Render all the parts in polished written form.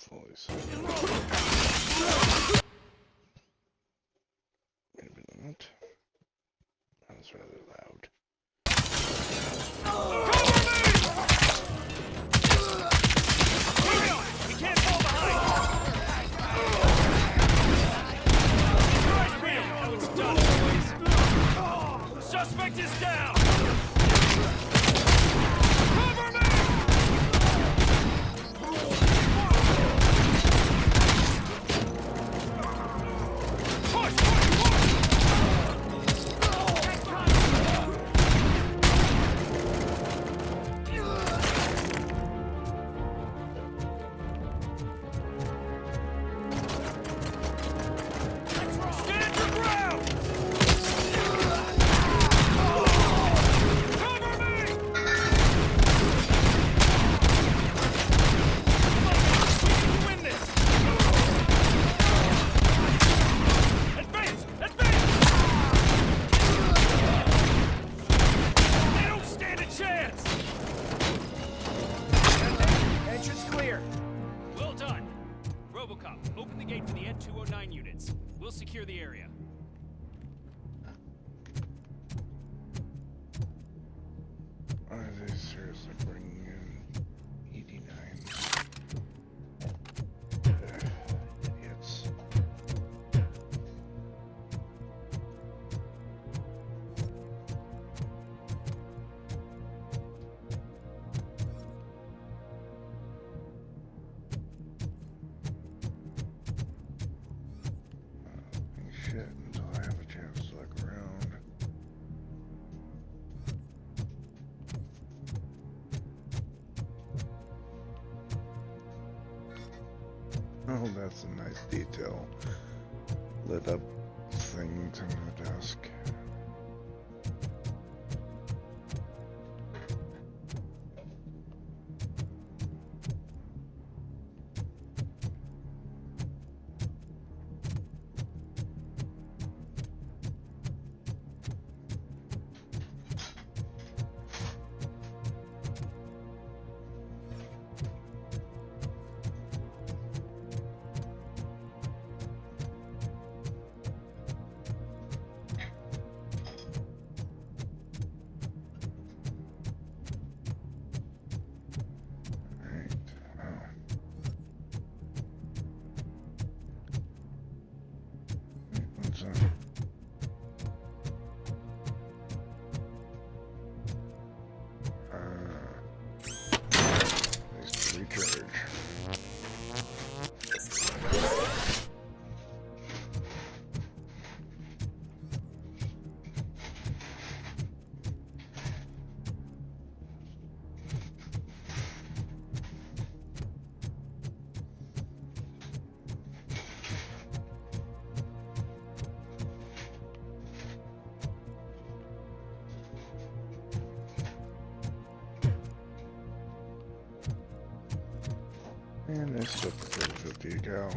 Hopefully so. Maybe not. That was rather loud. He can't fall behind! Now it's done, boys! Suspect is down! Cover me! Push! Stand your ground! Cover me! We can win this! Advance! Advance! They don't stand a chance! Entrance clear. Well done. Robocop, open the gate for the N209 units. We'll secure the area. Are they seriously bringing in 89? Idiots. Shit, until I have a chance to look around. Oh, that's a nice detail. Lit up things on the desk. Right. Oh. What's that? Nice to recharge. And it's still 50 to go.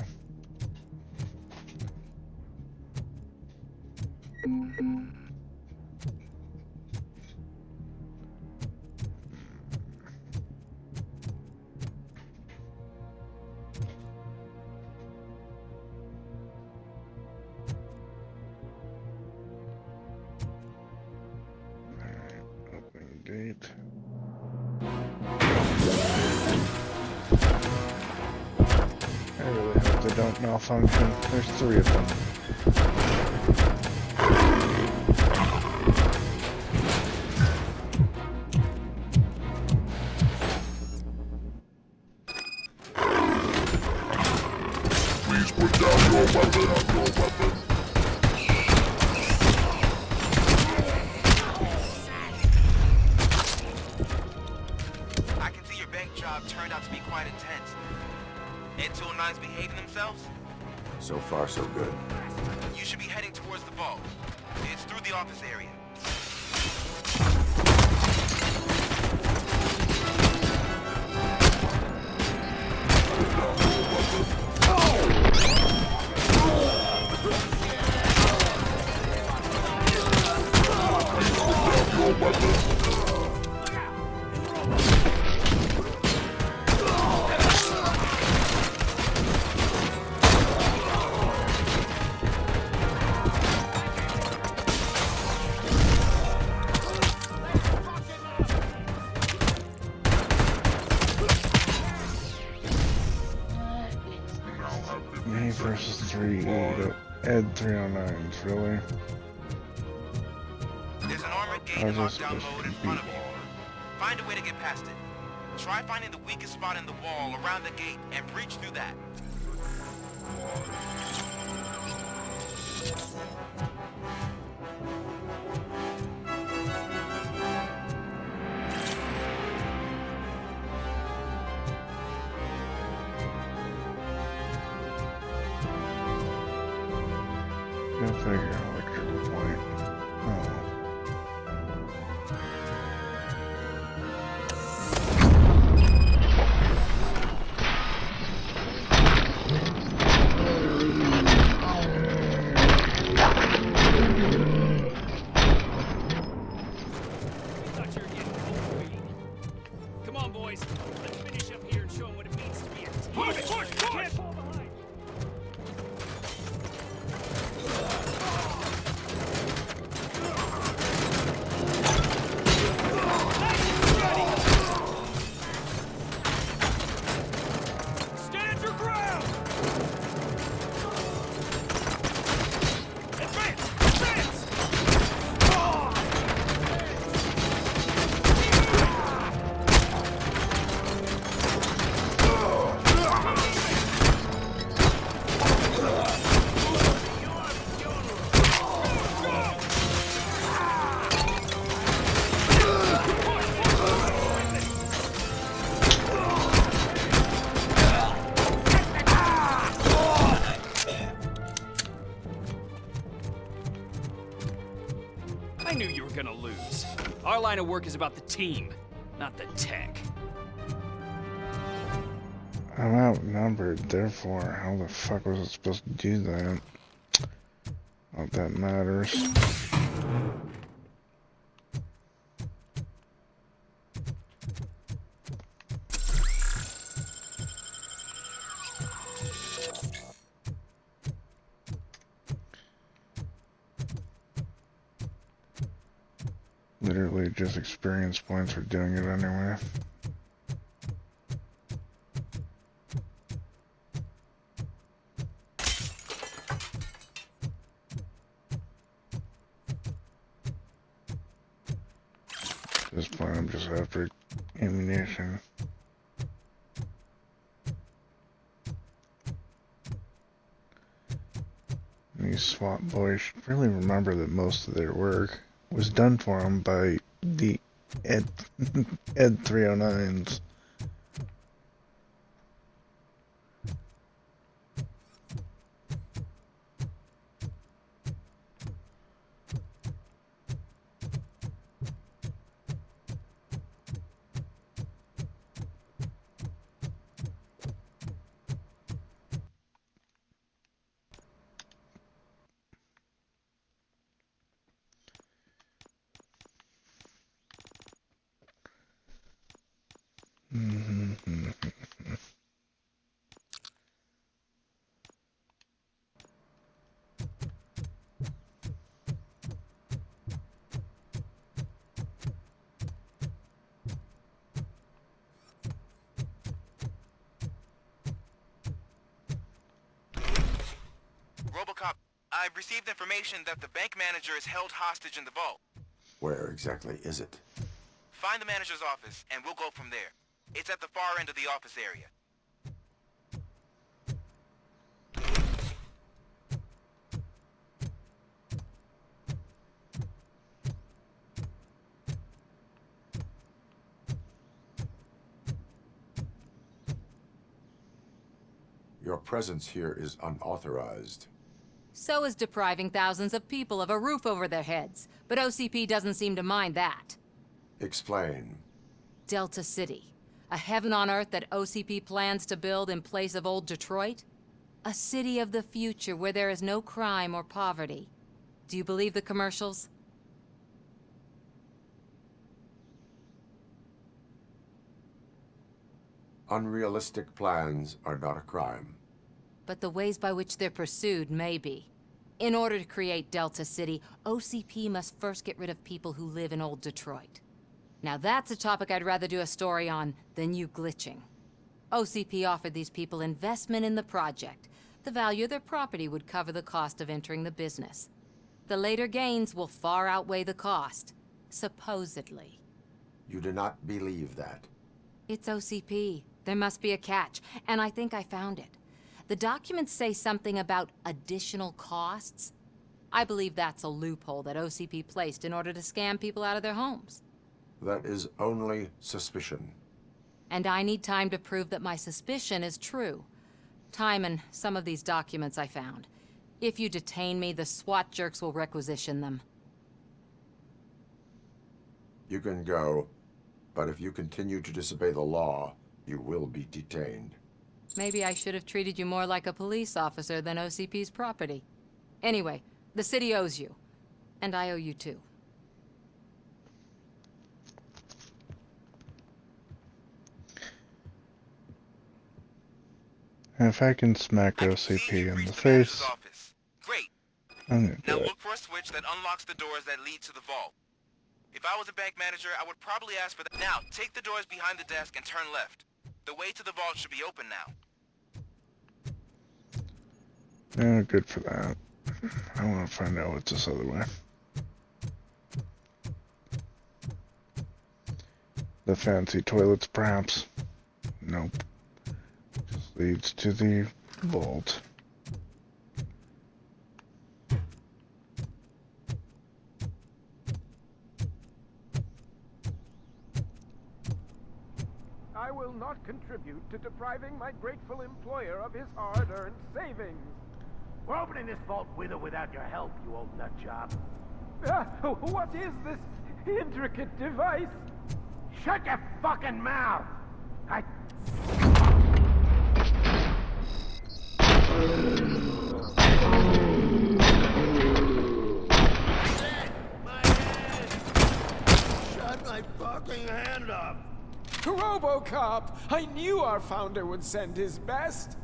Alright, open gate. I really hope they don't malfunction. There's 3 of them. Please put down your weapon. I can see your bank job turned out to be quite intense. N209's behaving themselves? So far, so good. You should be heading towards the vault. It's through the office area. versus 3 Ed 309s, really? There's an armored gate in lockdown mode in front of you. Find a way to get past it. Try finding the weakest spot in the wall around the gate and breach through that. Go figure, electrical point. Oh. Thought you were getting cold feet. Come on, boys. Let's finish up here and show them what it means to be a team. Push! Can't fall behind. Stand your ground! Advance! Advance! I knew you were gonna lose. Our line of work is about the team, not the tech. I'm outnumbered, therefore, how the fuck was it supposed to do that? Not that matters. Literally just experience points for doing it anyway. At this point, I'm just after ammunition. These SWAT boys should really remember that most of their work was done for them by the Ed 309s. Robocop, I've received information that the bank manager is held hostage in the vault. Where exactly is it? Find the manager's office, and we'll go from there. It's at the far end of the office area. Your presence here is unauthorized. So is depriving thousands of people of a roof over their heads. But OCP doesn't seem to mind that. Explain. Delta City. A heaven on earth that OCP plans to build in place of old Detroit? A city of the future where there is no crime or poverty. Do you believe the commercials? Unrealistic plans are not a crime. But the ways by which they're pursued may be. In order to create Delta City, OCP must first get rid of people who live in old Detroit. Now that's a topic I'd rather do a story on than you glitching. OCP offered these people investment in the project, The value of their property would cover the cost of entering the business. The later gains will far outweigh the cost, supposedly. You do not believe that. It's OCP. There must be a catch, and I think I found it. The documents say something about additional costs. I believe that's a loophole that OCP placed in order to scam people out of their homes. That is only suspicion. And I need time to prove that my suspicion is true. Time and some of these documents I found. If you detain me, the SWAT jerks will requisition them. You can go, but if you continue to disobey the law, you will be detained. Maybe I should have treated you more like a police officer than OCP's property. Anyway, the city owes you. And I owe you too. If I can smack OCP in the face, Great. I'm gonna Now do it. look for a switch that unlocks the doors that lead to the vault. If I was a bank manager, I would probably ask for that. Now, take the doors behind the desk and turn left. The way to the vault should be open now. Yeah, good for that. I want to find out what's this other way. The fancy toilets, perhaps? Nope. Just leads to the vault. I will not contribute to depriving my grateful employer of his hard-earned savings. We're opening this vault with or without your help, you old nut job. What is this intricate device? Shut your fucking mouth! Shut my fucking hand up! Robocop! I knew our founder would send his best.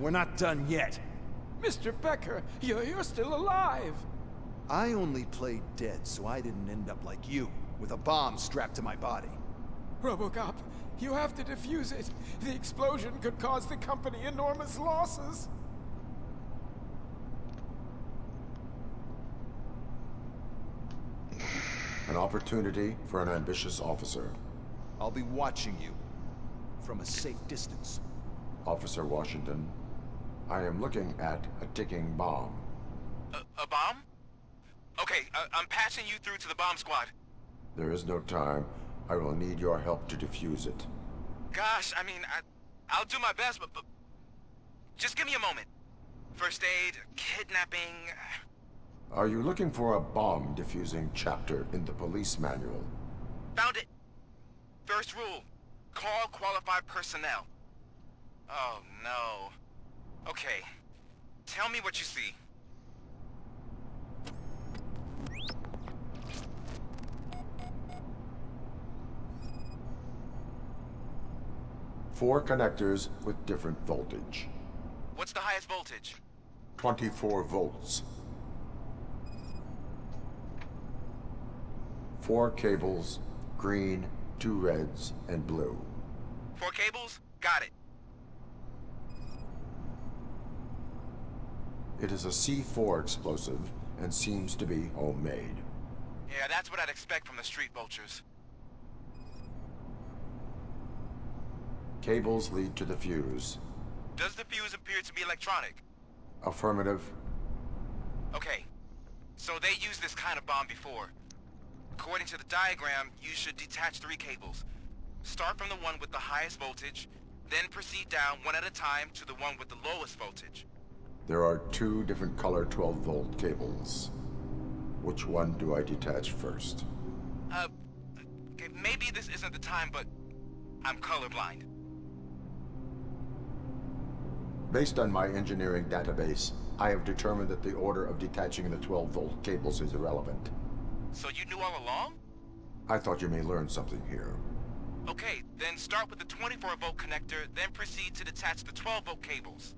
We're not done yet. Mr. Becker, you're still alive. I only played dead so I didn't end up like you, with a bomb strapped to my body. Robocop, you have to defuse it. The explosion could cause the company enormous losses. An opportunity for an ambitious officer. I'll be watching you, from a safe distance. Officer Washington, I am looking at a ticking bomb. A bomb? Okay, I'm passing you through to the bomb squad. There is no time. I will need your help to defuse it. Gosh, I mean, I'll do my best, but just give me a moment. First aid, kidnapping... Are you looking for a bomb defusing chapter in the police manual? Found it. First rule, call qualified personnel. Oh, no. Okay, tell me what you see. Four connectors with different voltage. What's the highest voltage? 24 volts. 4 cables, green, 2 reds, and blue. 4 cables? Got it. It is a C4 explosive and seems to be homemade. Yeah, that's what I'd expect from the street vultures. Cables lead to the fuse. Does the fuse appear to be electronic? Affirmative. Okay, so they used this kind of bomb before. According to the diagram, you should detach 3 cables. Start from the one with the highest voltage, then proceed down one at a time to the one with the lowest voltage. There are 2 different color 12-volt cables. Which one do I detach first? Okay, maybe this isn't the time, but I'm colorblind. Based on my engineering database, I have determined that the order of detaching the 12-volt cables is irrelevant. So you knew all along? I thought you may learn something here. Okay, then start with the 24-volt connector, then proceed to detach the 12-volt cables.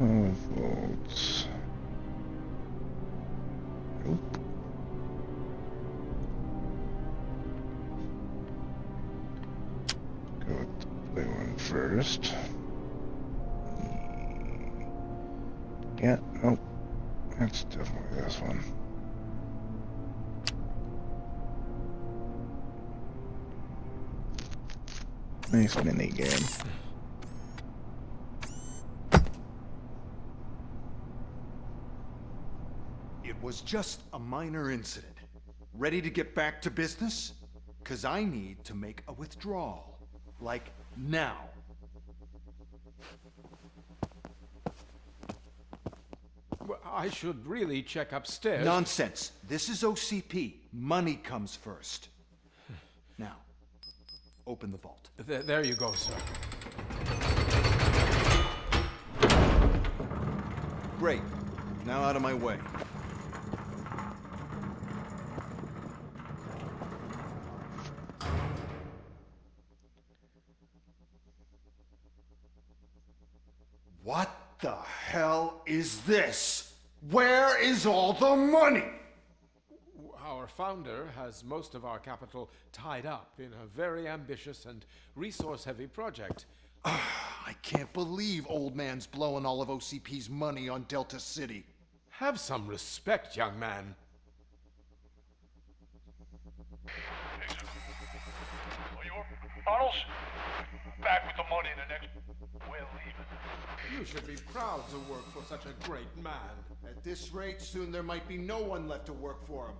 12 volts. Nope. Go with the blue one first. Yeah, nope. That's definitely this one. Nice mini game. It was just a minor incident. Ready to get back to business? 'Cause I need to make a withdrawal. Like, now. Well, I should really check upstairs. Nonsense. This is OCP. Money comes first. Now, open the vault. There you go, sir. Great. Now out of my way. What the hell is this? Where is all the money? Our founder has most of our capital tied up in a very ambitious and resource-heavy project. I can't believe old man's blowing all of OCP's money on Delta City. Have some respect, young man. Bottles? Back with the money in the next... We're leaving. You should be proud to work for such a great man. At this rate, soon there might be no one left to work for him.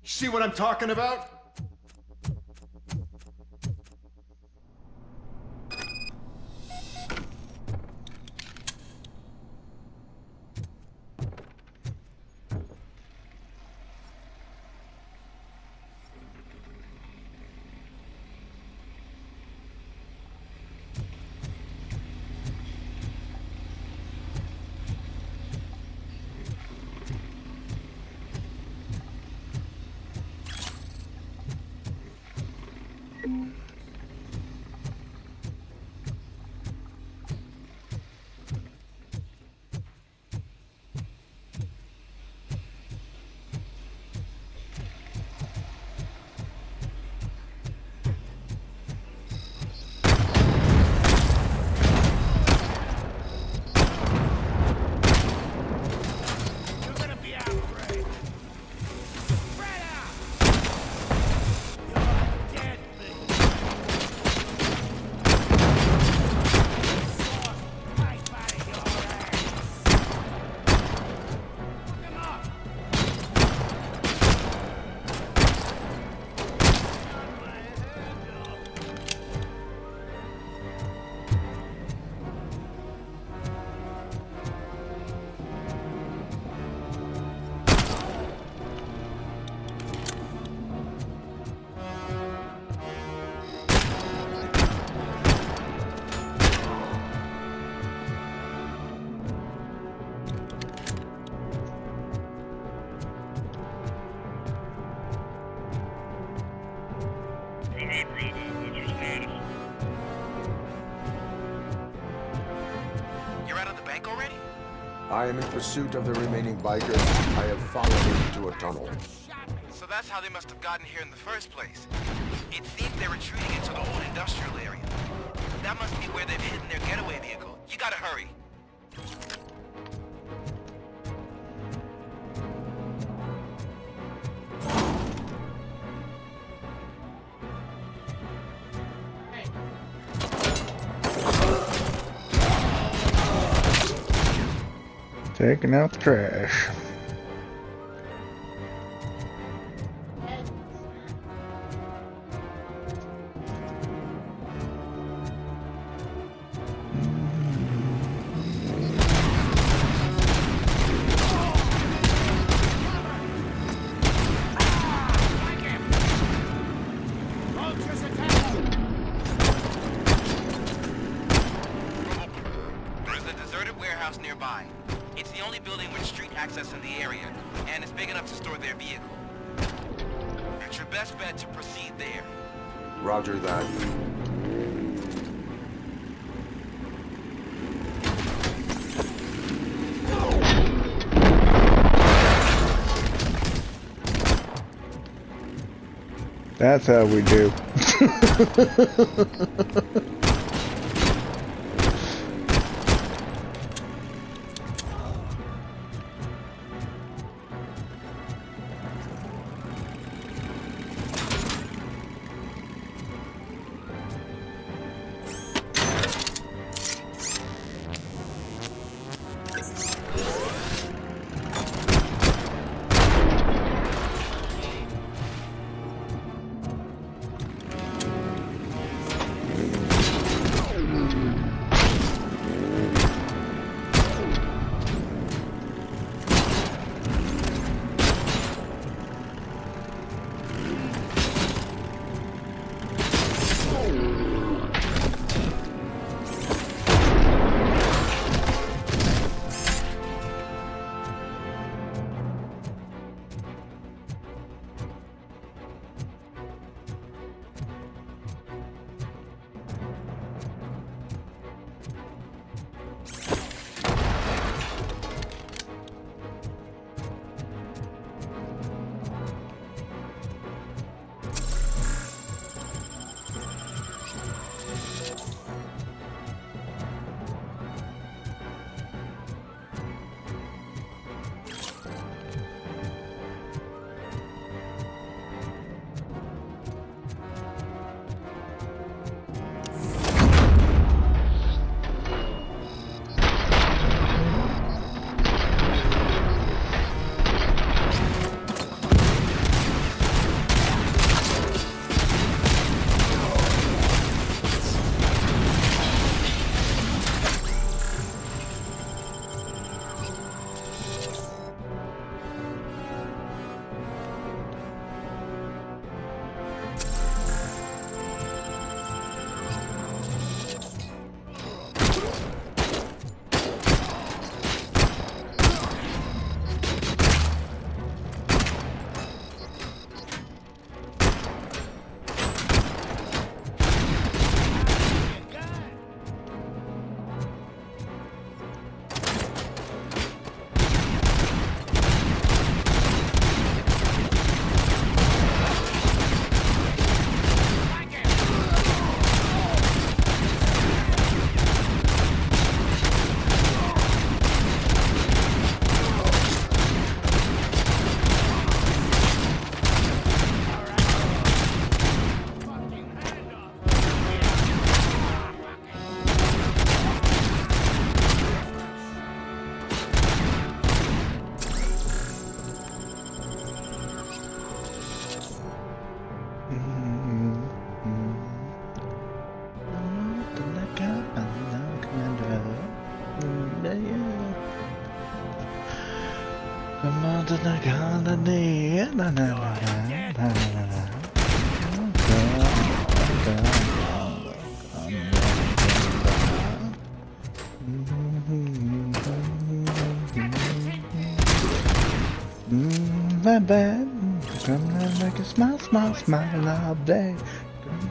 See what I'm talking about? You're out of the bank already? I am in pursuit of the remaining bikers. I have followed them into a tunnel. So that's how they must have gotten here in the first place. It seems they're retreating into the old industrial area. That must be where they've hidden their getaway vehicle. You gotta hurry. Taking out the trash. There's a deserted warehouse nearby. It's the only building with street access in the area, and it's big enough to store their vehicle. It's your best bet to proceed there. Roger that. That's how we do. Come on to the colony. Na, na, na, na, na, na, na. My bad. Come on, make a smile, smile, smile all day.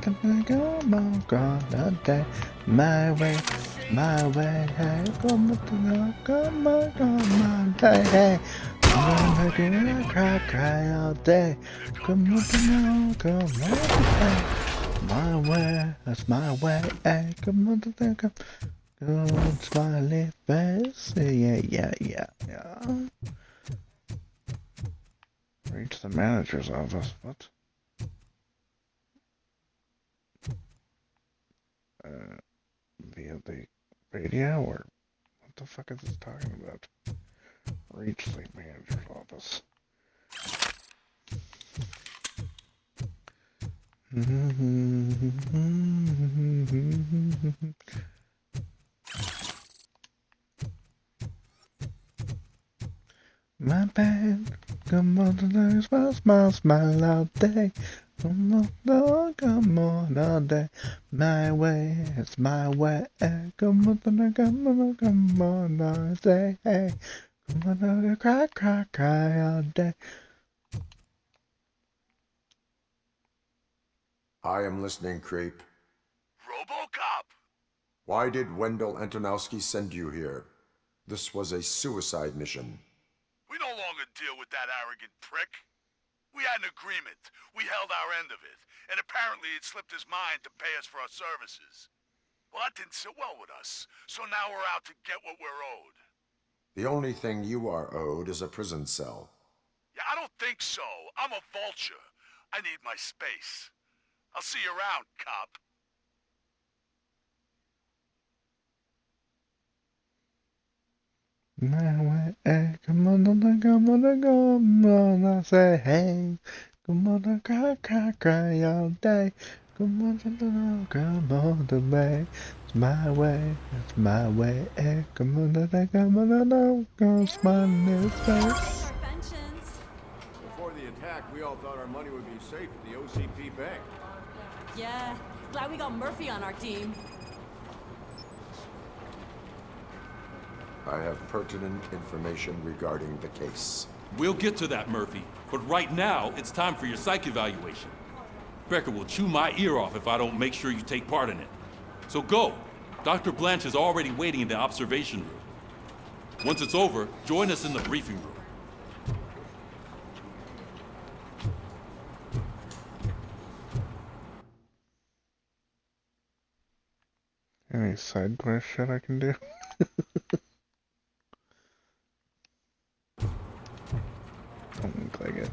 Come on, all day. My way, hey. Come on, hey. Come on, make it cry, cry all day. Come on, hey. My way, that's my way, hey. Come on, come. Good smiley face, yeah. Reach the manager's office. What? Via the radio, or what the fuck is this talking about? Reach the manager's office. My bad. Come on, tonight, smile, smile, smile all day. Come on all day. My way, it's my way. Come on, tonight, come on all day. Hey, come on, cry, cry, cry all day. I am listening, Creep. Robocop! Why did Wendell Antonowski send you here? This was a suicide mission. We no longer deal with that arrogant prick. We We had an agreement. We held our end of it. And apparently it slipped his mind to pay us for our services. Well, that didn't sit well with us. So now we're out to get what we're owed. The only thing you are owed is a prison cell. Yeah, I don't think so. I'm a vulture. I need my space. I'll see you around, cop. My way, come on, come on, I say, hey, come on, cry all day. Come on, come on, the way. It's my way, come on, go smile in his face. Before the attack, we all thought our money would be safe at the OCP bank. Yeah, glad we got Murphy on our team. I have pertinent information regarding the case. We'll get to that, Murphy. But right now, it's time for your psych evaluation. Becker will chew my ear off if I don't make sure you take part in it. So go. Dr. Blanche is already waiting in the observation room. Once it's over, join us in the briefing room. Any side quest shit I can do? Don't look like it.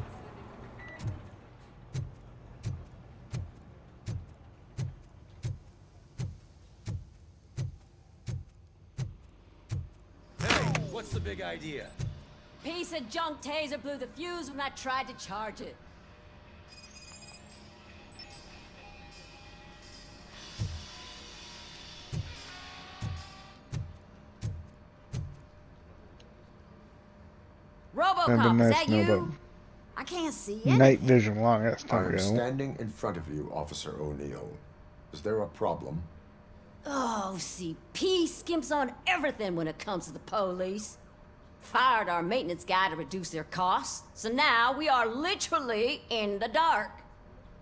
Hey, what's the big idea? Piece of junk taser blew the fuse when I tried to charge it. Robocop, is that you? I can't see anything. Night vision long ass I time am ago. standing in front of you, Officer O'Neill. Is there a problem? Oh, CP skimps on everything when it comes to the police. Fired our maintenance guy to reduce their costs, so now we are literally in the dark.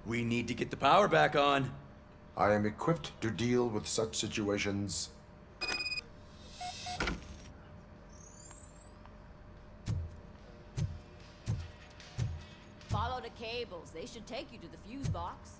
We need to get the power back on. I am equipped to deal with such situations. Follow the cables. They should take you to the fuse box.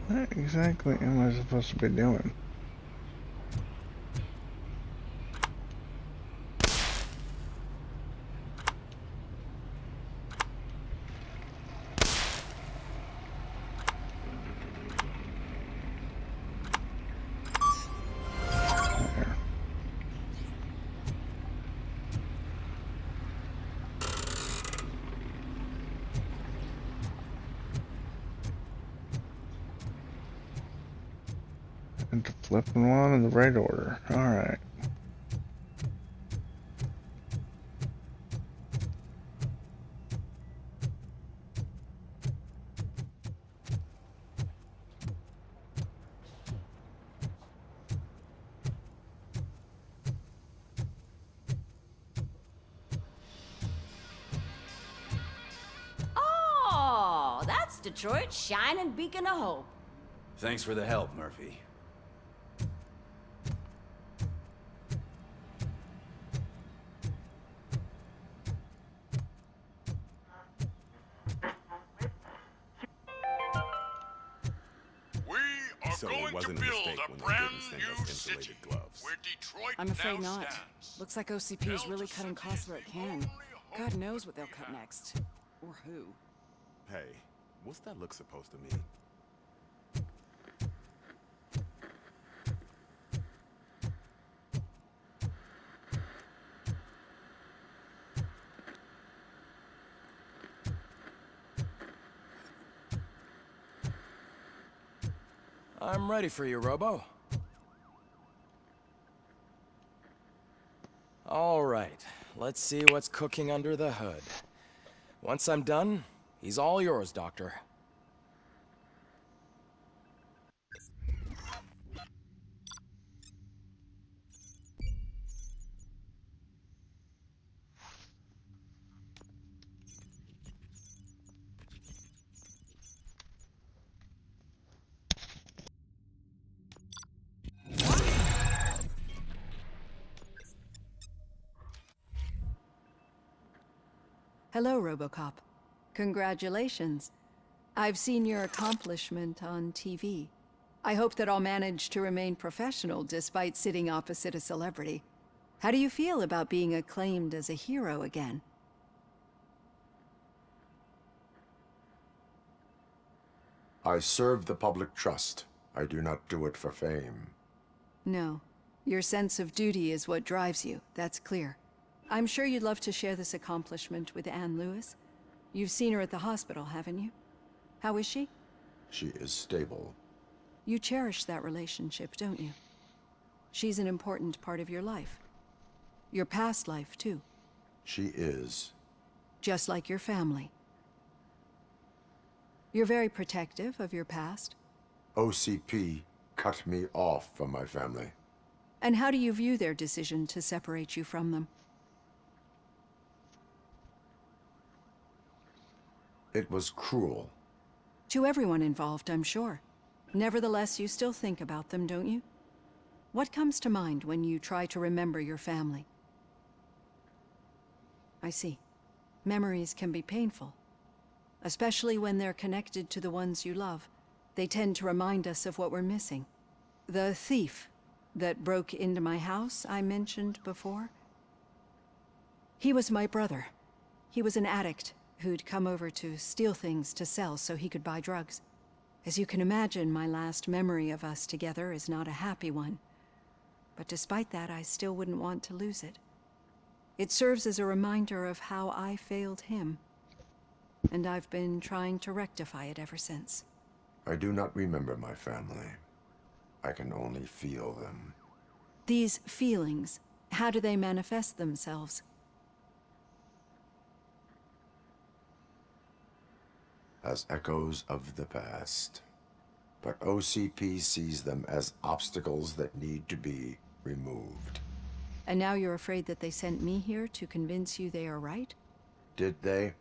What exactly am I supposed to be doing? Into flipping one in the right order. Alright. Oh, that's Detroit's shining beacon of hope. Thanks for the help, Murphy. We are So it going to wasn't a build mistake a when they brand didn't send new us insulated city gloves. where Detroit I'm afraid now not. stands. Looks like OCP is really cutting costs where it can. God knows what they'll cut next. Or who. Hey, what's that look supposed to mean? I'm ready for you, Robo. All right, let's see what's cooking under the hood. Once I'm done, he's all yours, Doctor. Hello, Robocop. Congratulations. I've seen your accomplishment on TV. I hope that I'll manage to remain professional despite sitting opposite a celebrity. How do you feel about being acclaimed as a hero again? I serve the public trust. I do not do it for fame. No. Your sense of duty is what drives you, that's clear. I'm sure you'd love to share this accomplishment with Anne Lewis. You've seen her at the hospital, haven't you? How is she? She is stable. You cherish that relationship, don't you? She's an important part of your life. Your past life, too. She is. Just like your family. You're very protective of your past. OCP cut me off from my family. And how do you view their decision to separate you from them? It was cruel. To everyone involved, I'm sure. Nevertheless, you still think about them, don't you? What comes to mind when you try to remember your family? I see. Memories can be painful. Especially when they're connected to the ones you love. They tend to remind us of what we're missing. The thief that broke into my house I mentioned before? He was my brother. He was an addict who'd come over to steal things to sell so he could buy drugs. As you can imagine, my last memory of us together is not a happy one. But despite that, I still wouldn't want to lose it. It serves as a reminder of how I failed him. And I've been trying to rectify it ever since. I do not remember my family. I can only feel them. These feelings, how do they manifest themselves? As echoes of the past. But OCP sees them as obstacles that need to be removed. And now you're afraid that they sent me here to convince you they are right? Did they?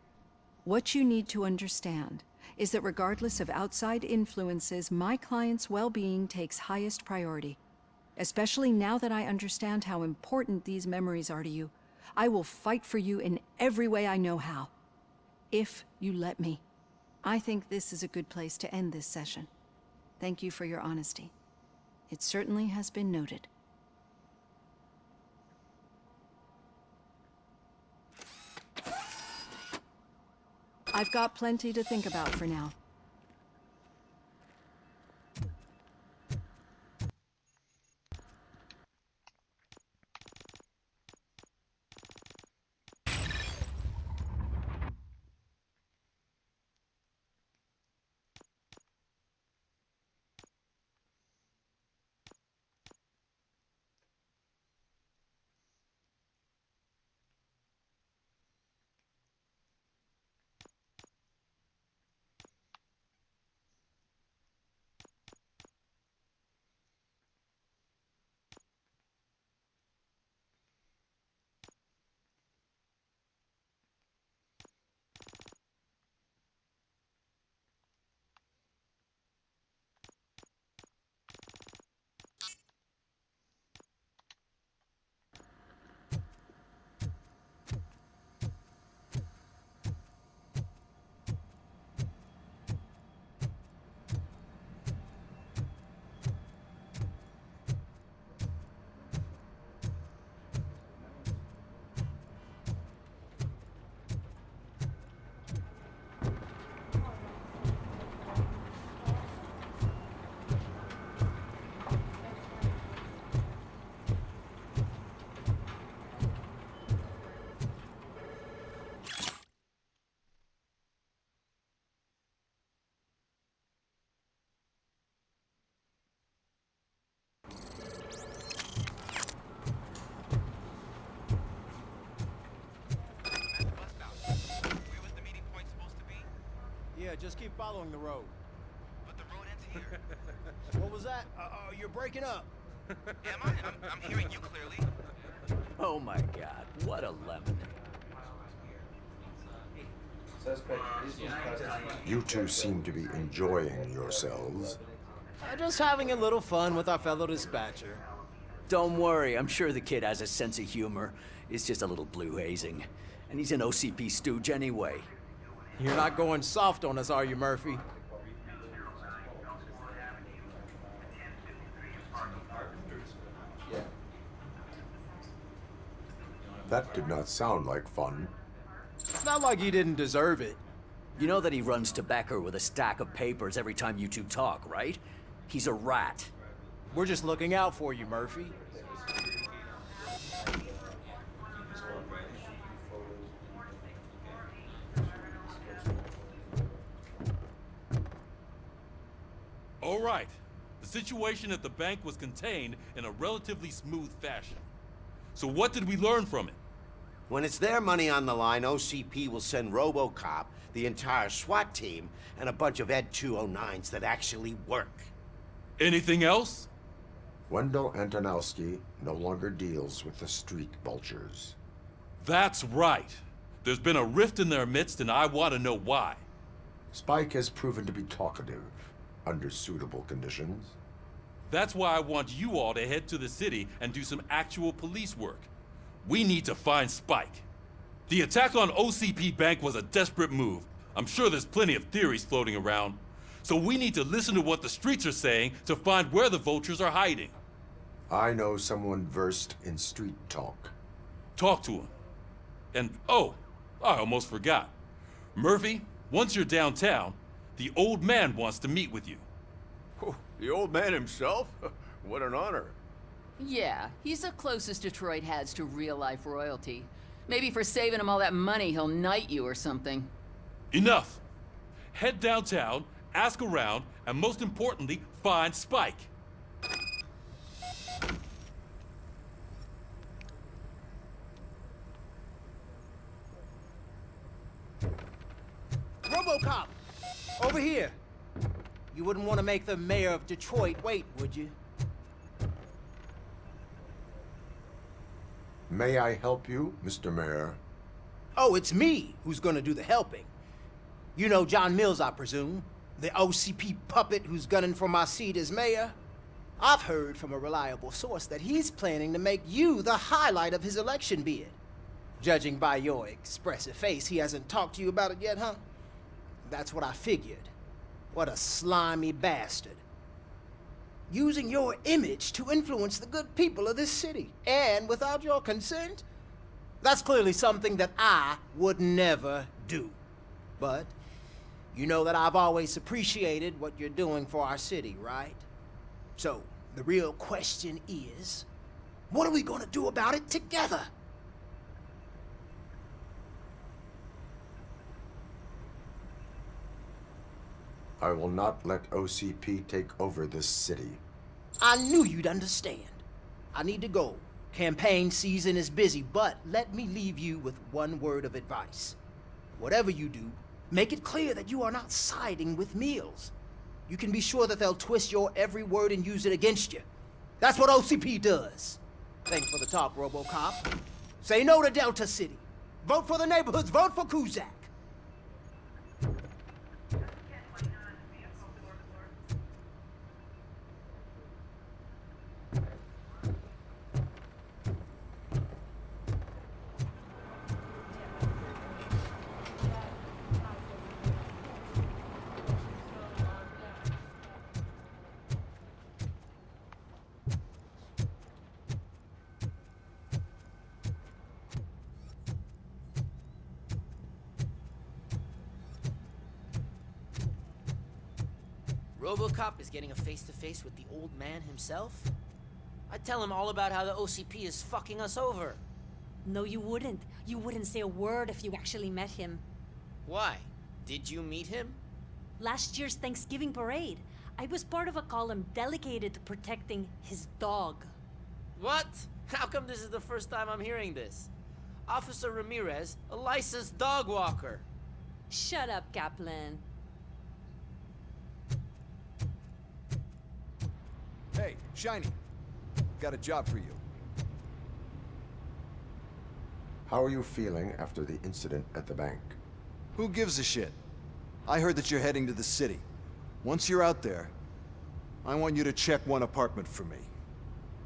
What you need to understand is that regardless of outside influences, my client's well-being takes highest priority. Especially now that I understand how important these memories are to you. I will fight for you in every way I know how. If you let me. I think this is a good place to end this session. Thank you for your honesty. It certainly has been noted. I've got plenty to think about for now. following the road. But the road ends here. What was that? You're breaking up. Am I? I'm hearing you clearly. Oh my god, what a lemon. You two seem to be enjoying yourselves. Just having a little fun with our fellow dispatcher. Don't worry, I'm sure the kid has a sense of humor. It's just a little blue hazing. And he's an OCP stooge anyway. You're not going soft on us, are you, Murphy? That did not sound like fun. It's not like he didn't deserve it. You know that he runs to Becker with a stack of papers every time you two talk, right? He's a rat. We're just looking out for you, Murphy. All right. The situation at the bank was contained in a relatively smooth fashion. So what did we learn from it? When it's their money on the line, OCP will send Robocop, the entire SWAT team, and a bunch of Ed 209s that actually work. Anything else? Wendell Antonowski no longer deals with the street vultures. That's right. There's been a rift in their midst, and I want to know why. Spike has proven to be talkative, under suitable conditions. That's why I want you all to head to the city and do some actual police work. We need to find Spike. The attack on OCP Bank was a desperate move. I'm sure there's plenty of theories floating around. So we need to listen to what the streets are saying to find where the vultures are hiding. I know someone versed in street talk. Talk to him. And, oh, I almost forgot. Murphy, once you're downtown, the old man wants to meet with you. Oh, the old man himself? What an honor. Yeah, he's the closest Detroit has to real-life royalty. Maybe for saving him all that money, he'll knight you or something. Enough. Head downtown, ask around, and most importantly, find Spike. Robocop! Over here! You wouldn't want to make the mayor of Detroit wait, would you? May I help you, Mr. Mayor? Oh, it's me who's gonna do the helping. You know John Mills, I presume? The OCP puppet who's gunning for my seat as mayor? I've heard from a reliable source that he's planning to make you the highlight of his election bid. Judging by your expressive face, he hasn't talked to you about it yet, huh? That's what I figured. What a slimy bastard. Using your image to influence the good people of this city, and without your consent? That's clearly something that I would never do. But you know that I've always appreciated what you're doing for our city, right? So, the real question is, what are we gonna do about it together? I will not let OCP take over this city. I knew you'd understand. I need to go. Campaign season is busy, but let me leave you with one word of advice. Whatever you do, make it clear that you are not siding with Mills. You can be sure that they'll twist your every word and use it against you. That's what OCP does. Thanks for the talk, Robocop. Say no to Delta City. Vote for the neighborhoods. Vote for Kuzak. Robocop is getting a face-to-face with the old man himself? I'd tell him all about how the OCP is fucking us over. No, you wouldn't. You wouldn't say a word if you actually met him. Why? Did you meet him? Last year's Thanksgiving parade, I was part of a column dedicated to protecting his dog. What? How come this is the first time I'm hearing this? Officer Ramirez, a licensed dog walker. Shut up, Kaplan. Hey, Shiny. Got a job for you. How are you feeling after the incident at the bank? Who gives a shit? I heard that you're heading to the city. Once you're out there, I want you to check one apartment for me.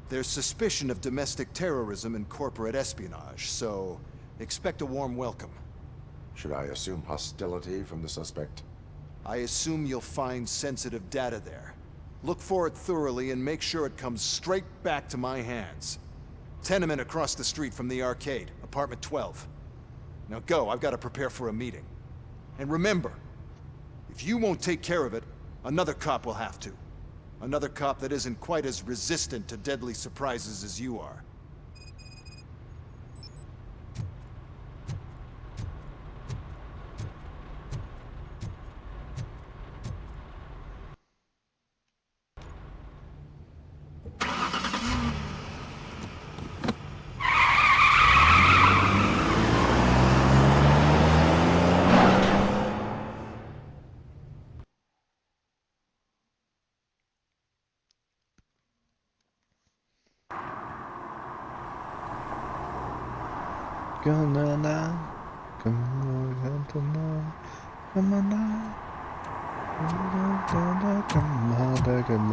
There's suspicion of domestic terrorism and corporate espionage, so expect a warm welcome. Should I assume hostility from the suspect? I assume you'll find sensitive data there. Look for it thoroughly and make sure it comes straight back to my hands. Tenement across the street from the arcade, apartment 12. Now go, I've got to prepare for a meeting. And remember, if you won't take care of it, another cop will have to. Another cop that isn't quite as resistant to deadly surprises as you are. Come on now, come on, come on, come on now. Come on, come on, come on, come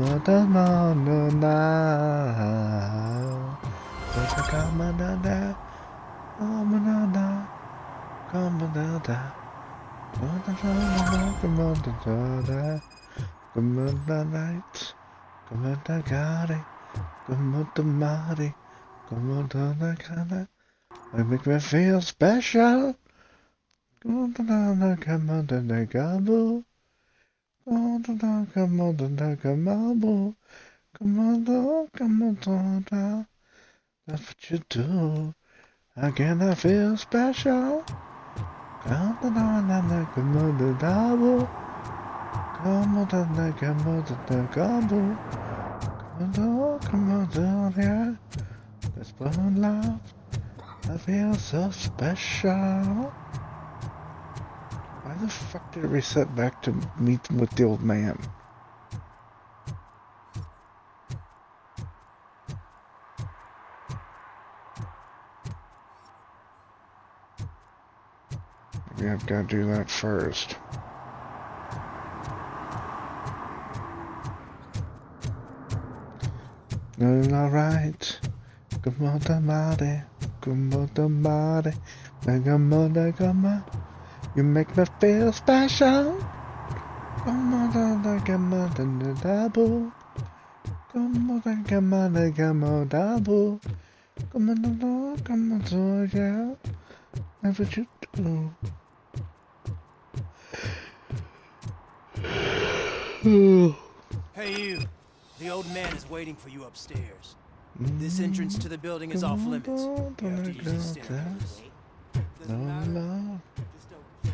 on, come on now. Come on now, come on now, come on now. Come on, come on, the night, come on, the gari, come on, the mighty. Come on, the kind of make me feel special. Come on, come on, the gobble. Come on, come on, the gobble. Come on, come on, that's what you do. Again, I feel special. Come on, the double. Come on, the gobble. Come on, yeah. This blown love, I feel so special. Why the fuck did it reset back to meet with the old man? Maybe I've got to do that first. No, alright. Come on, the body, come on, the body, come on, you make me feel special. Come on, the double. Come on, double. Come on, so yeah. That's what you do. Hey, you. The old man is waiting for you upstairs. This entrance to the building is off limits. You have to use the stairs. No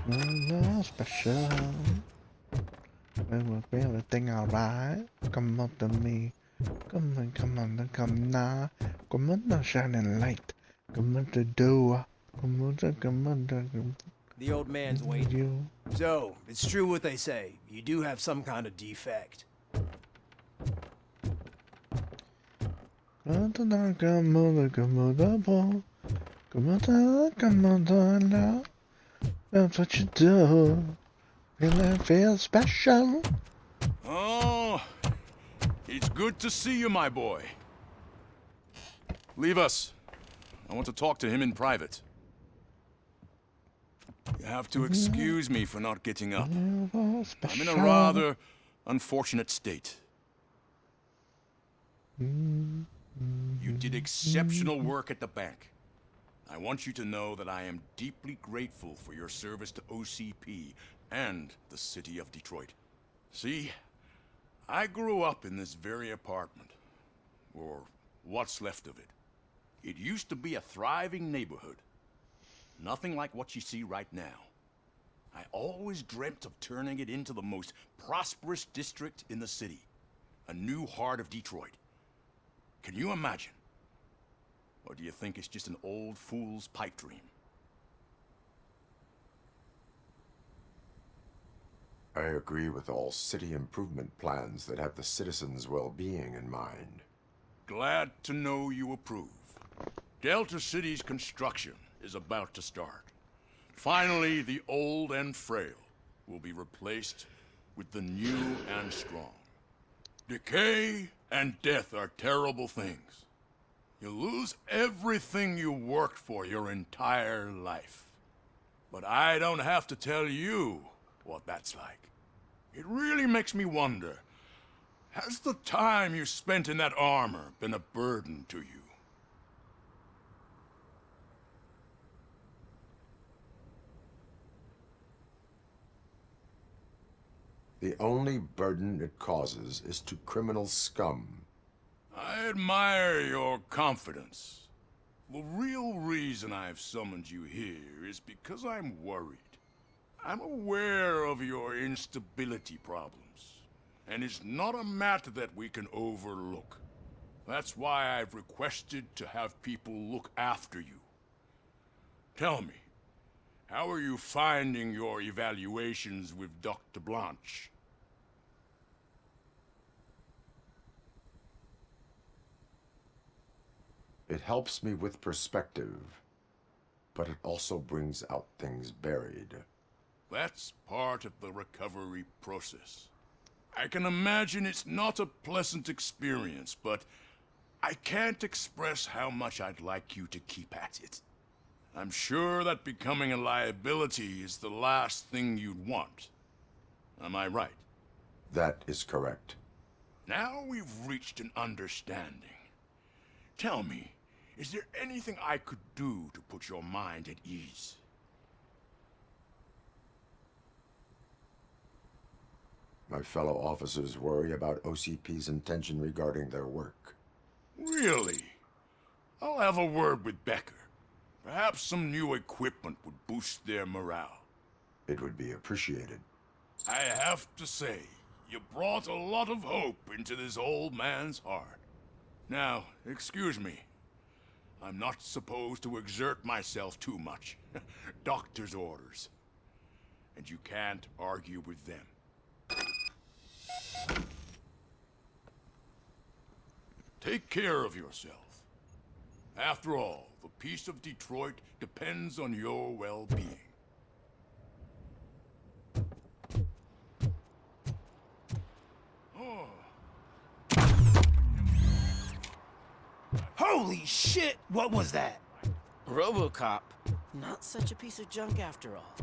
love special. We will be everything alright. Come on to me. Come on, come now. Come on, the shining light. Come on, the door. Come on. The old man's waiting. So, it's true what they say. You do have some kind of defect. Come on, now. That's what you do. Feel special. Oh, it's good to see you, my boy. Leave us. I want to talk to him in private. You have to excuse me for not getting up. I'm in a rather unfortunate state. You did exceptional work at the bank. I want you to know that I am deeply grateful for your service to OCP and the city of Detroit. See, I grew up in this very apartment, or what's left of it. It used to be a thriving neighborhood. Nothing like what you see right now. I always dreamt of turning it into the most prosperous district in the city. A new heart of Detroit. Can you imagine? Or do you think it's just an old fool's pipe dream? I agree with all city improvement plans that have the citizens' well-being in mind. Glad to know you approve. Delta City's construction is about to start. Finally, the old and frail will be replaced with the new and strong. Decay and death are terrible things. You lose everything you worked for your entire life. But I don't have to tell you what that's like. It really makes me wonder, has the time you spent in that armor been a burden to you? The only burden it causes is to criminal scum. I admire your confidence. The real reason I've summoned you here is because I'm worried. I'm aware of your instability problems, and it's not a matter that we can overlook. That's why I've requested to have people look after you. Tell me, how are you finding your evaluations with Dr. Blanche? It helps me with perspective, but it also brings out things buried. That's part of the recovery process. I can imagine it's not a pleasant experience, but I can't express how much I'd like you to keep at it. I'm sure that becoming a liability is the last thing you'd want. Am I right? That is correct. Now we've reached an understanding. Tell me, is there anything I could do to put your mind at ease? My fellow officers worry about OCP's intention regarding their work. Really? I'll have a word with Becker. Perhaps some new equipment would boost their morale. It would be appreciated. I have to say, you brought a lot of hope into this old man's heart. Now, excuse me. I'm not supposed to exert myself too much. Doctor's orders. And you can't argue with them. Take care of yourself. After all, the peace of Detroit depends on your well-being. Holy shit! What was that? Robocop. Not such a piece of junk after all.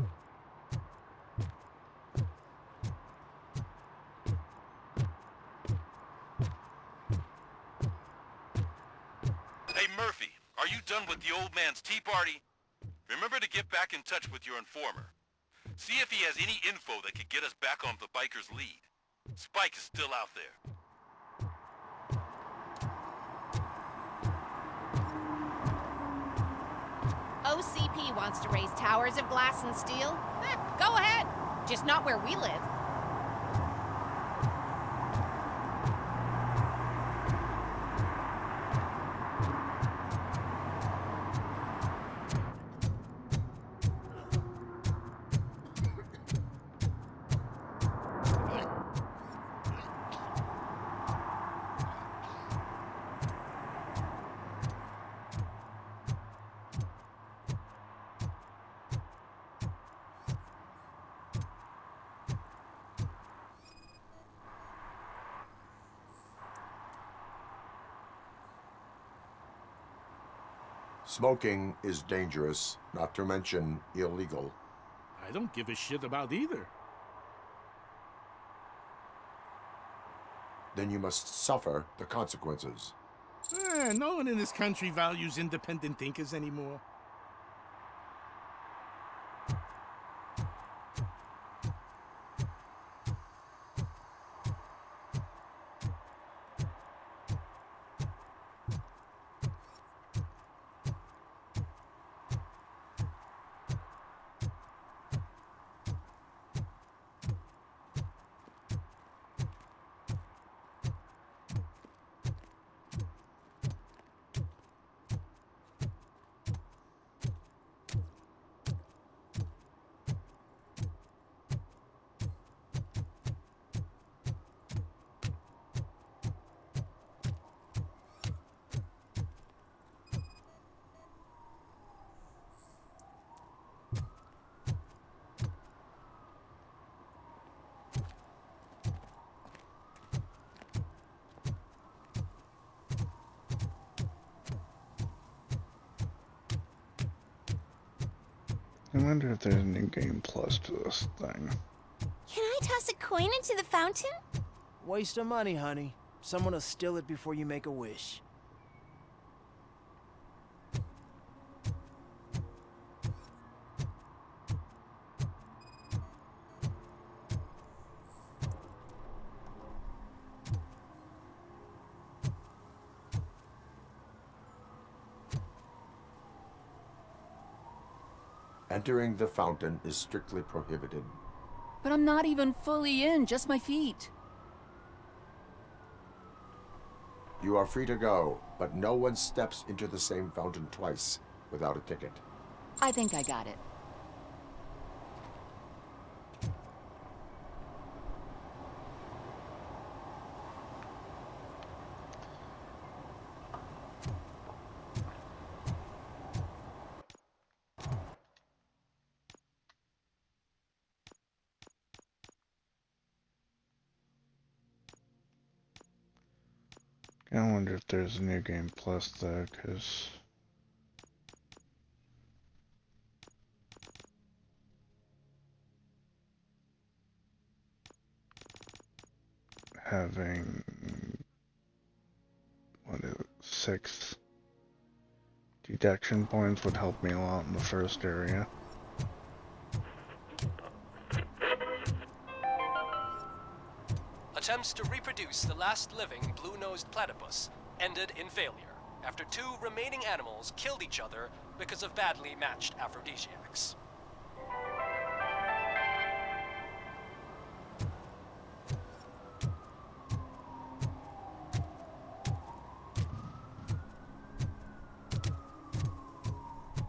Hey, Murphy, are you done with the old man's tea party? Remember to get back in touch with your informer. See if he has any info that could get us back on the biker's lead. Spike is still out there. OCP wants to raise towers of glass and steel? Go ahead. Just not where we live. Smoking is dangerous, not to mention illegal. I don't give a shit about either. Then you must suffer the consequences. No one in this country values independent thinkers anymore. wonder if there's a new game plus to this thing. Can I toss a coin into the fountain? Waste of money, honey. Someone will steal it before you make a wish. Entering the fountain is strictly prohibited. But I'm not even fully in, just my feet. You are free to go, but no one steps into the same fountain twice without a ticket. I think I got it. I wonder if there's a new game plus though, because having 6 deduction points would help me a lot in the first area. Attempts to reproduce the last living blue-nosed platypus ended in failure after 2 remaining animals killed each other because of badly matched aphrodisiacs.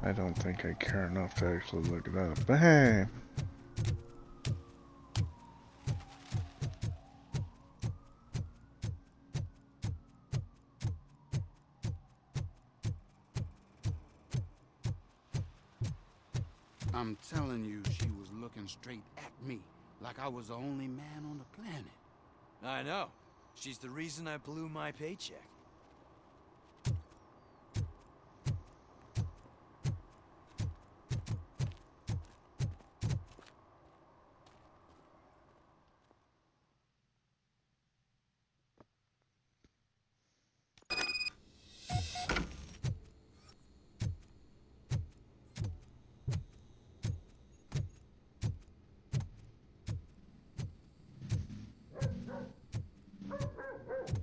I don't think I care enough to actually look it up, but hey! I'm telling you, she was looking straight at me, like I was the only man on the planet. I know. She's the reason I blew my paycheck.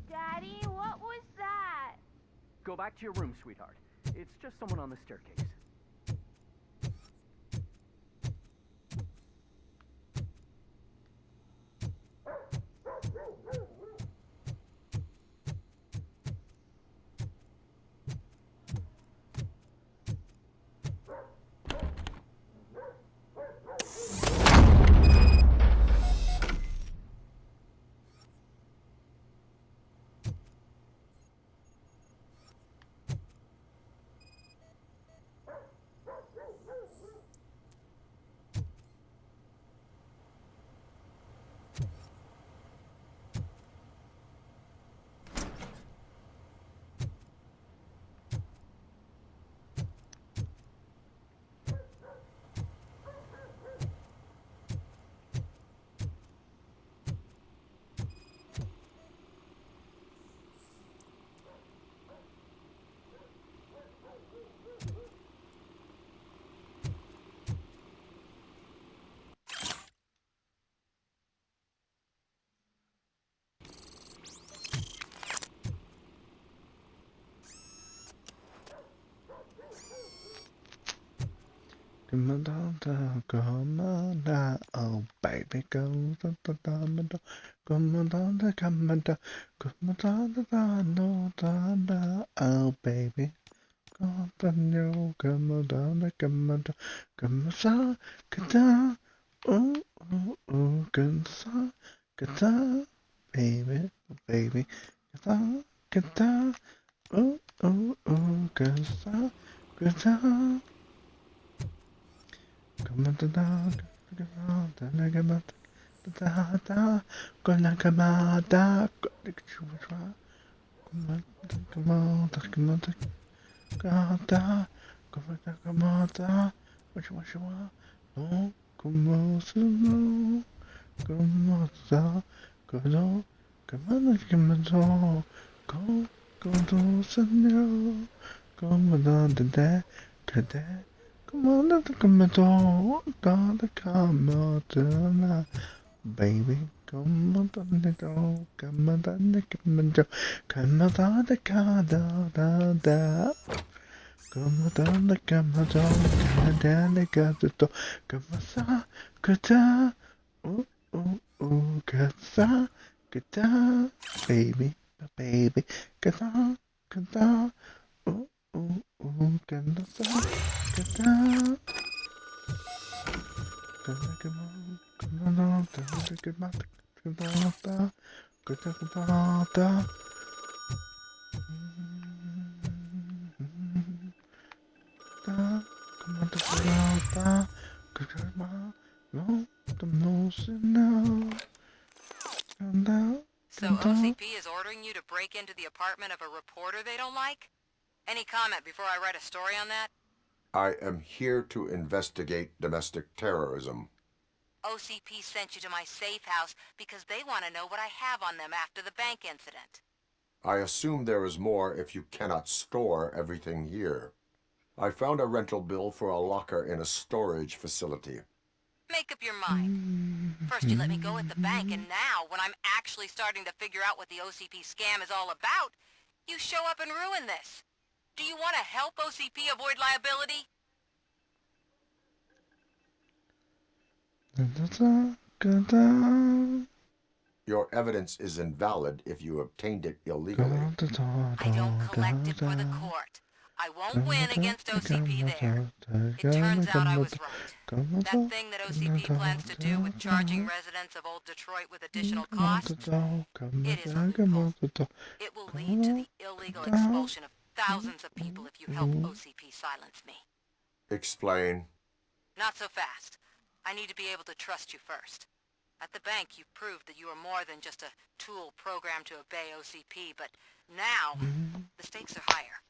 Daddy, what was that? Go back to your room, sweetheart. It's just someone on the staircase. Come on down, oh baby, go down, come on down, come on down, no down, oh baby, come on down, come on down, come down, ooh, come down, baby, baby, come down, ooh, come down. Come on, Oh, como se no, como sa, como, como no, como se no, como da, como da, como do, da, como da, baby, como da, do, como da, como do, como da. Como donna, como donna, como sa, kata, kata, kata, baby, baby, kata, kata, kata, kata, So OCP is ordering you to break into the apartment of a reporter they don't like? Any comment before I write a story on that? I am here to investigate domestic terrorism. OCP sent you to my safe house because they want to know what I have on them after the bank incident. I assume there is more if you cannot store everything here. I found a rental bill for a locker in a storage facility. Make up your mind. First you let me go at the bank, and now, when I'm actually starting to figure out what the OCP scam is all about, you show up and ruin this. Do you want to help OCP avoid liability? Your evidence is invalid if you obtained it illegally. I don't collect it for the court. I won't win against OCP there. It turns out I was right. That thing that OCP plans to do with charging residents of old Detroit with additional costs, it is a loophole. It will lead to the illegal expulsion of thousands of people if you help OCP silence me. Explain. Not so fast. I need to be able to trust you first. At the bank, you've proved that you are more than just a tool programmed to obey OCP, but now, the stakes are higher.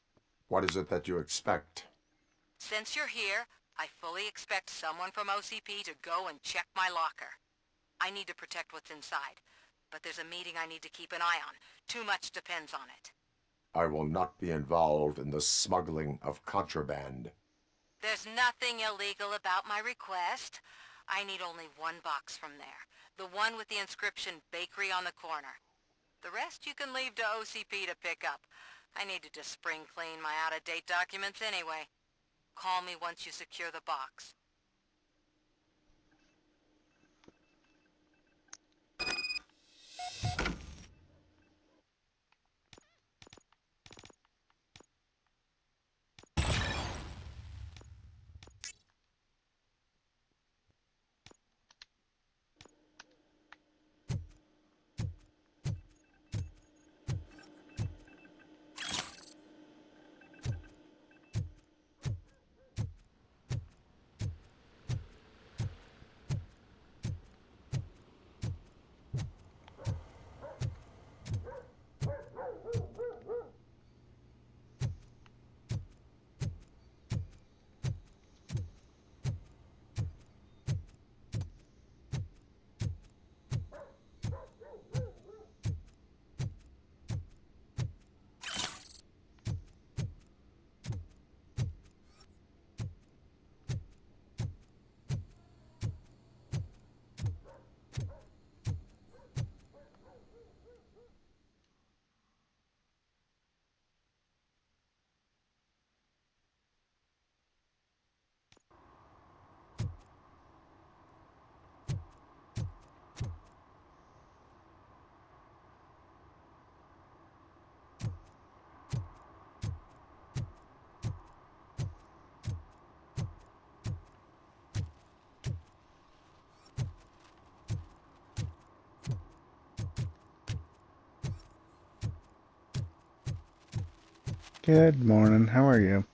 What is it that you expect? Since you're here, I fully expect someone from OCP to go and check my locker. I need to protect what's inside, but there's a meeting I need to keep an eye on. Too much depends on it. I will not be involved in the smuggling of contraband. There's nothing illegal about my request. I need only one box from there. The one with the inscription Bakery on the corner. The rest you can leave to OCP to pick up. I needed to spring clean my out-of-date documents anyway. Call me once you secure the box. Good morning, how are you?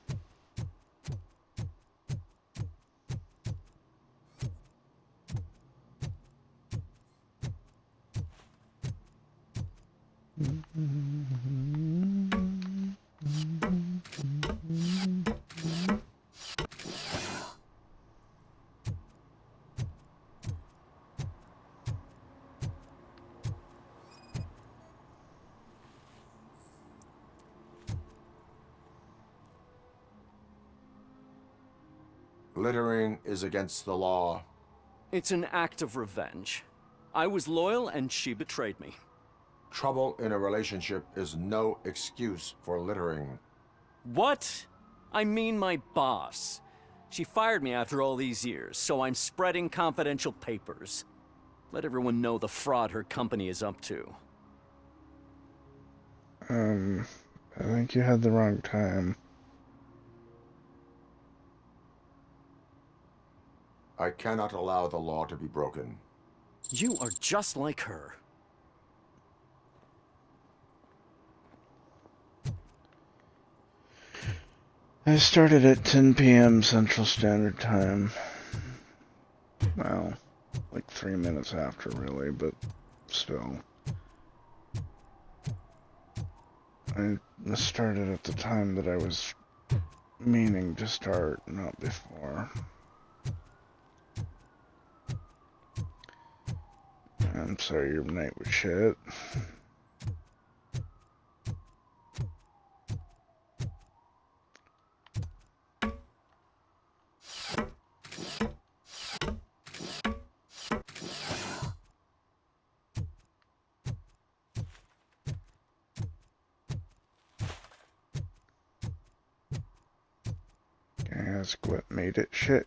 Littering is against the law. It's an act of revenge. I was loyal and she betrayed me. Trouble in a relationship is no excuse for littering. What? I mean my boss. She fired me after all these years, so I'm spreading confidential papers. Let everyone know the fraud her company is up to. I think you had the wrong time. I cannot allow the law to be broken. You are just like her. I started at 10 p.m. Central Standard Time. Well, like 3 minutes after, really, but still. I started at the time that I was meaning to start, not before. I'm sorry your night was shit. Ask what made it shit.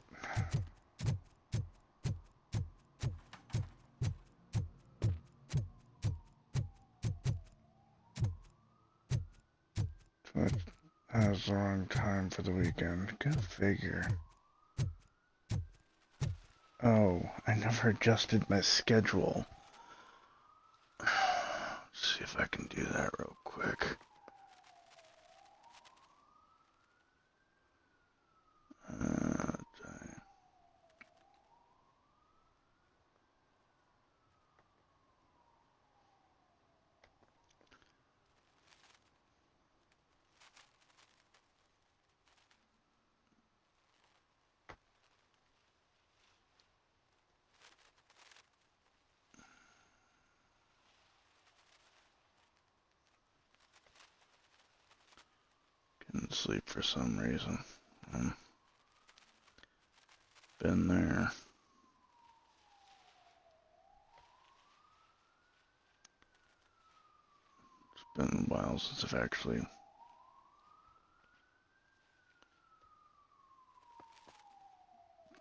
That was the wrong time for the weekend. Go figure. Oh, I never adjusted my schedule. Let's see if I can do that real quick. Couldn't sleep for some reason. Been there. It's been a while since I've actually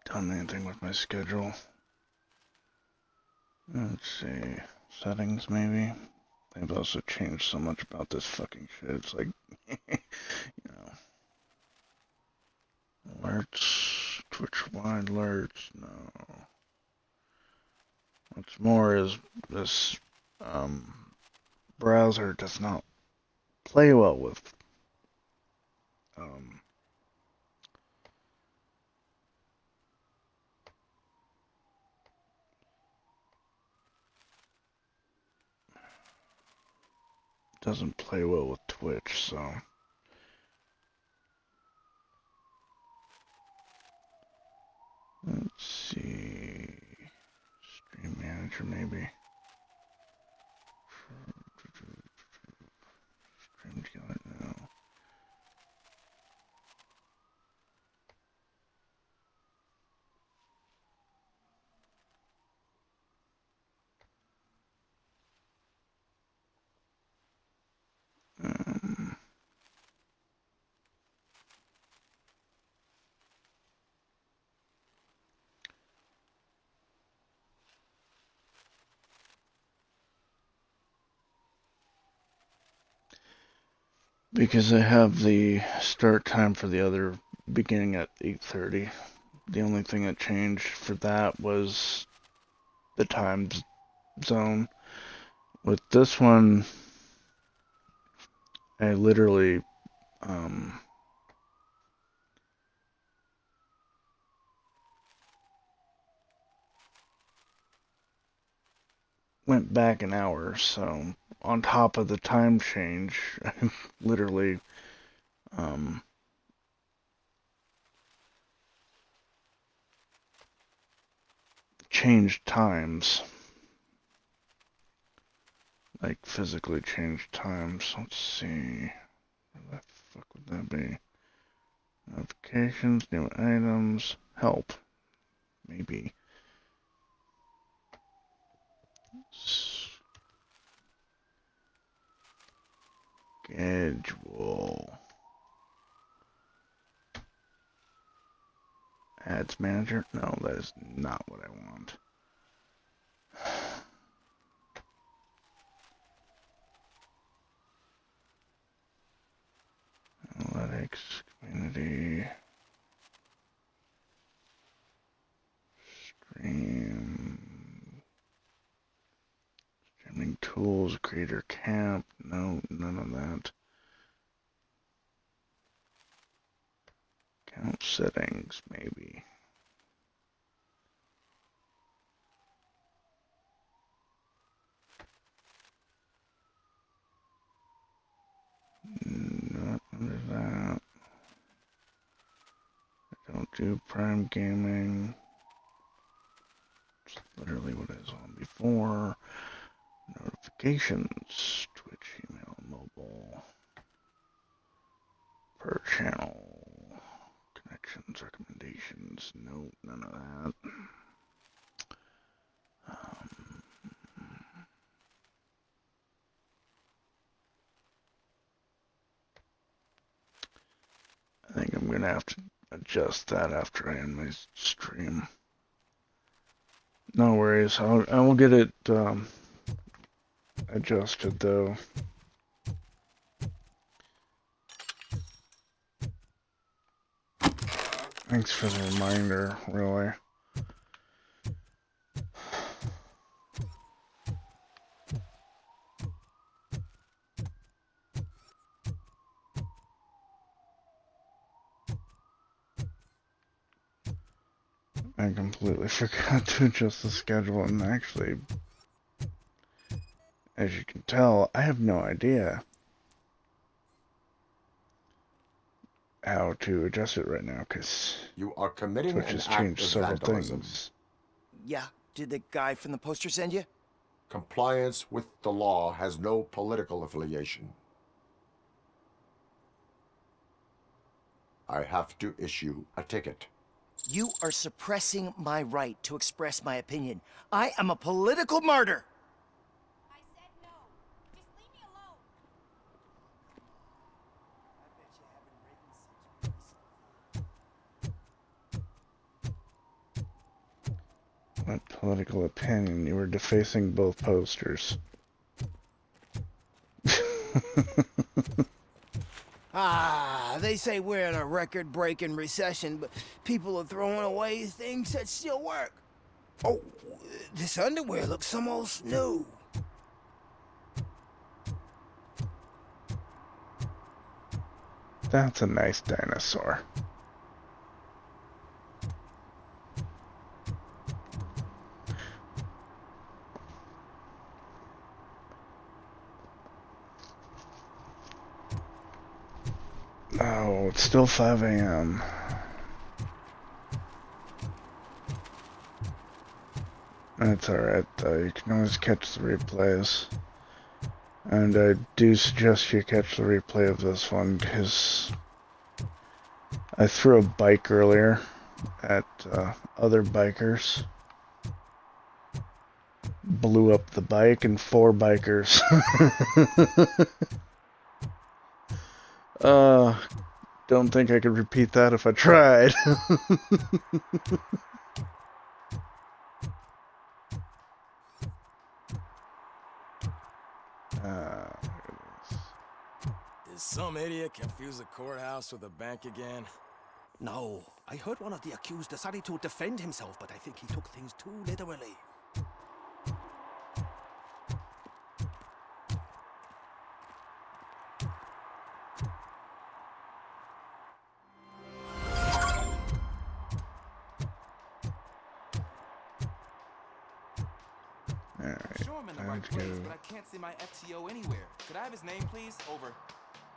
done anything with my schedule. Let's see. Settings, maybe? They've also changed so much about this fucking shit. It's like, you know. Alerts. Twitch-wide alerts. No. What's more is this, browser does not play well with, doesn't play well with Twitch, so let's see. Stream manager, maybe. Stream together now. Because I have the start time for the other beginning at 8:30. The only thing that changed for that was the time zone. With this one, I literally went back an hour, so on top of the time change, I literally changed times. Like, physically changed times. Let's see. Where the fuck would that be? Notifications, new items, help. Maybe. Schedule. Ads manager? No, that is not what I want. Analytics, community, streaming tools, creator camp. No, none of that. Account settings, maybe. Not under that. I don't do Prime Gaming. It's literally what I was on before. Notifications, Twitch, email, mobile, per channel, connections, recommendations. No, none of that. I think I'm gonna have to adjust that after I end my stream. No worries, I will get it adjusted though. Thanks for the reminder, really. I completely forgot to adjust the schedule, and actually, as you can tell, I have no idea how to adjust it right now, because you are committing Twitch an has act changed of several vandalism. things. Yeah, did the guy from the poster send you? Compliance with the law has no political affiliation. I have to issue a ticket. You are suppressing my right to express my opinion. I am a political martyr. I said no. Just leave me alone. What political opinion? You were defacing both posters. They say we're in a record-breaking recession, but people are throwing away things that still work. Oh, this underwear looks almost new. That's a nice dinosaur. Oh, it's still 5 a.m. That's alright though, you can always catch the replays. And I do suggest you catch the replay of this one, because I threw a bike earlier at other bikers. Blew up the bike and 4 bikers. Don't think I could repeat that if I tried. Did some idiot confuse a courthouse with a bank again? No, I heard one of the accused decided to defend himself, but I think he took things too literally. Alright, Sure, I'm in the time right to place, go. but I can't see my FTO anywhere. Could I have his name, please? Over.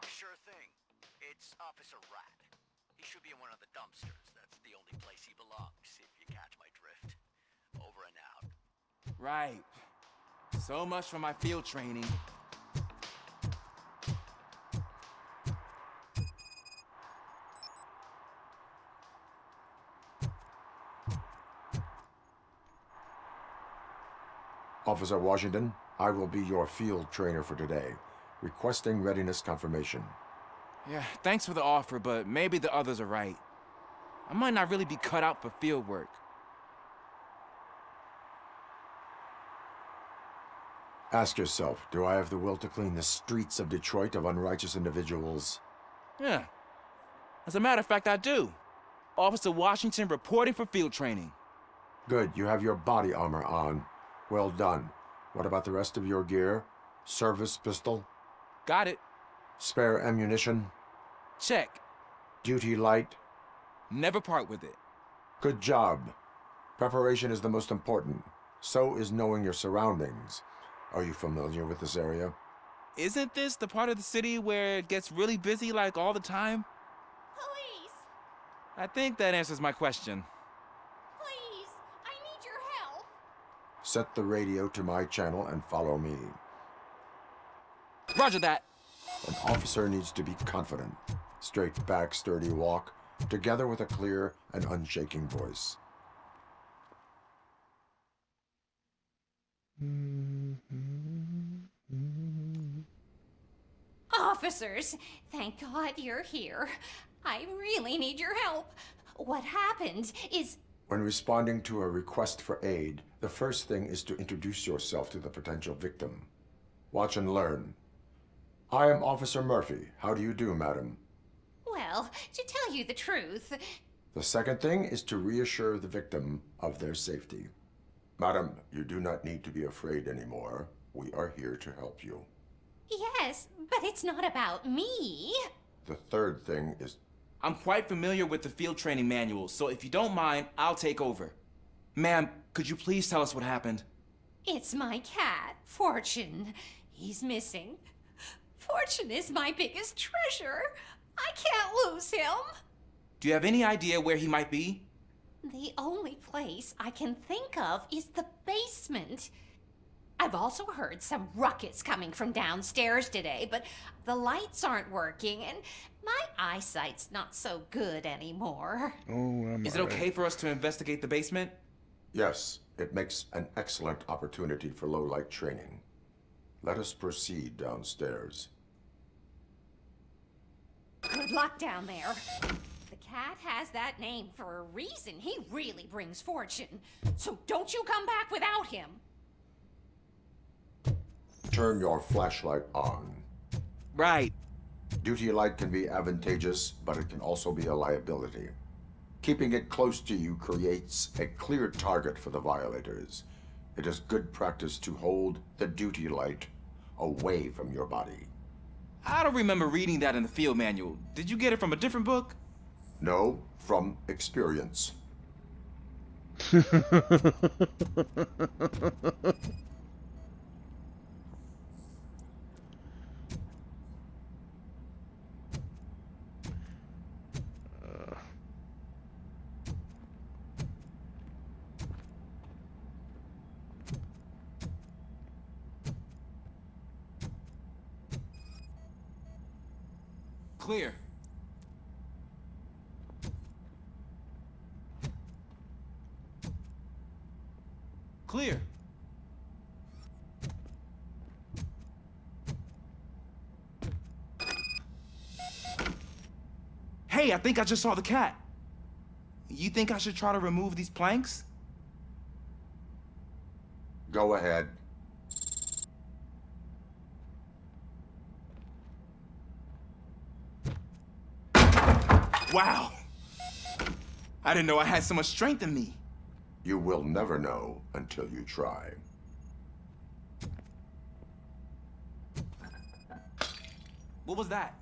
Sure thing. It's Officer Rat. He should be in one of the dumpsters. That's the only place he belongs, if you catch my drift. Over and out. Right. So much for my field training. Officer Washington, I will be your field trainer for today. Requesting readiness confirmation. Yeah, thanks for the offer, but maybe the others are right. I might not really be cut out for field work. Ask yourself, do I have the will to clean the streets of Detroit of unrighteous individuals? Yeah. As a matter of fact, I do. Officer Washington reporting for field training. Good, you have your body armor on. Well done. What about the rest of your gear? Service pistol? Got it. Spare ammunition? Check. Duty light? Never part with it. Good job. Preparation is the most important. So is knowing your surroundings. Are you familiar with this area? Isn't this the part of the city where it gets really busy like all the time? Police! I think that answers my question. Please! I need your help! Set the radio to my channel and follow me. Roger that. An officer needs to be confident. Straight back, sturdy walk, together with a clear and unshaking voice. Officers, thank God you're here. I really need your help. What happened is... When responding to a request for aid, the first thing is to introduce yourself to the potential victim. Watch and learn. I am Officer Murphy. How do you do, madam? Well, to tell you the truth... The second thing is to reassure the victim of their safety. Madam, you do not need to be afraid anymore. We are here to help you. Yes, but it's not about me. The third thing is... I'm quite familiar with the field training manual, so if you don't mind, I'll take over. Ma'am, could you please tell us what happened? It's my cat, Fortune. He's missing. Fortune is my biggest treasure. I can't lose him. Do you have any idea where he might be? The only place I can think of is the basement. I've also heard some ruckus coming from downstairs today, but the lights aren't working and my eyesight's not so good anymore. Is it okay for us to investigate the basement? Yes, it makes an excellent opportunity for low-light training. Let us proceed downstairs. Good luck down there. The cat has that name for a reason. He really brings fortune. So don't you come back without him. Turn your flashlight on. Right. Duty light can be advantageous, but it can also be a liability. Keeping it close to you creates a clear target for the violators. It is good practice to hold the duty light away from your body. I don't remember reading that in the field manual. Did you get it from a different book? No, from experience. Clear. Clear. Hey, I think I just saw the cat. You think I should try to remove these planks? Go ahead. Wow. I didn't know I had so much strength in me. You will never know until you try. What was that?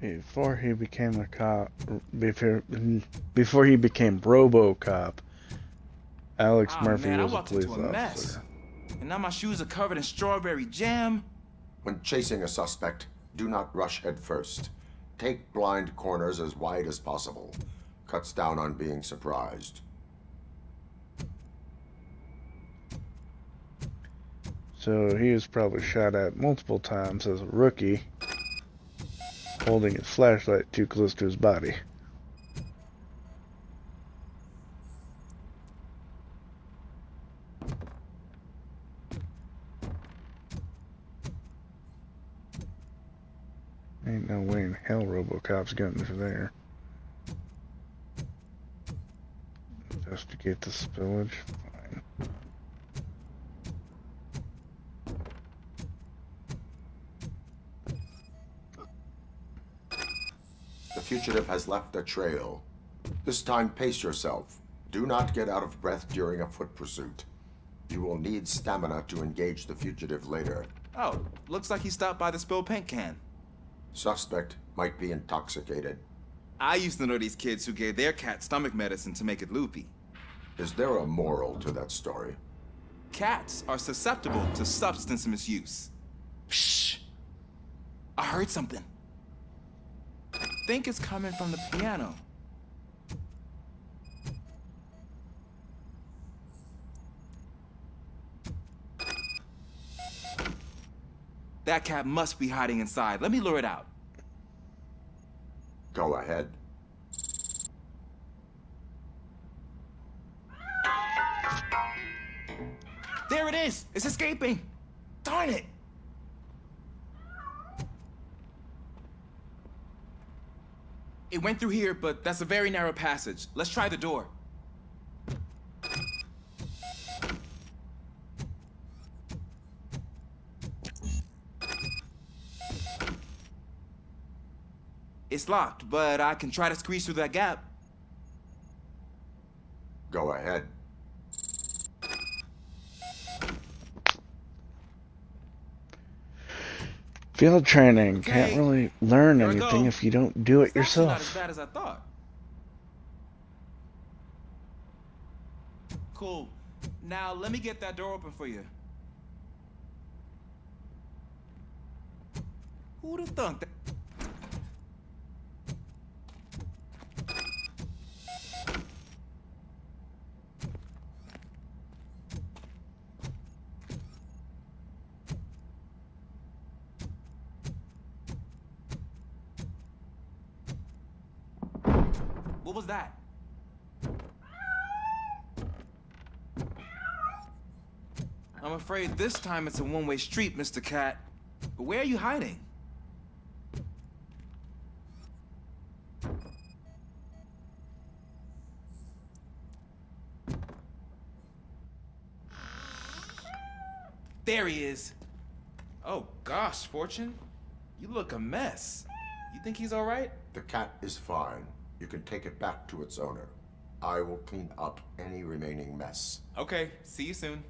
Before he became a cop, before he became Robocop, Alex Murphy man, was I a walked police into a mess. officer. And now my shoes are covered in strawberry jam. When chasing a suspect, do not rush head first. Take blind corners as wide as possible. Cuts down on being surprised. So he was probably shot at multiple times as a rookie, holding his flashlight too close to his body. Ain't no way in hell Robocop's gun is there. Investigate the spillage. Fine. The fugitive has left a trail. This time, pace yourself. Do not get out of breath during a foot pursuit. You will need stamina to engage the fugitive later. Oh, looks like he stopped by the spilled paint can. Suspect might be intoxicated. I used to know these kids who gave their cat stomach medicine to make it loopy. Is there a moral to that story? Cats are susceptible to substance misuse. Shh! I heard something. I think it's coming from the piano. That cat must be hiding inside. Let me lure it out. Go ahead. There it is! It's escaping! Darn it! It went through here, but that's a very narrow passage. Let's try the door. It's locked, but I can try to squeeze through that gap. Go ahead. Field training. Okay. Can't really learn Here we anything go. if you don't do it It's actually not as yourself. bad as I thought. Cool. Now let me get that door open for you. Who'd have thunk that? What was that? I'm afraid this time it's a one-way street, Mr. Cat. But where are you hiding? There he is. Oh gosh, Fortune. You look a mess. You think he's all right? The cat is fine. You can take it back to its owner. I will clean up any remaining mess. Okay, see you soon.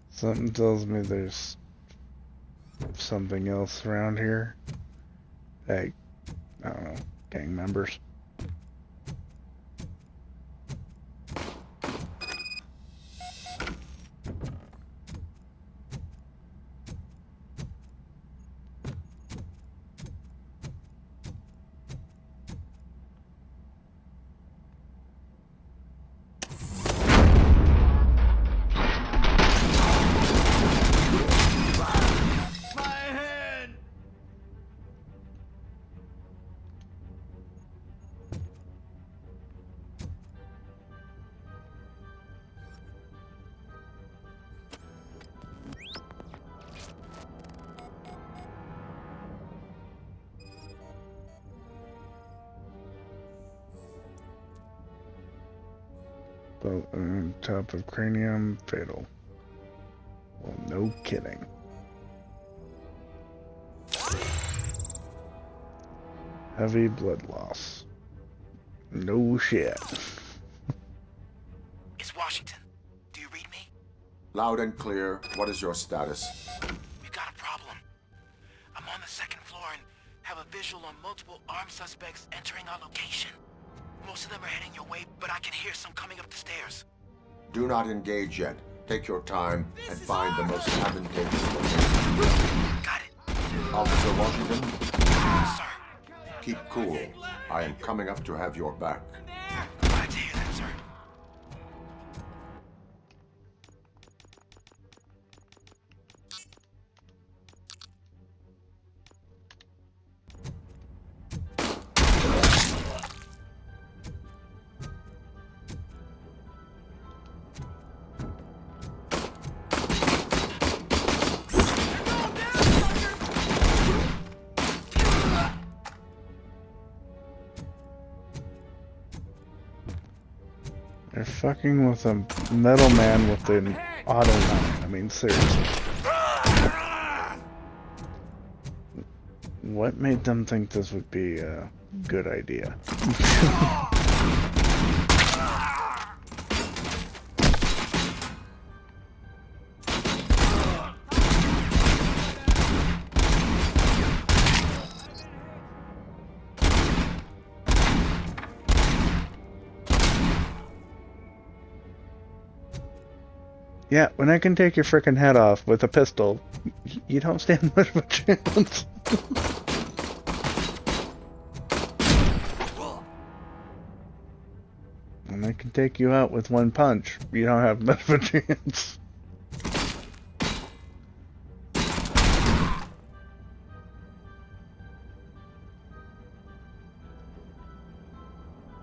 Something tells me there's something else around here. Like, I don't know, gang members. But on top of cranium, fatal. Well, no kidding. Heavy blood loss. No shit. It's Washington. Do you read me? Loud and clear. What is your status? We've got a problem. I'm on the second floor and have a visual on multiple armed suspects entering our location. Most of them are heading your way, but I can hear some coming up the stairs. Do not engage yet. Take your time and find the most advantageous location. Got it. Officer Washington, Sir. keep cool. I am coming up to have your back. Glad to hear that, sir. fucking with a metal man with an auto knife. I mean, seriously. What made them think this would be a good idea? Yeah, when I can take your frickin' head off with a pistol, you don't stand much of a chance. When I can take you out with one punch, you don't have much of a chance.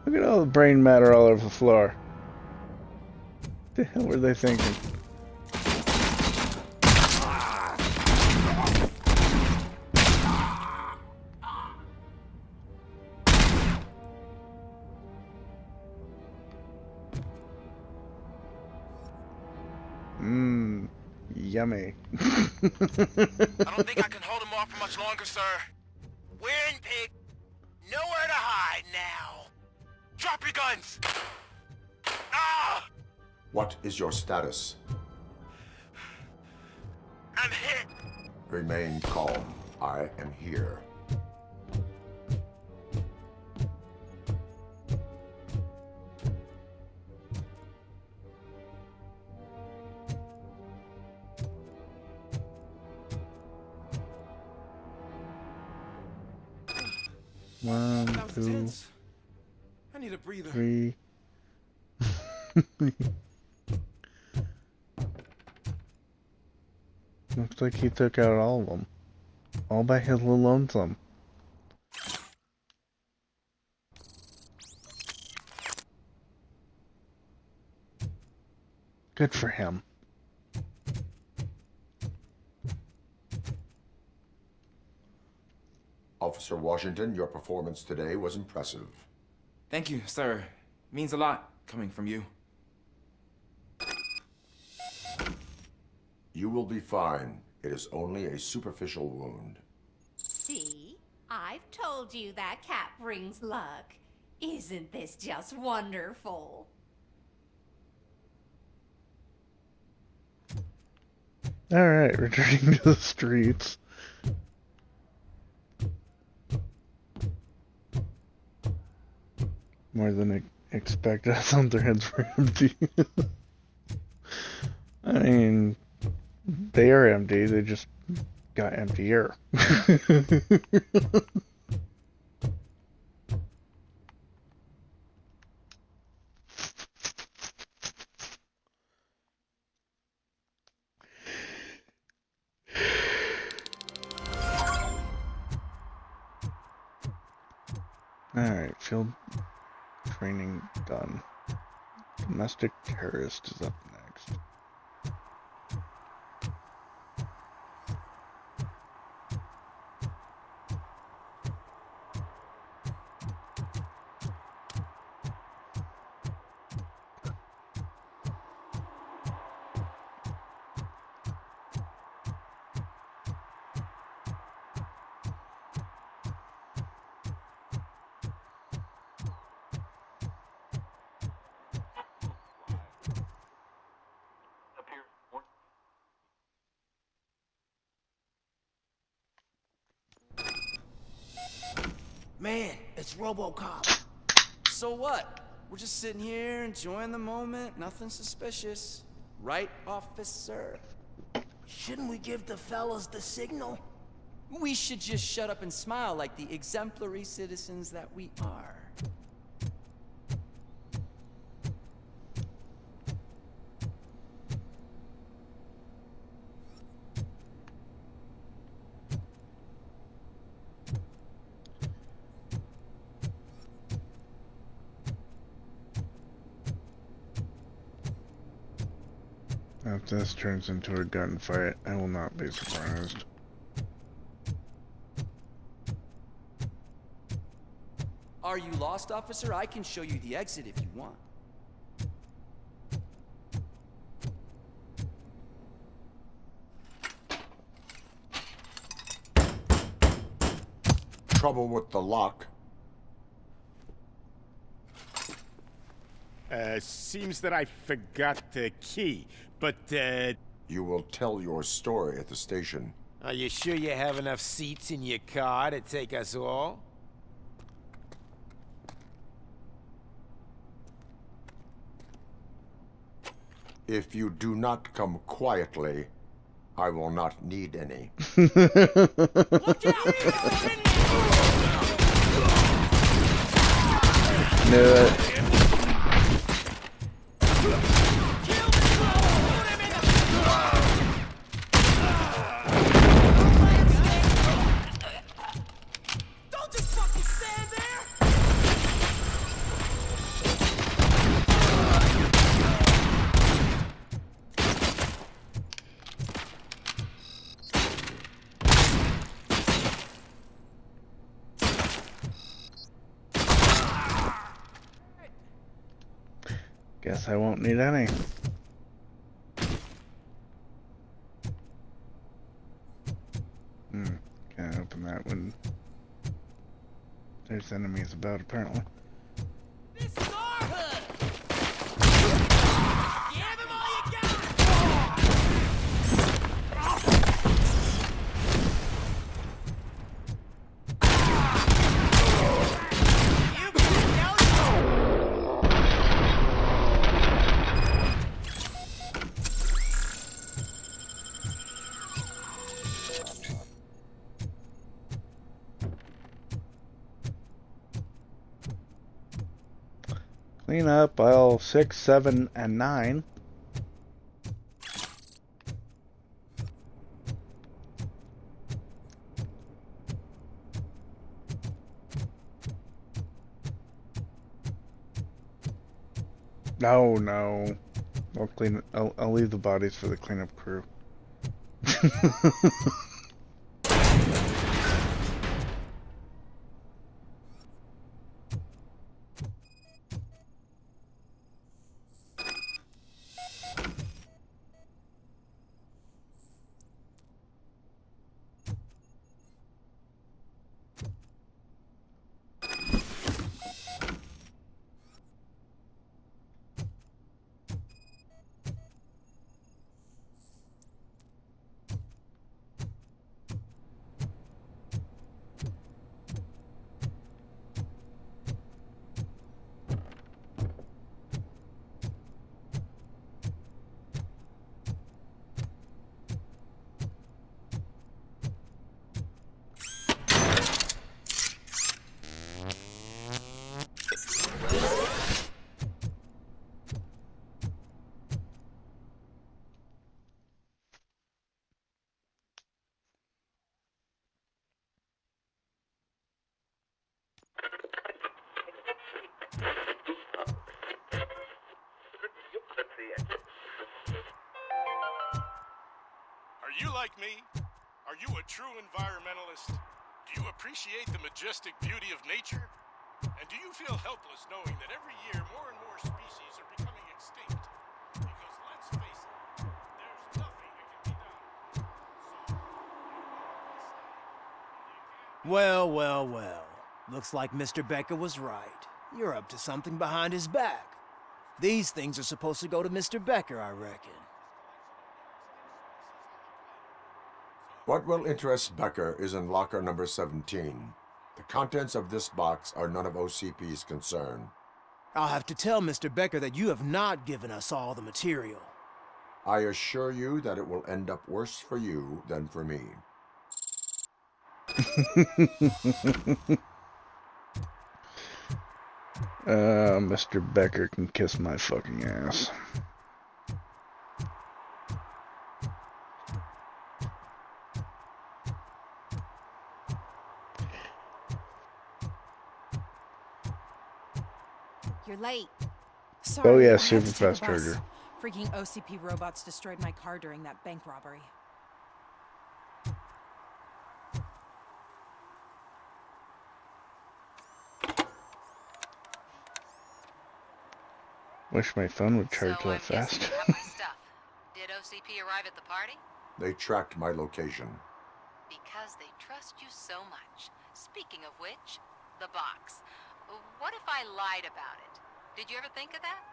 Look at all the brain matter all over the floor. What the hell were they thinking? Mmm, yummy. I don't think I can hold him off for much longer, sir. We're in, pig. Nowhere to hide now. Drop your guns. Ah! What is your status? I'm hit. Remain calm. I am here. One, That was two, intense. I need a breather. 3. Looks like he took out all of them. All by his little lonesome. Good for him. Officer Washington, your performance today was impressive. Thank you, sir. Means a lot coming from you. You will be fine. It is only a superficial wound. See? I've told you that cat brings luck. Isn't this just wonderful? Alright, returning to the streets. More than expected. Some their heads were empty. I mean, they are empty, they just got emptier. Alright, field training done. Domestic terrorist is up next. Man, it's Robocop. So what? We're just sitting here enjoying the moment. Nothing suspicious. Right, officer? Shouldn't we give the fellas the signal? We should just shut up and smile like the exemplary citizens that we are. If this turns into a gunfight, I will not be surprised. Are you lost, officer? I can show you the exit if you want. trouble with the lock? Seems that I forgot the key, but, You will tell your story at the station. Are you sure you have enough seats in your car to take us all? If you do not come quietly, I will not need any. Knew it. Guess I won't need any. Can't open that when there's enemies about, apparently. Clean up aisle 6, 7, and 9. No. I'll clean it. I'll leave the bodies for the cleanup crew. Are you like me? Are you a true environmentalist? Do you appreciate the majestic beauty of nature? And do you feel helpless knowing that every year more and more species are becoming extinct? Because let's face it, there's nothing that can be done. Well. Looks like Mr. Becker was right. You're up to something behind his back. These things are supposed to go to Mr. Becker, I reckon. What will interest Becker is in locker number 17. The contents of this box are none of OCP's concern. I'll have to tell Mr. Becker that you have not given us all the material. I assure you that it will end up worse for you than for me. Mr. Becker can kiss my fucking ass. You're late. Sorry, Oh yeah, I had super to take a fast bus. charger. Freaking OCP robots destroyed my car during that bank robbery. Wish my phone would charge So that fast. you have my stuff. Did OCP arrive at the party? They tracked my location. Because they trust trust you so much. Speaking of which, the box. What if I lied about it? Did you ever think of that?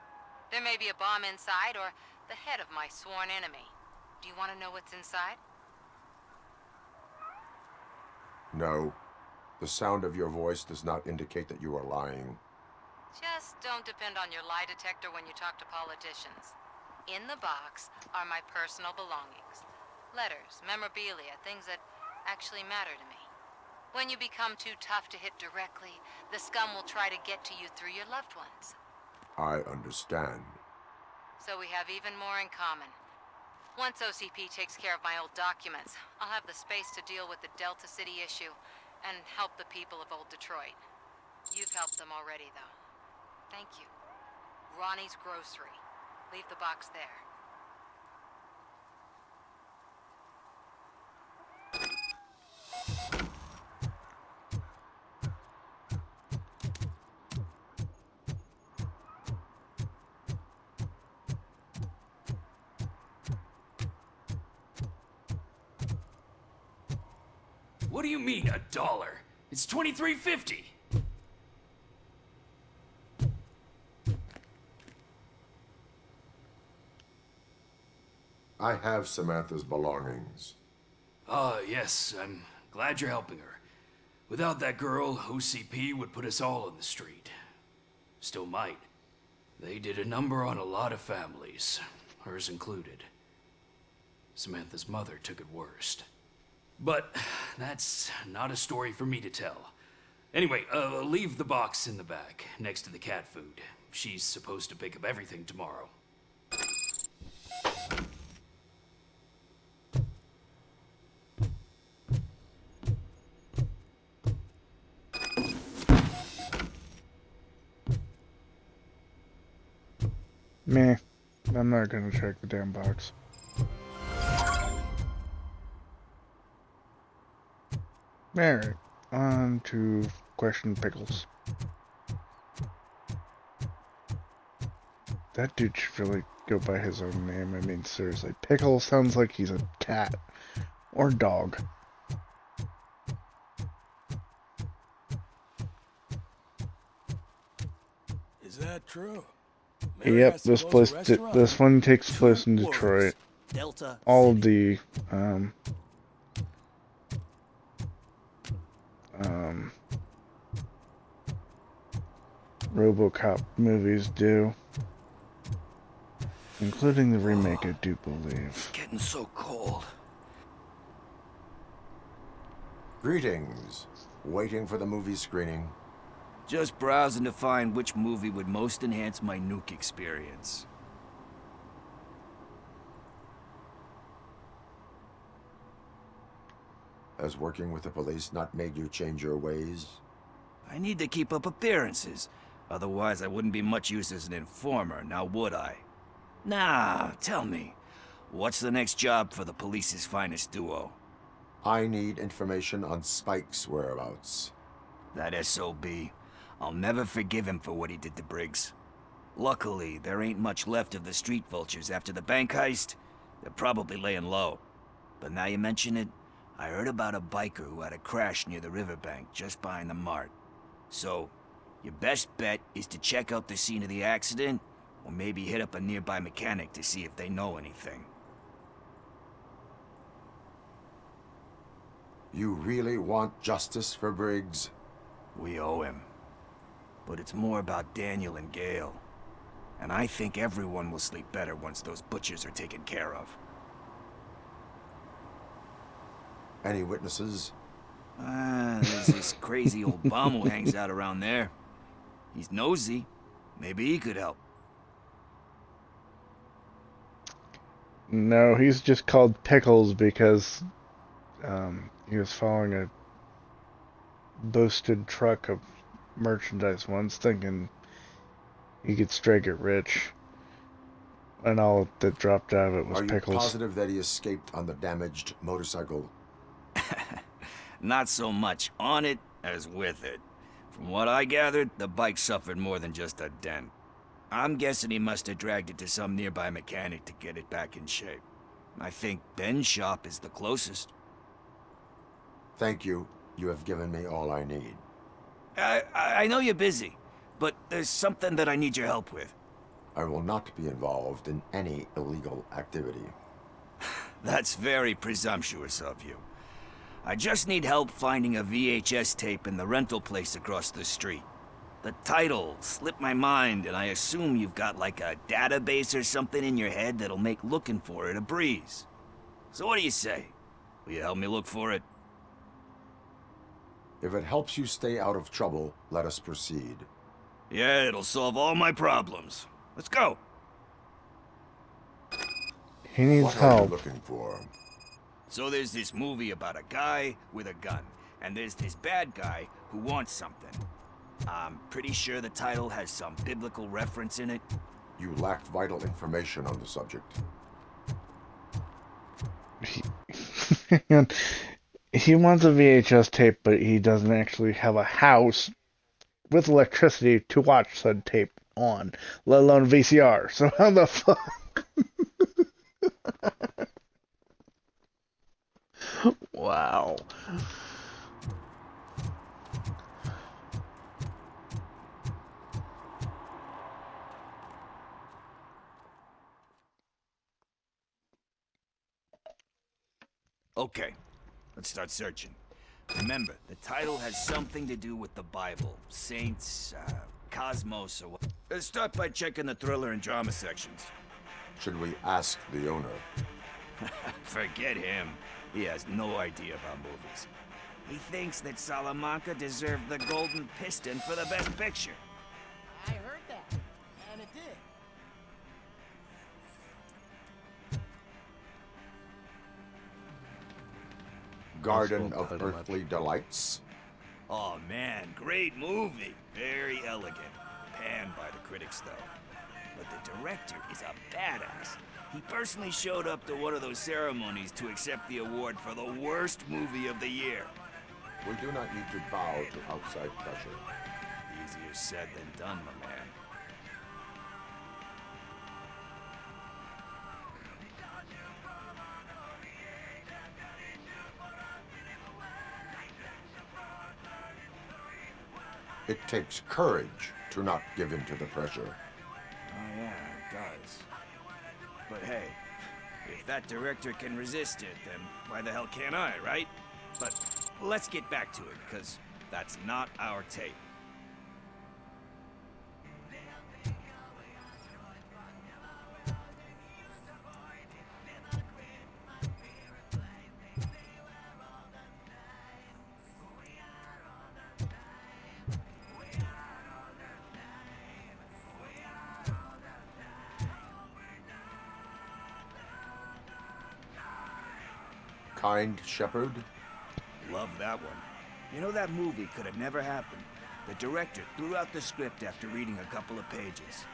There may be a bomb inside or the head of my sworn enemy. Do you want to know what's inside? No. The sound of your voice does not indicate that you are lying. Just don't depend on your lie detector when you talk to politicians. In the box are my personal belongings. Letters, memorabilia, things that actually matter to me. When you become too tough to hit directly, the scum will try to get to you through your loved ones. I understand. So we have even more in common. Once OCP takes care of my old documents, I'll have the space to deal with the Delta City issue and help the people of Old Detroit. You've helped them already, though. Thank you. Ronnie's Grocery. Leave the box there. What do you mean, $1? It's $23.50. I have Samantha's belongings. Yes, I'm glad you're helping her. Without that girl, OCP would put us all on the street. Still might. They did a number on a lot of families, hers included. Samantha's mother took it worst. But that's not a story for me to tell. Anyway, leave the box in the back, next to the cat food. She's supposed to pick up everything tomorrow. Meh. I'm not gonna check the damn box. Alright, on to question Pickles. That dude should really go by his own name. I mean, seriously. Pickles sounds like he's a cat. Or dog. Is that true? Yep, this one takes place in Detroit. Delta All the Robocop movies do, including the remake, I do believe. Getting so cold. Greetings. Waiting for the movie screening. Just browsing to find which movie would most enhance my nuke experience. Has working with the police not made you change your ways? I need to keep up appearances. Otherwise, I wouldn't be much use as an informer, now would I? Nah, tell me. What's the next job for the police's finest duo? I need information on Spike's whereabouts. That SOB. I'll never forgive him for what he did to Briggs. Luckily, there ain't much left of the street vultures after the bank heist. They're probably laying low. But now you mention it, I heard about a biker who had a crash near the riverbank just behind the mart. So, your best bet is to check out the scene of the accident, or maybe hit up a nearby mechanic to see if they know anything. You really want justice for Briggs? We owe him. But it's more about Daniel and Gale. And I think everyone will sleep better once those butchers are taken care of. Any witnesses? There's this crazy old bum who hangs out around there. He's nosy. Maybe he could help. No, he's just called Pickles because he was following a boasted truck of merchandise once, thinking he could straight get rich, and all that dropped out of it was Are you Pickles. positive that he escaped on the damaged motorcycle? Not so much on it as with it. From what I gathered, the bike suffered more than just a dent. I'm guessing he must have dragged it to some nearby mechanic to get it back in shape. I think Ben's shop is the closest. Thank you. You have given me all I need. I know you're busy, but there's something that I need your help with. I will not be involved in any illegal activity. That's very presumptuous of you. I just need help finding a VHS tape in the rental place across the street. The title slipped my mind, and I assume you've got like a database or something in your head that'll make looking for it a breeze. So what do you say? Will you help me look for it? If it helps you stay out of trouble, let us proceed. Yeah, it'll solve all my problems. Let's go. He needs What are you help. looking for? So there's this movie about a guy with a gun, and there's this bad guy who wants something. I'm pretty sure the title has some biblical reference in it. You lack vital information on the subject. He wants a VHS tape, but he doesn't actually have a house with electricity to watch said tape on, let alone VCR. So how the fuck? Wow. Okay, let's start searching. Remember, the title has something to do with the Bible, saints, cosmos, or what. Let's start by checking the thriller and drama sections. Should we ask the owner? Forget him. He has no idea about movies. He thinks that Salamanca deserved the Golden Piston for the Best Picture. I heard that, and it did. Garden of Earthly Delights? Oh man, great movie. Very elegant. Panned by the critics though. But the director is a badass. He personally showed up to one of those ceremonies to accept the award for the worst movie of the year. We do not need to bow to outside pressure. Easier said than done, my man. It takes courage to not give in to the pressure. Oh yeah, it does. But hey, if that director can resist it, then why the hell can't I, right? But let's get back to it, because that's not our tape. Kind Shepherd? Love that one. You know, that movie could have never happened. The director threw out the script after reading a couple of pages.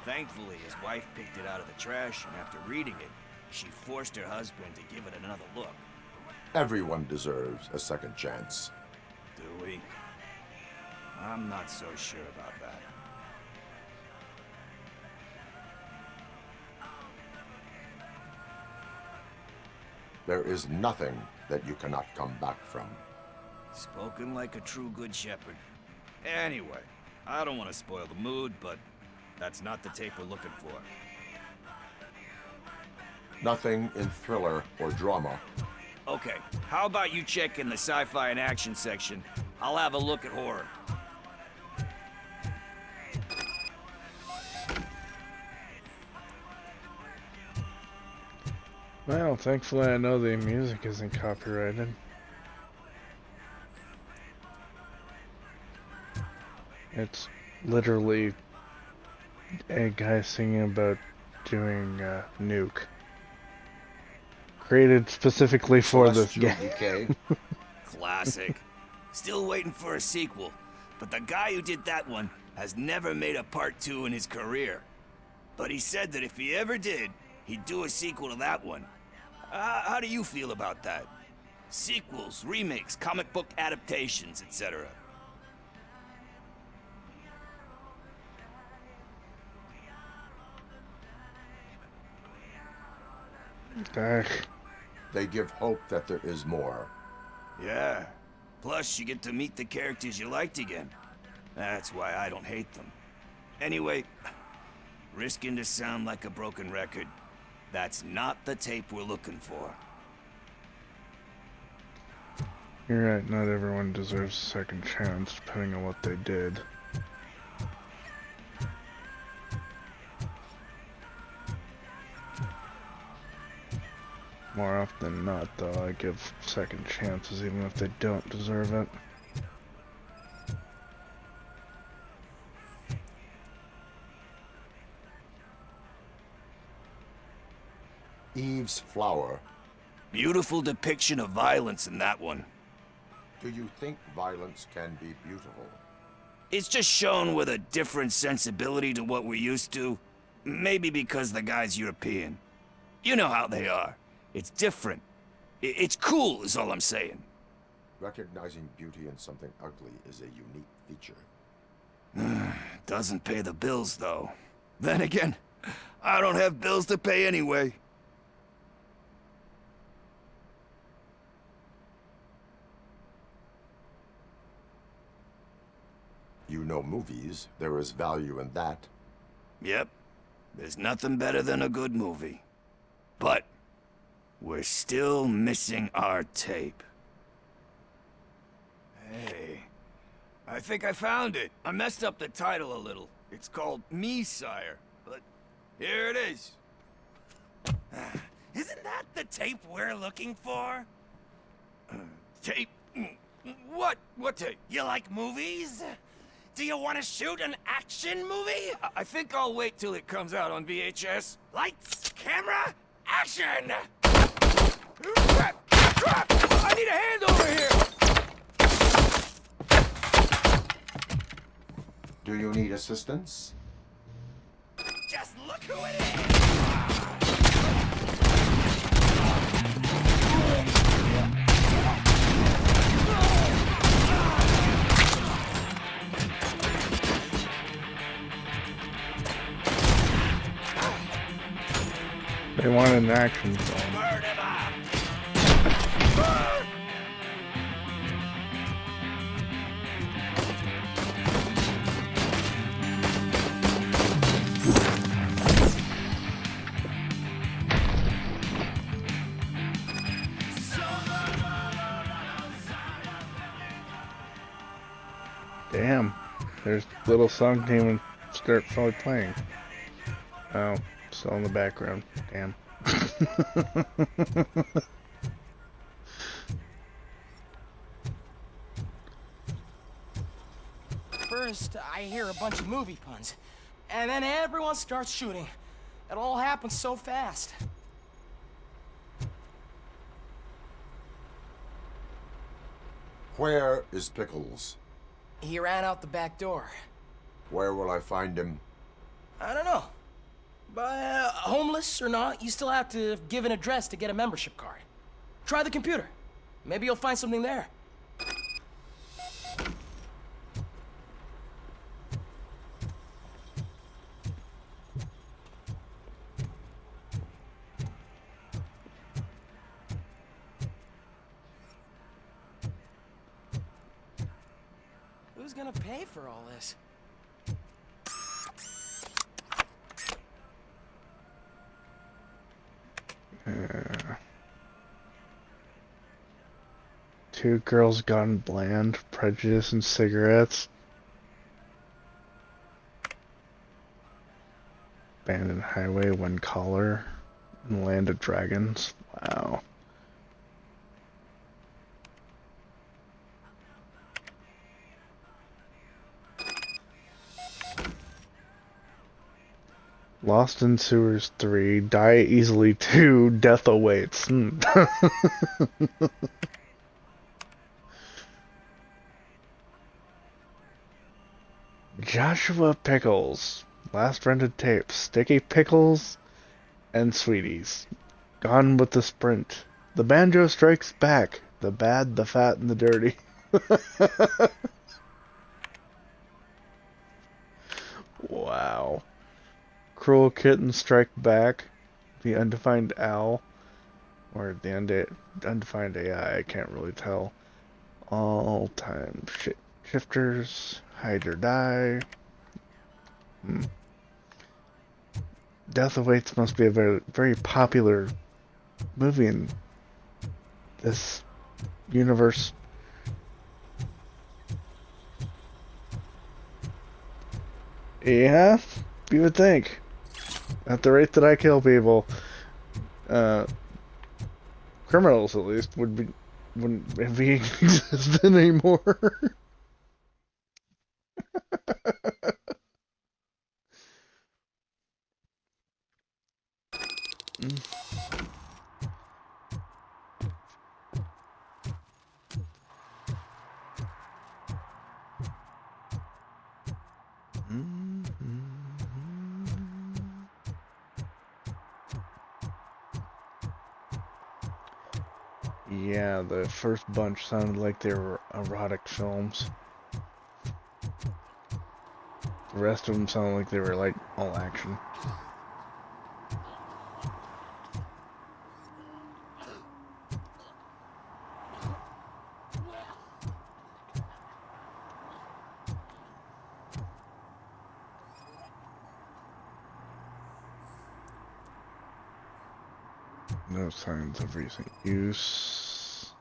Thankfully, his wife picked it out of the trash, and after reading it, she forced her husband to give it another look. Everyone deserves a second chance. Do we? I'm not so sure about that. There is nothing that you cannot come back from. Spoken like a true good shepherd. Anyway, I don't want to spoil the mood, but that's not the tape we're looking for. Nothing in thriller or drama. Okay, how about you check in the sci-fi and action section? I'll have a look at horror. Well, thankfully I know the music isn't copyrighted. It's literally a guy singing about doing Nuke. Created specifically for this game. Classic. Still waiting for a sequel, but the guy who did that one has never made a part 2 in his career. But he said that if he ever did, he'd do a sequel to that one. How do you feel about that? Sequels, remakes, comic book adaptations, etc. They give hope that there is more. Yeah. Plus, you get to meet the characters you liked again. That's why I don't hate them. Anyway, risking to sound like a broken record, that's not the tape we're looking for. You're right, not everyone deserves a second chance, depending on what they did. More often than not, though, I give second chances even if they don't deserve it. Eve's flower. Beautiful depiction of violence in that one. Do you think violence can be beautiful? It's just shown with a different sensibility to what we're used to. Maybe because the guy's European. You know how they are. It's different. It's cool, is all I'm saying. Recognizing beauty in something ugly is a unique feature. Doesn't pay the bills, though. Then again, I don't have bills to pay anyway. You know movies. There is value in that. Yep. There's nothing better than a good movie. But we're still missing our tape. Hey, I think I found it. I messed up the title a little. It's called Me, Sire. But here it is. Isn't that the tape we're looking for? Tape? What? What tape? You like movies? Do you want to shoot an action movie? I think I'll wait till it comes out on VHS. Lights, camera, action! Crap! Crap! I need a hand over here! Do you need assistance? Just look who it is! They wanted an action film. Damn, there's little song didn't even start fully playing. Oh, still in the background. Damn. First, I hear a bunch of movie puns, and then everyone starts shooting. It all happens so fast. Where is Pickles? He ran out the back door. Where will I find him? I don't know. But homeless or not, you still have to give an address to get a membership card. Try the computer. Maybe you'll find something there. Who's gonna pay for all this? Two Girls Gone Bland, Prejudice and Cigarettes. Abandoned Highway, One Caller, and Land of Dragons. Wow. Lost in Sewers 3, Die Easily 2, Death Awaits. Joshua Pickles. Last rented tape. Sticky Pickles and Sweeties. Gone with the Sprint. The Banjo Strikes Back. The Bad, the Fat, and the Dirty. Wow. Cruel Kitten Strike Back. The Undefined Owl. Or the Undefined AI, I can't really tell. All time shifters, hide or die. Death Awaits must be a very, very popular movie in this universe. Yeah, you would think. At the rate that I kill people, criminals at least wouldn't be existent anymore. Yeah, the first bunch sounded like they were erotic films. The rest of them sounded like they were like all action. No signs of recent use.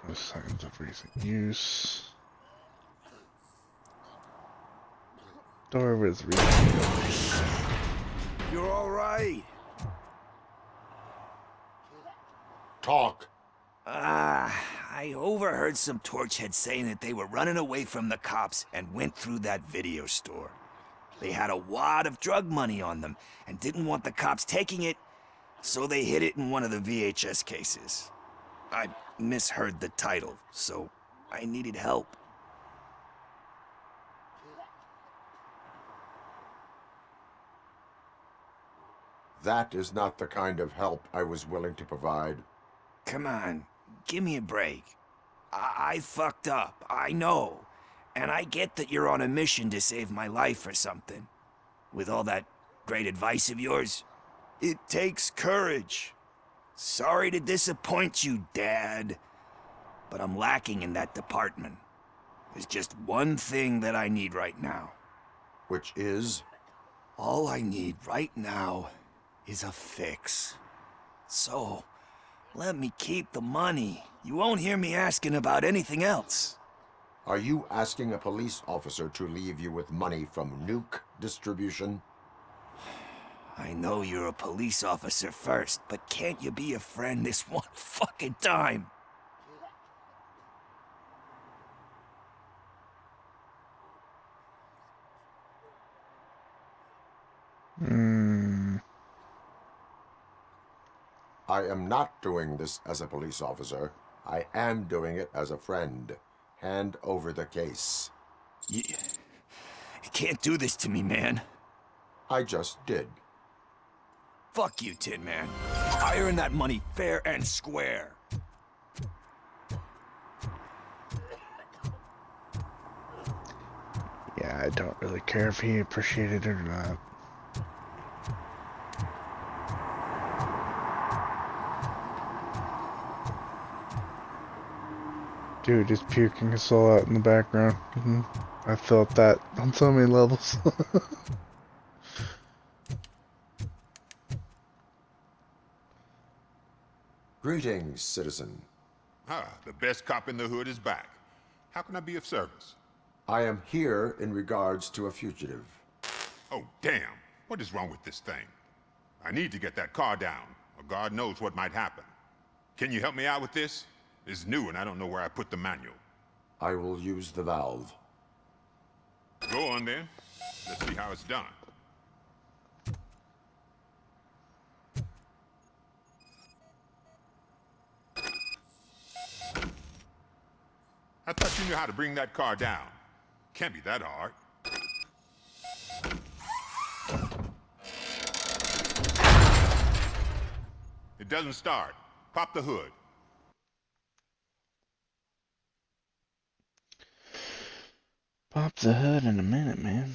No signs of recent use. Door was recent. You're all right. Talk. I overheard some torchheads saying that they were running away from the cops and went through that video store. They had a wad of drug money on them and didn't want the cops taking it, so they hid it in one of the VHS cases. I misheard the title, so I needed help. That is not the kind of help I was willing to provide. Come on, give me a break. I fucked up, I know. And I get that you're on a mission to save my life or something. With all that great advice of yours, it takes courage. Sorry to disappoint you, Dad. But I'm lacking in that department. There's just one thing that I need right now. Which is? All I need right now is a fix. So, let me keep the money. You won't hear me asking about anything else. Are you asking a police officer to leave you with money from nuke distribution? I know you're a police officer first, but can't you be a friend this one fucking time? I am not doing this as a police officer. I am doing it as a friend. Hand over the case. You can't do this to me, man. I just did. Fuck you, Tin Man. I earned that money fair and square. Yeah, I don't really care if he appreciated it or not. Dude is puking his soul out in the background. I felt that on so many levels. Greetings, citizen. The best cop in the hood is back. How can I be of service? I am here in regards to a fugitive. Oh, damn. What is wrong with this thing? I need to get that car down, or God knows what might happen. Can you help me out with this? It's new and I don't know where I put the manual. I will use the valve. Go on then. Let's see how it's done. I thought you knew how to bring that car down. Can't be that hard. It doesn't start. Pop the hood. Pop the hood in a minute, man.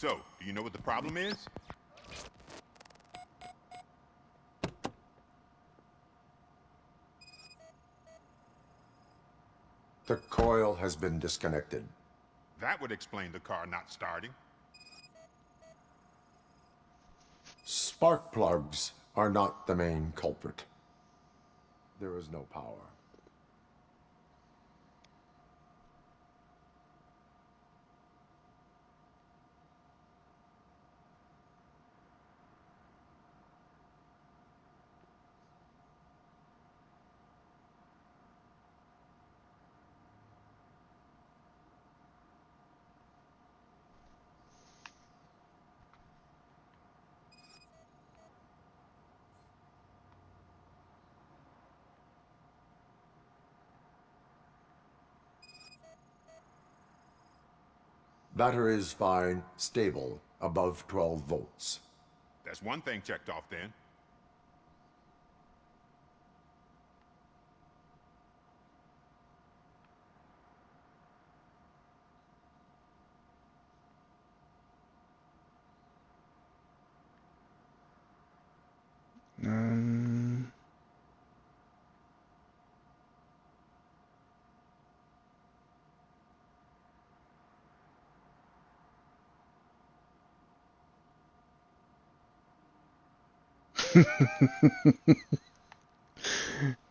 So, do you know what the problem is? The coil has been disconnected. That would explain the car not starting. Spark plugs are not the main culprit. There is no power. Battery is fine, stable, above 12 volts. That's one thing checked off then. Um,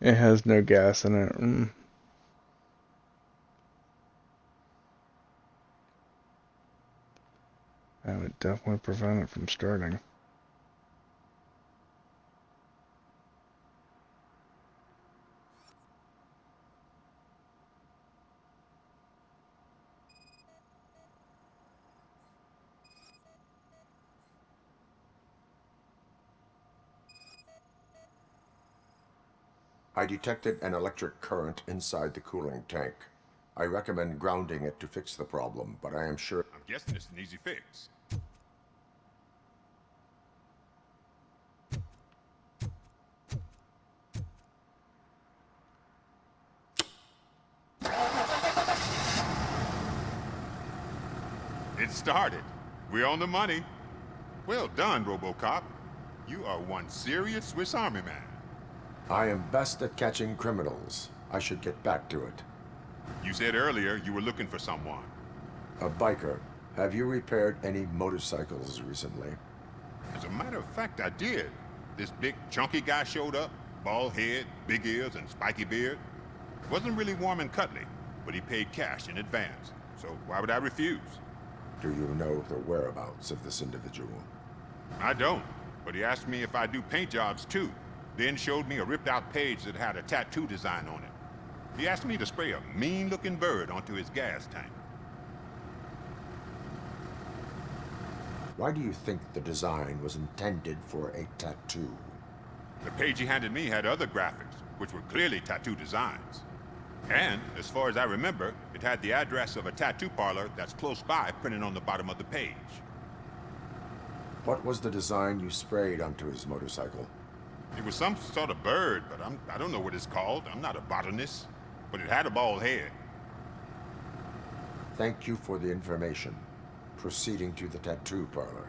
it has no gas in it. That would definitely prevent it from starting. I detected an electric current inside the cooling tank. I recommend grounding it to fix the problem, but I am sure... I'm guessing it's an easy fix. It started. We're on the money. Well done, Robocop. You are one serious Swiss Army man. I am best at catching criminals. I should get back to it. You said earlier you were looking for someone. A biker. Have you repaired any motorcycles recently? As a matter of fact, I did. This big, chunky guy showed up. Bald head, big ears, and spiky beard. Wasn't really warm and cuddly, but he paid cash in advance. So why would I refuse? Do you know the whereabouts of this individual? I don't, but he asked me if I do paint jobs too. Then showed me a ripped-out page that had a tattoo design on it. He asked me to spray a mean-looking bird onto his gas tank. Why do you think the design was intended for a tattoo? The page he handed me had other graphics, which were clearly tattoo designs. And, as far as I remember, it had the address of a tattoo parlor that's close by printed on the bottom of the page. What was the design you sprayed onto his motorcycle? It was some sort of bird, but I don't know what it's called. I'm not a botanist. But it had a bald head. Thank you for the information. Proceeding to the tattoo parlor.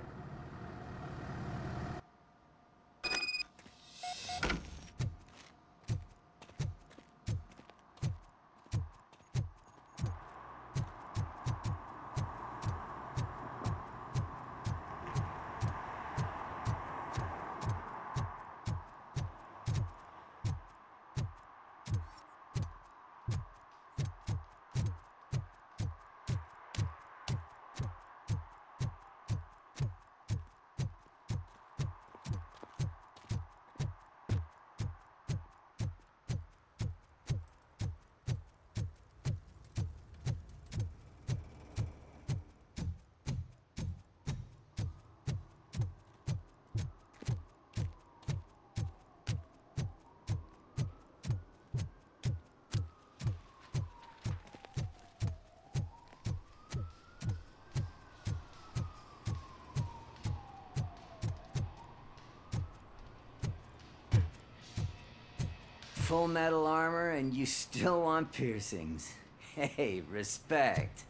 Full metal armor and you still want piercings. Hey, respect.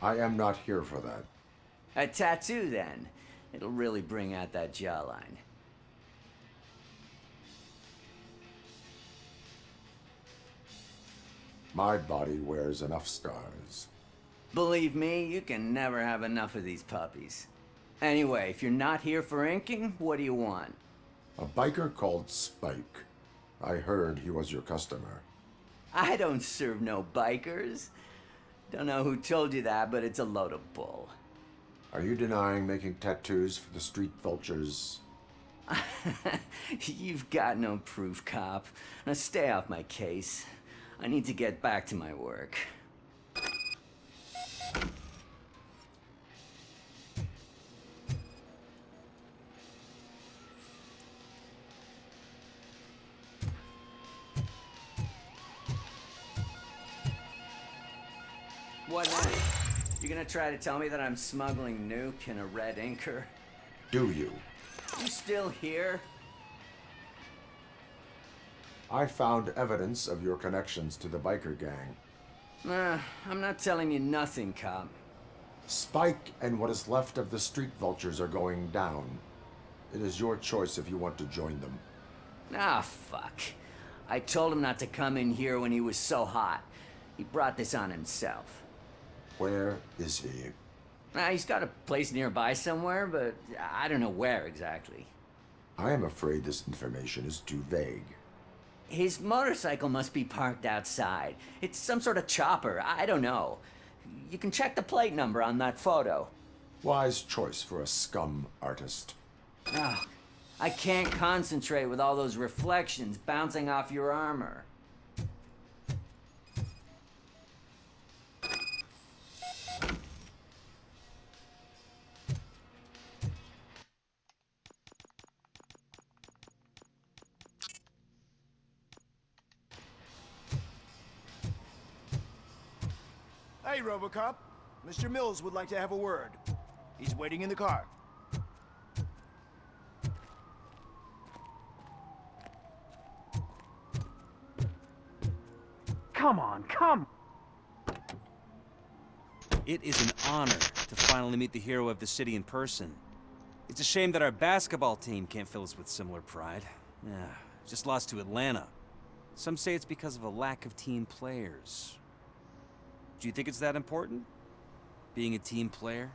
I am not here for that. A tattoo, then. It'll really bring out that jawline. My body wears enough scars. Believe me, you can never have enough of these puppies. Anyway, if you're not here for inking, what do you want? A biker called Spike. I heard he was your customer. I don't serve no bikers. Don't know who told you that, but it's a load of bull. Are you denying making tattoos for the street vultures? You've got no proof, cop. Now stay off my case. I need to get back to my work. What now? You gonna try to tell me that I'm smuggling nuke in a red inker? Do you? You still here? I found evidence of your connections to the biker gang. I'm not telling you nothing, cop. Spike and what is left of the street vultures are going down. It is your choice if you want to join them. Ah, fuck. I told him not to come in here when he was so hot. He brought this on himself. Where is he? He's got a place nearby somewhere, but I don't know where exactly. I am afraid this information is too vague. His motorcycle must be parked outside. It's some sort of chopper. I don't know. You can check the plate number on that photo. Wise choice for a scum artist. Oh, I can't concentrate with all those reflections bouncing off your armor. Hey, Robocop. Mr. Mills would like to have a word. He's waiting in the car. Come on, come! It is an honor to finally meet the hero of the city in person. It's a shame that our basketball team can't fill us with similar pride. Yeah, just lost to Atlanta. Some say it's because of a lack of team players. Do you think it's that important? Being a team player?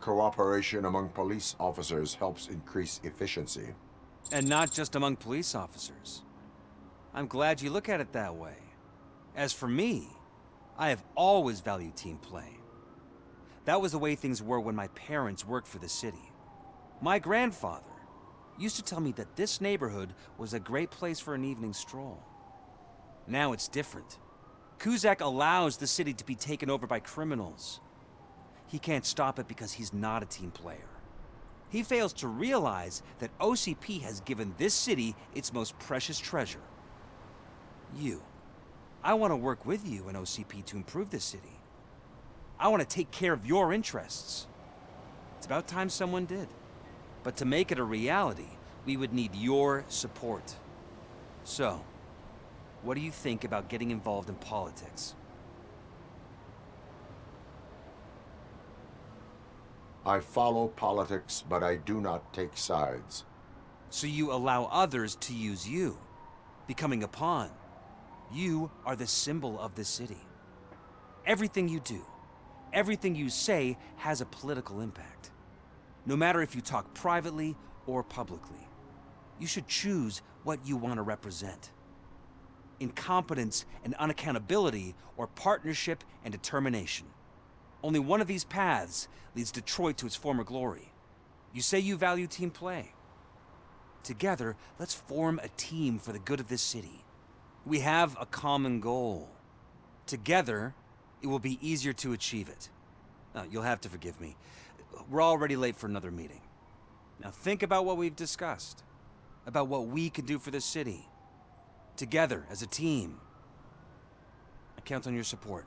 Cooperation among police officers helps increase efficiency. And not just among police officers. I'm glad you look at it that way. As for me, I have always valued team play. That was the way things were when my parents worked for the city. My grandfather used to tell me that this neighborhood was a great place for an evening stroll. Now it's different. Kuzak allows the city to be taken over by criminals. He can't stop it because he's not a team player. He fails to realize that OCP has given this city its most precious treasure. You. I want to work with you and OCP to improve this city. I want to take care of your interests. It's about time someone did. But to make it a reality, we would need your support. So, what do you think about getting involved in politics? I follow politics, but I do not take sides. So you allow others to use you, becoming a pawn. You are the symbol of the city. Everything you do, everything you say has a political impact. No matter if you talk privately or publicly, you should choose what you want to represent. Incompetence and unaccountability, or partnership and determination. Only one of these paths leads Detroit to its former glory. You say you value team play. Together, let's form a team for the good of this city. We have a common goal. Together, it will be easier to achieve it. Now, you'll have to forgive me. We're already late for another meeting. Now think about what we've discussed. About what we can do for this city. Together, as a team. I count on your support.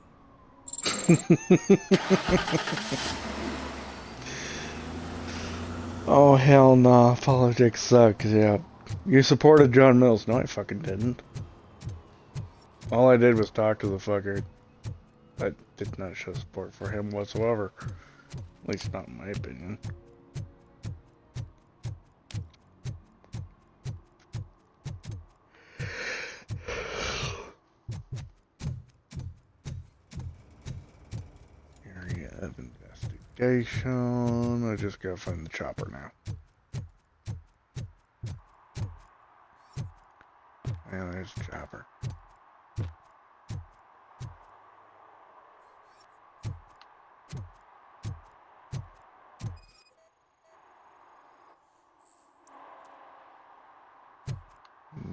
Oh, hell nah. Politics sucks, yeah. You supported John Mills. No, I fucking didn't. All I did was talk to the fucker. That did not show support for him whatsoever. At least not in my opinion. Area of investigation. I just gotta find the chopper now. Yeah, there's the chopper.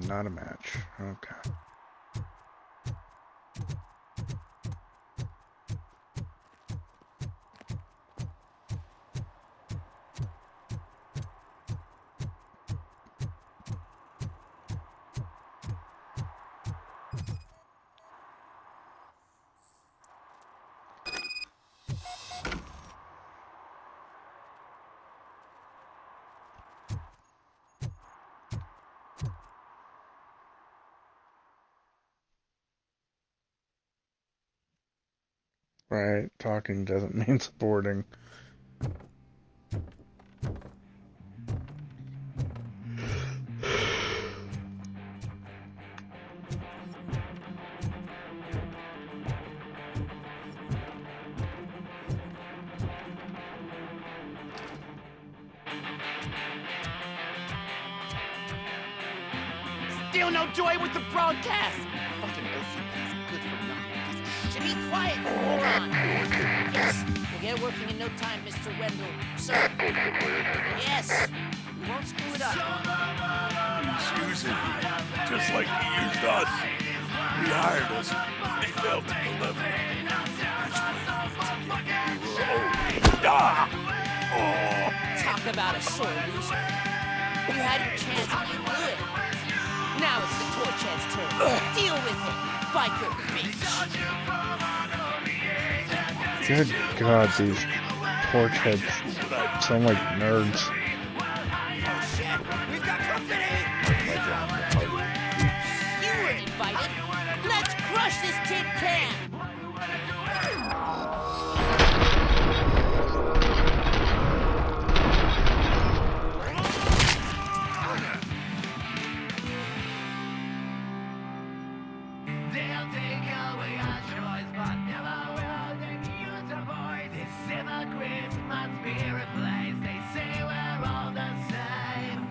Not a match. Okay. Right, talking doesn't mean supporting. Still no joy with the broadcast! Fucking OCP's good for nothing. Piece of shit. Be quiet, moron! Yes, we'll get it working in no time, Mr. Wendell. Sir. Yes! We won't screw it up. He's using me, just like he used us. He hired us, but he failed to deliver. Talk about a sore loser. You had your chance and you blew it. Now it's the Torchhead's turn. Deal with it, biker bitch. Good God, these torch heads sound like nerds. Oh shit, we've got company! You were invited. Let's crush this tin can! They'll take away our choice, but never will they use a voice. This hypocrite must be replaced. They say we're all the same.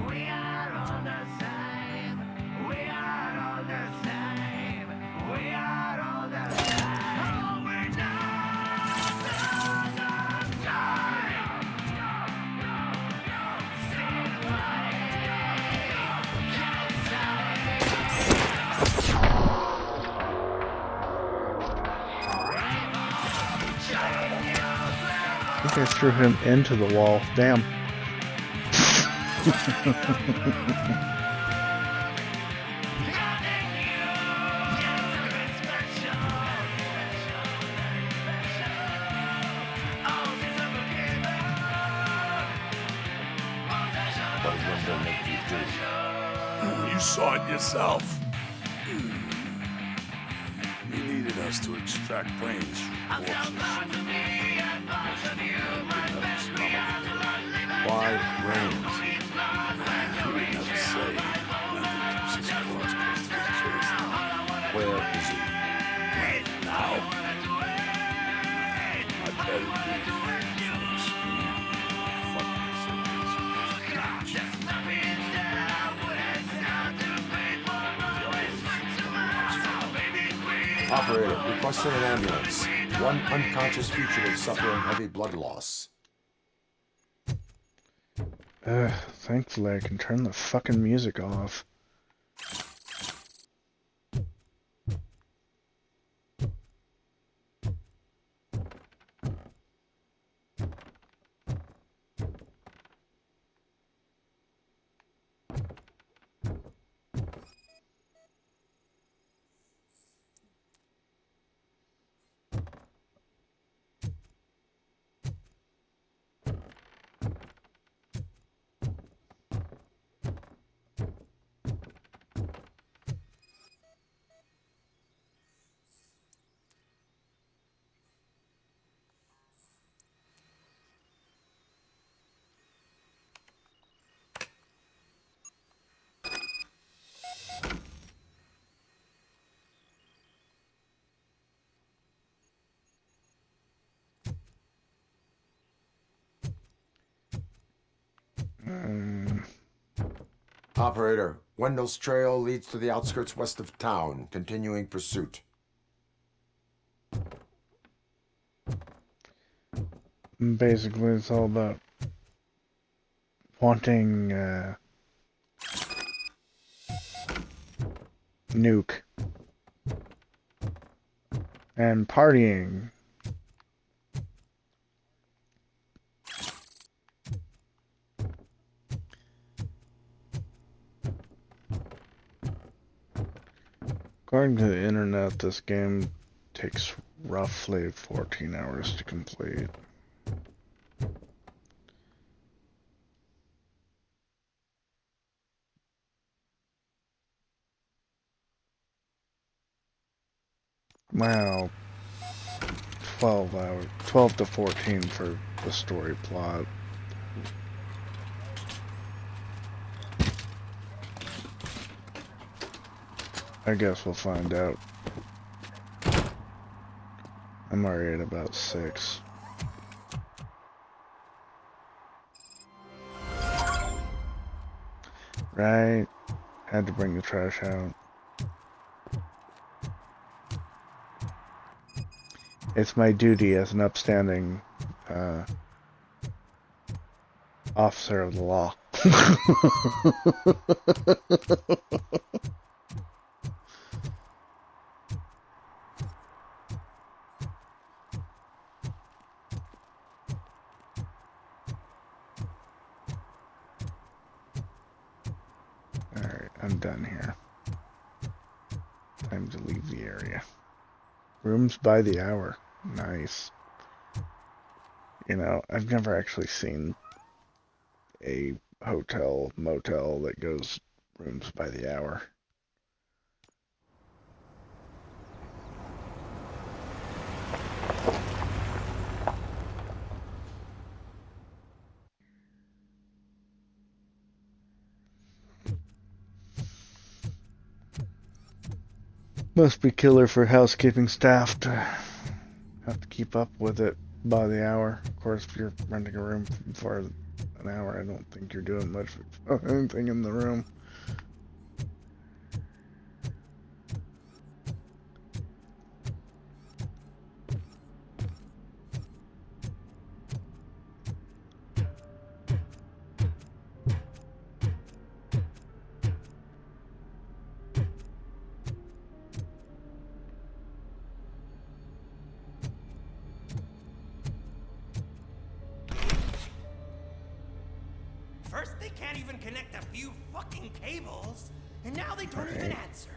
We are all the same. We are all the same. We are all the same. Oh, we're not the same. See the I think I threw him into the wall. Damn. You saw it yourself. He needed us to extract brains from corpses. Why brains? He would never say. Nothing keeps his claws close to his chest. Where is he? Right now. I bet it be in front of the screen. Fucking Operator, requesting an ambulance. One unconscious fugitive suffering heavy blood loss. Thankfully I can turn the fucking music off. Operator, Wendell's trail leads to the outskirts west of town. Continuing pursuit. Basically, it's all about wanting nuke and partying. According to the internet, this game takes roughly 14 hours to complete. Wow, 12 to 14 for the story plot. I guess we'll find out. I'm already at about 6. Right, had to bring the trash out. It's my duty as an upstanding officer of the law. Alright, I'm done here. Time to leave the area. Rooms by the hour. Nice. You know, I've never actually seen a hotel, motel that goes rooms by the hour. Must be killer for housekeeping staff to have to keep up with it by the hour. Of course, if you're renting a room for an hour, I don't think you're doing much of anything in the room. First, they can't even connect a few fucking cables, and now they don't even answer.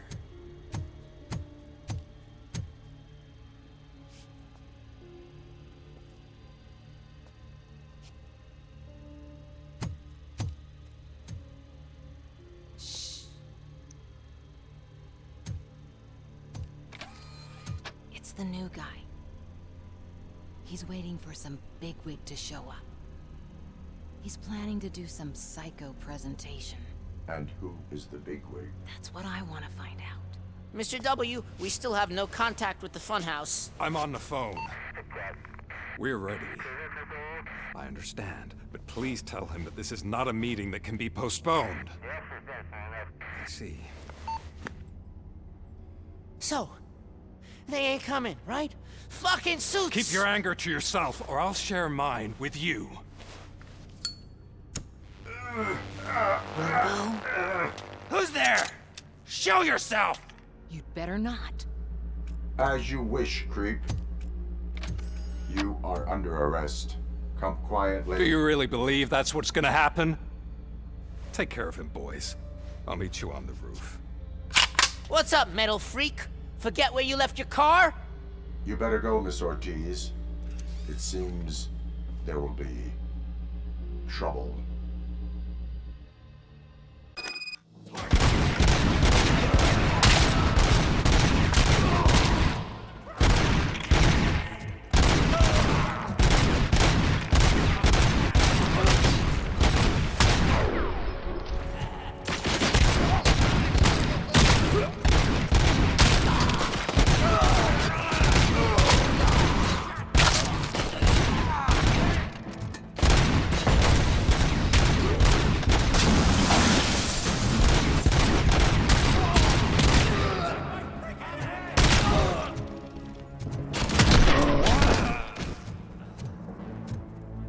It's the new guy. He's waiting for some bigwig to show up. He's planning to do some psycho presentation. And who is the bigwig? That's what I want to find out. Mr. W, we still have no contact with the funhouse. I'm on the phone. We're ready. I understand, but please tell him that this is not a meeting that can be postponed. I see. So, they ain't coming, right? Fucking suits! Keep your anger to yourself, or I'll share mine with you. Who's there? Show yourself! You'd better not. As you wish, creep. You are under arrest. Come quietly. Do you really believe that's what's gonna happen? Take care of him, boys. I'll meet you on the roof. What's up, metal freak? Forget where you left your car? You better go, Miss Ortiz. It seems there will be trouble.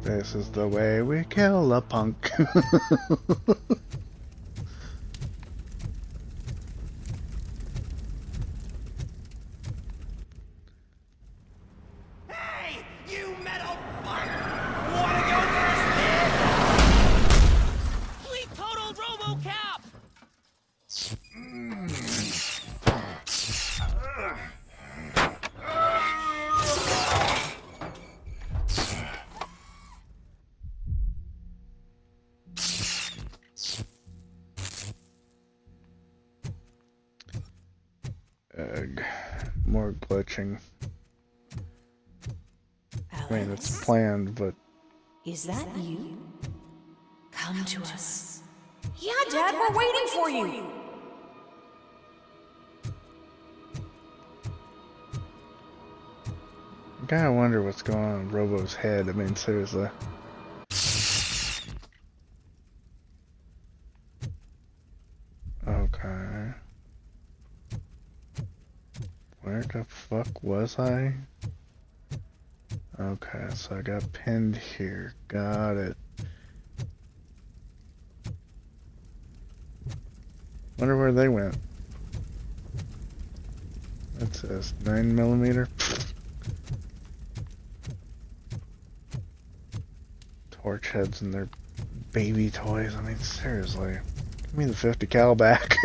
This is the way we kill a punk. Hey, you metal fuck! Wanna go first, man? We totaled Robocop! More glitching. I mean, it's planned, but... Is that you? Come to us. Yeah, Dad, we're waiting for you. I kinda wonder what's going on in Robo's head. I mean, seriously. Okay. Where the fuck was I? Okay, so I got pinned here. Got it. Wonder where they went. What's this? 9mm? Torch heads and their baby toys. I mean, seriously. Give me the 50 cal back.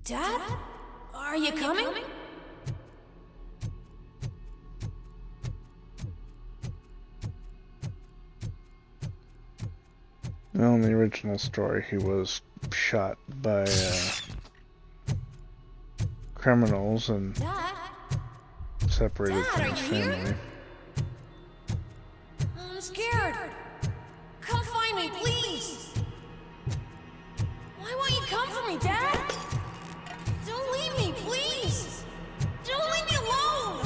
Dad? Are you coming? Well, in the original story, he was shot by criminals and separated Dad, from are his you here? family. I'm scared. Come find me, please. Why won't you come for me, Dad? Don't leave me, please. Don't leave me alone.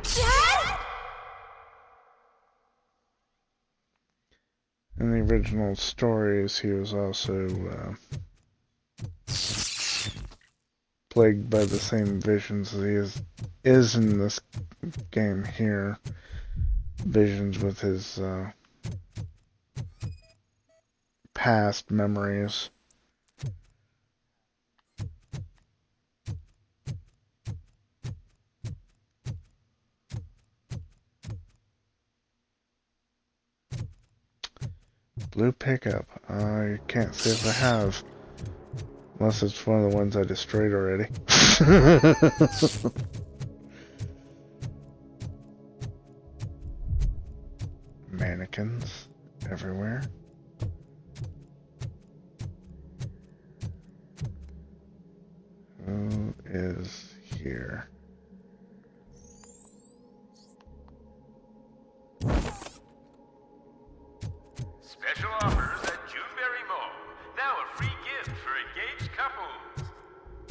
Dad? In the original stories, he was also plagued by the same visions as he is in this game here. Visions with his past memories. Blue pickup. I can't say if I have. Unless it's one of the ones I destroyed already. Mannequins everywhere. Who is here? Special offers at Juneberry Mall. Now a free gift for engaged couples.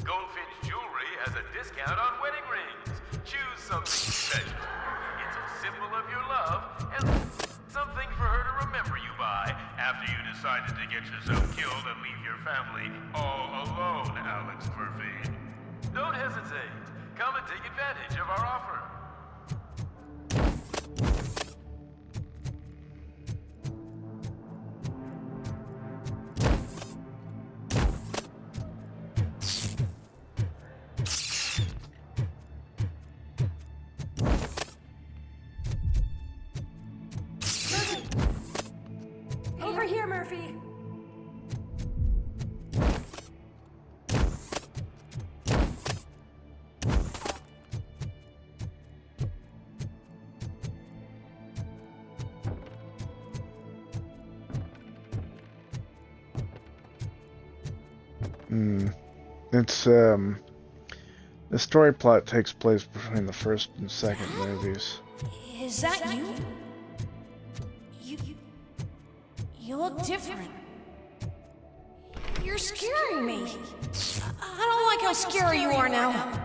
Goldfinch Jewelry has a discount on wedding rings. Choose something special. It's a symbol of your love and something for her to remember you by after you decided to get yourself killed and leave your family all alone, Alex Murphy. Don't hesitate. Come and take advantage of our offer. Over here, Murphy. It's the story plot takes place between the first and second movies. Is that you? You look different. You're scaring me. I don't like how scary you are now.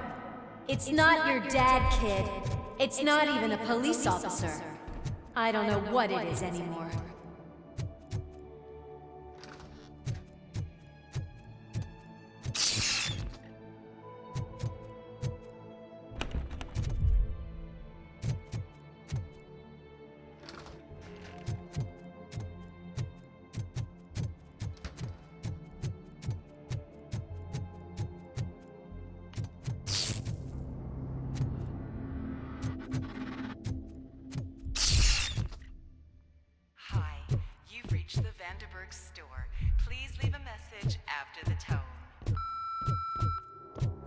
It's not your dad, kid. It's not even a police officer. I don't know what it is anymore.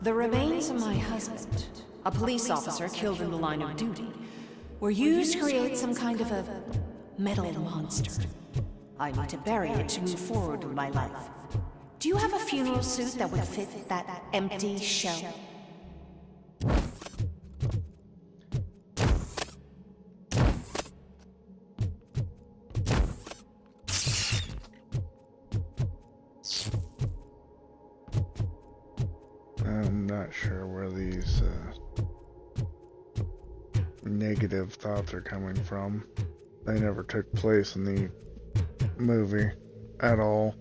The remains of my husband, a police officer killed in the line of duty, were used to create some kind of a metal monster. I need to bury it to move forward with my life. Do you have a funeral suit that would fit that empty shell? I'm not sure where these negative thoughts are coming from. They never took place in the movie at all.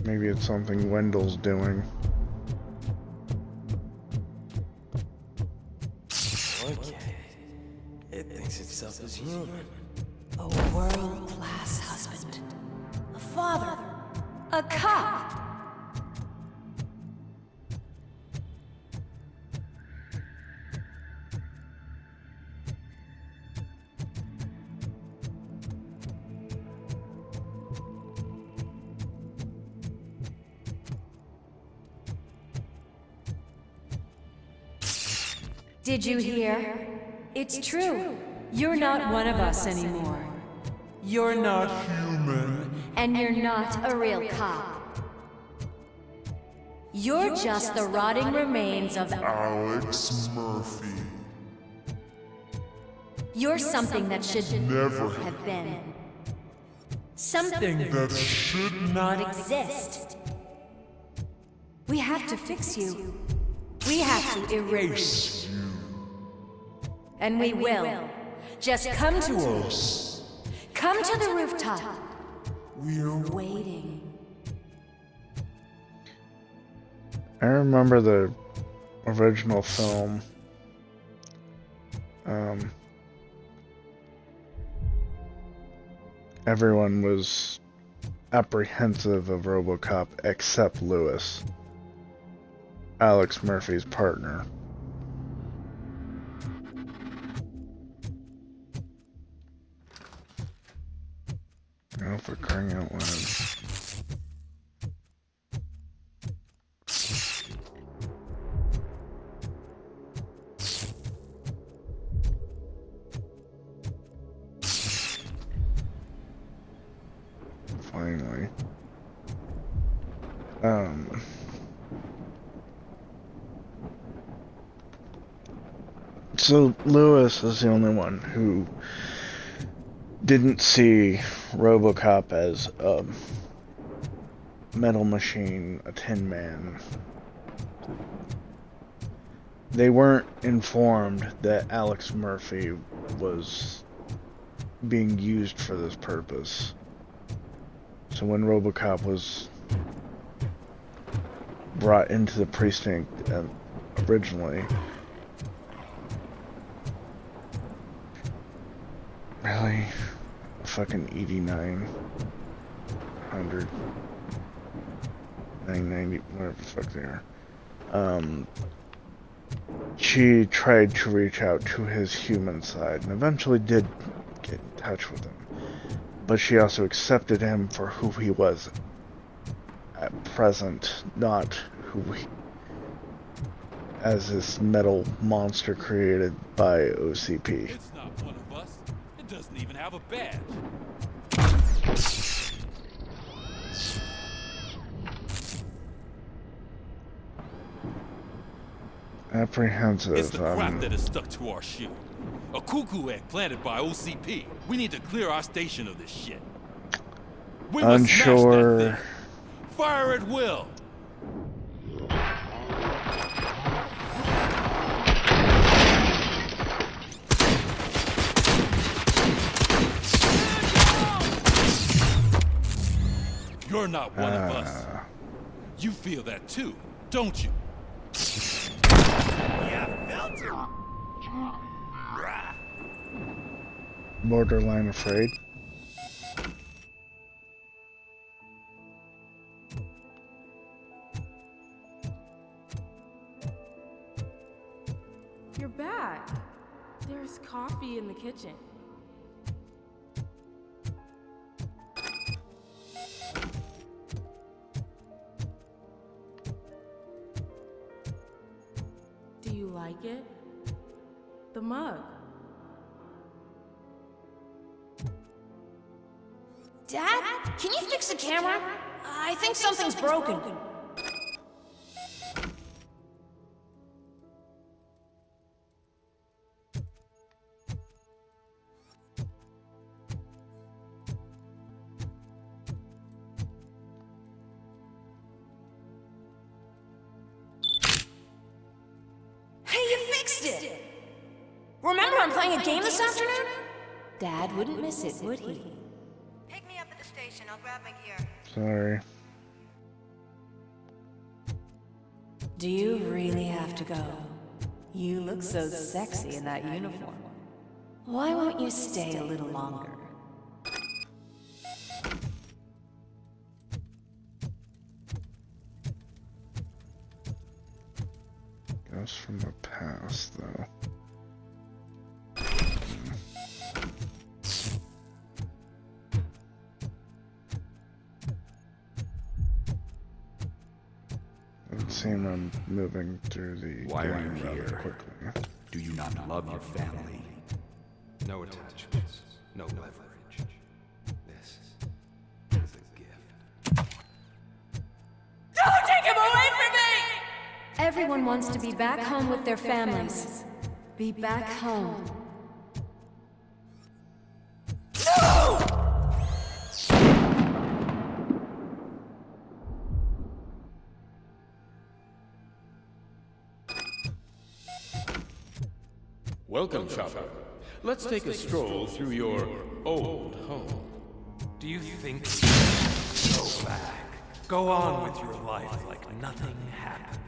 Maybe it's something Wendell's doing. Okay. It thinks itself as human. A world-class husband. A father. A cop. Did you hear? It's true. You're not one of us anymore. You're not human. And you're not a real cop. You're just the rotting remains of Alex Murphy. You're something that should never have been. Something that should not exist. We have to fix you. We have to erase you. And we will. Just come to us. Come to the rooftop. We're waiting. I remember the original film. Everyone was apprehensive of Robocop except Lewis, Alex Murphy's partner. Oh, for crying out loud. Finally. So Lewis is the only one who didn't see Robocop as a metal machine, a tin man. They weren't informed that Alex Murphy was being used for this purpose. So when Robocop was brought into the precinct originally, really? Fucking 89, 100, 990, whatever the fuck they are. She tried to reach out to his human side and eventually did get in touch with him. But she also accepted him for who he was at present, not who he, as this metal monster created by OCP. It's not one of us. It doesn't even have a badge. Apprehensive. It's the crap that is stuck to our shoe. A cuckoo egg planted by OCP. We need to clear our station of this shit. We must smash that thing. Fire at will. You're not one of us. You feel that too, don't you? Yeah, felt it. Borderline afraid. You're back. There's coffee in the kitchen. Do you like it? The mug. Dad, can you fix the camera? I think something's broken. Hey, you fixed it! Remember I'm playing a game this afternoon? Dad wouldn't miss it, would he? Pick me up at the station. I'll grab my gear. Sorry. Do you really have to go? You look so sexy in that uniform. Why won't you stay a little longer? Ghost from the past, though. Doesn't seem I'm moving through the Why are game you rather here? quickly. Do you not love your family? No attachments, no leverage. This is a gift. Don't take him away from me! Everyone wants to be back home with their families. Be back home. Welcome, Chopper. Let's take a stroll through your old home. Do you think go back? Go on with your life like nothing happened.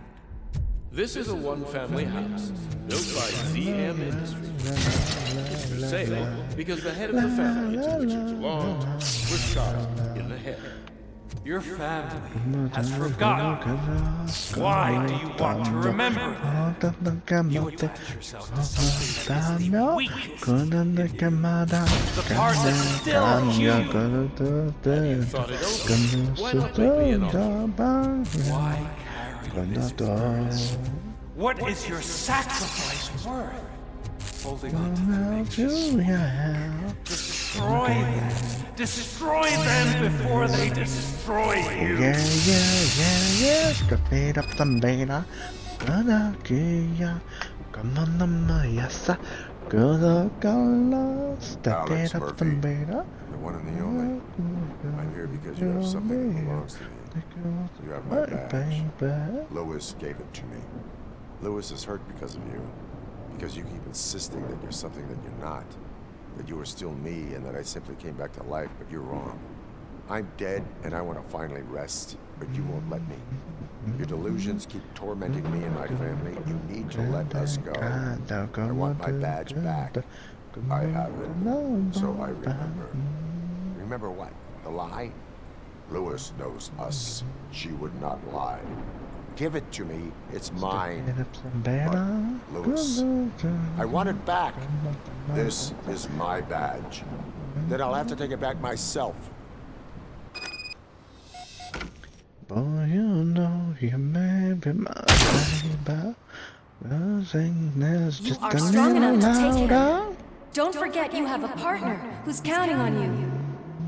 This is a one-family house, built by ZM Industries. It's for sale because the head of the family to which it belonged was shot in the head. Your family has forgotten. Why do you want to remember them? You attach yourself to something weak. The part that's still you. You thought it over. Why not make me an offer? Why carry this burden? What is your sacrifice worth? Holding on to the nations. Destroy them. Destroy them before they destroy you. Yeah. Straight up the beta. Come on, the Mayasa. Good color. Straight up the beta. The one and the only. I'm here because you have something that belongs to me. You have my badge. Lewis gave it to me. Lewis is hurt because of you. Because you keep insisting that you're something that you're not. That you are still me and that I simply came back to life, but you're wrong. I'm dead and I want to finally rest, but you won't let me. Your delusions keep tormenting me and my family. You need to let us go. I want my badge back. I have it, so I remember. Remember what? The lie? Lewis knows us. She would not lie. Give it to me. It's mine. But, Lewis, I want it back. This is my badge. Then I'll have to take it back myself. Boy, you know you may be my baby. You are strong enough to take him. Don't forget you have a partner who's counting on you.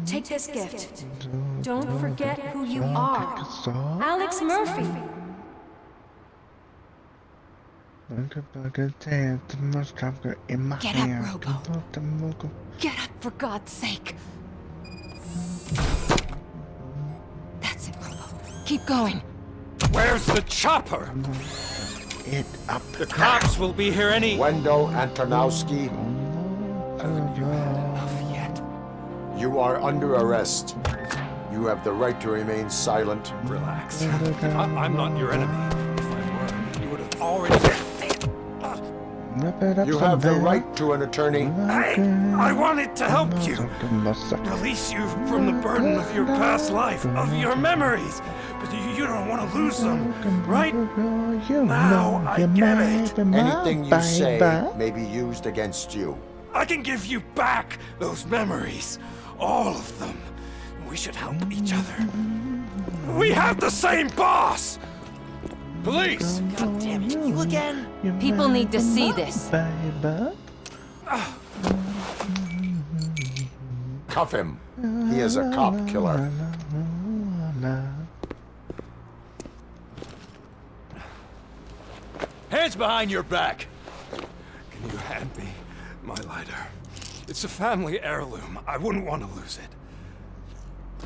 Take this gift. Don't forget who you are. Alex Murphy. Get up, Robo. Get up, for God's sake. That's it, Robo. Keep going. Where's the chopper? It up. The cops will be here any... Wendell Antonowski. Haven't you had enough yet? You are under arrest. You have the right to remain silent. Relax. I'm not your enemy. If I were, you would have already... You have the right to an attorney. I wanted to help you. Release you from the burden of your past life, of your memories. But you don't want to lose them, right? Now I get it. Anything you say may be used against you. I can give you back those memories. All of them. We should help each other. We have the same boss! Police! God damn it, you again? People need to see this. Cuff him. He is a cop killer. Hands behind your back! Can you hand me my lighter? It's a family heirloom. I wouldn't want to lose it.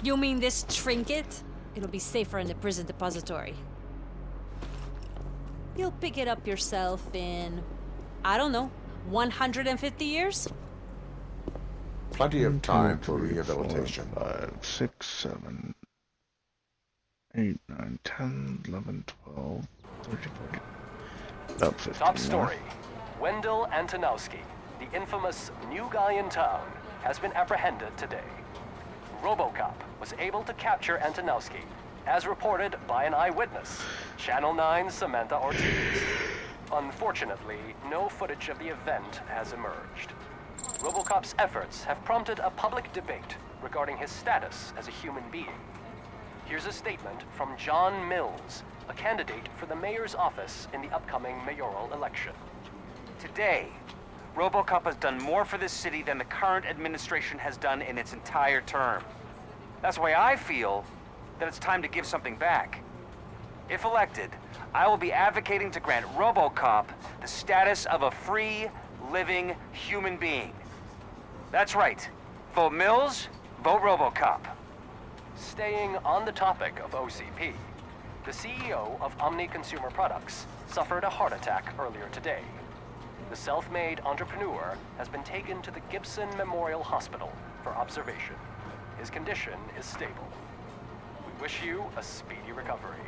You mean this trinket? It'll be safer in the prison depository. You'll pick it up yourself in, I don't know, 150 years? Plenty of time for rehabilitation. 5, 6, 7, 8, 9, 10, 11, 12, 13, 14. About 15 Top more. story. Wendell Antonowski, the infamous new guy in town, has been apprehended today. Robocop was able to capture Antonowski, as reported by an eyewitness, Channel 9's Samantha Ortiz. Unfortunately, no footage of the event has emerged. Robocop's efforts have prompted a public debate regarding his status as a human being. Here's a statement from John Mills, a candidate for the mayor's office in the upcoming mayoral election. Today, Robocop has done more for this city than the current administration has done in its entire term. That's why I feel that it's time to give something back. If elected, I will be advocating to grant Robocop the status of a free, living human being. That's right. Vote Mills, vote Robocop. Staying on the topic of OCP, the CEO of Omni Consumer Products suffered a heart attack earlier today. The self-made entrepreneur has been taken to the Gibson Memorial Hospital for observation. His condition is stable. We wish you a speedy recovery.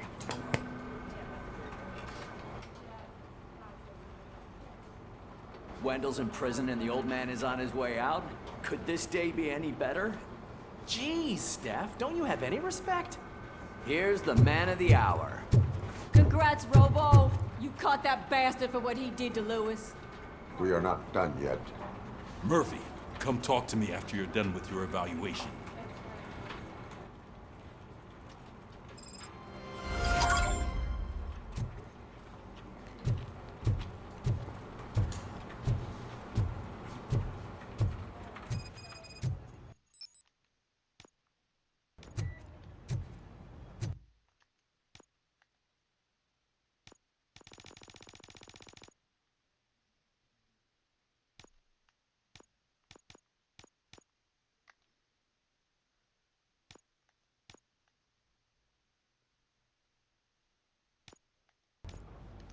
Wendell's in prison and the old man is on his way out? Could this day be any better? Jeez, Steph, don't you have any respect? Here's the man of the hour. Congrats, Robo. You caught that bastard for what he did to Lewis. We are not done yet. Murphy, come talk to me after you're done with your evaluation.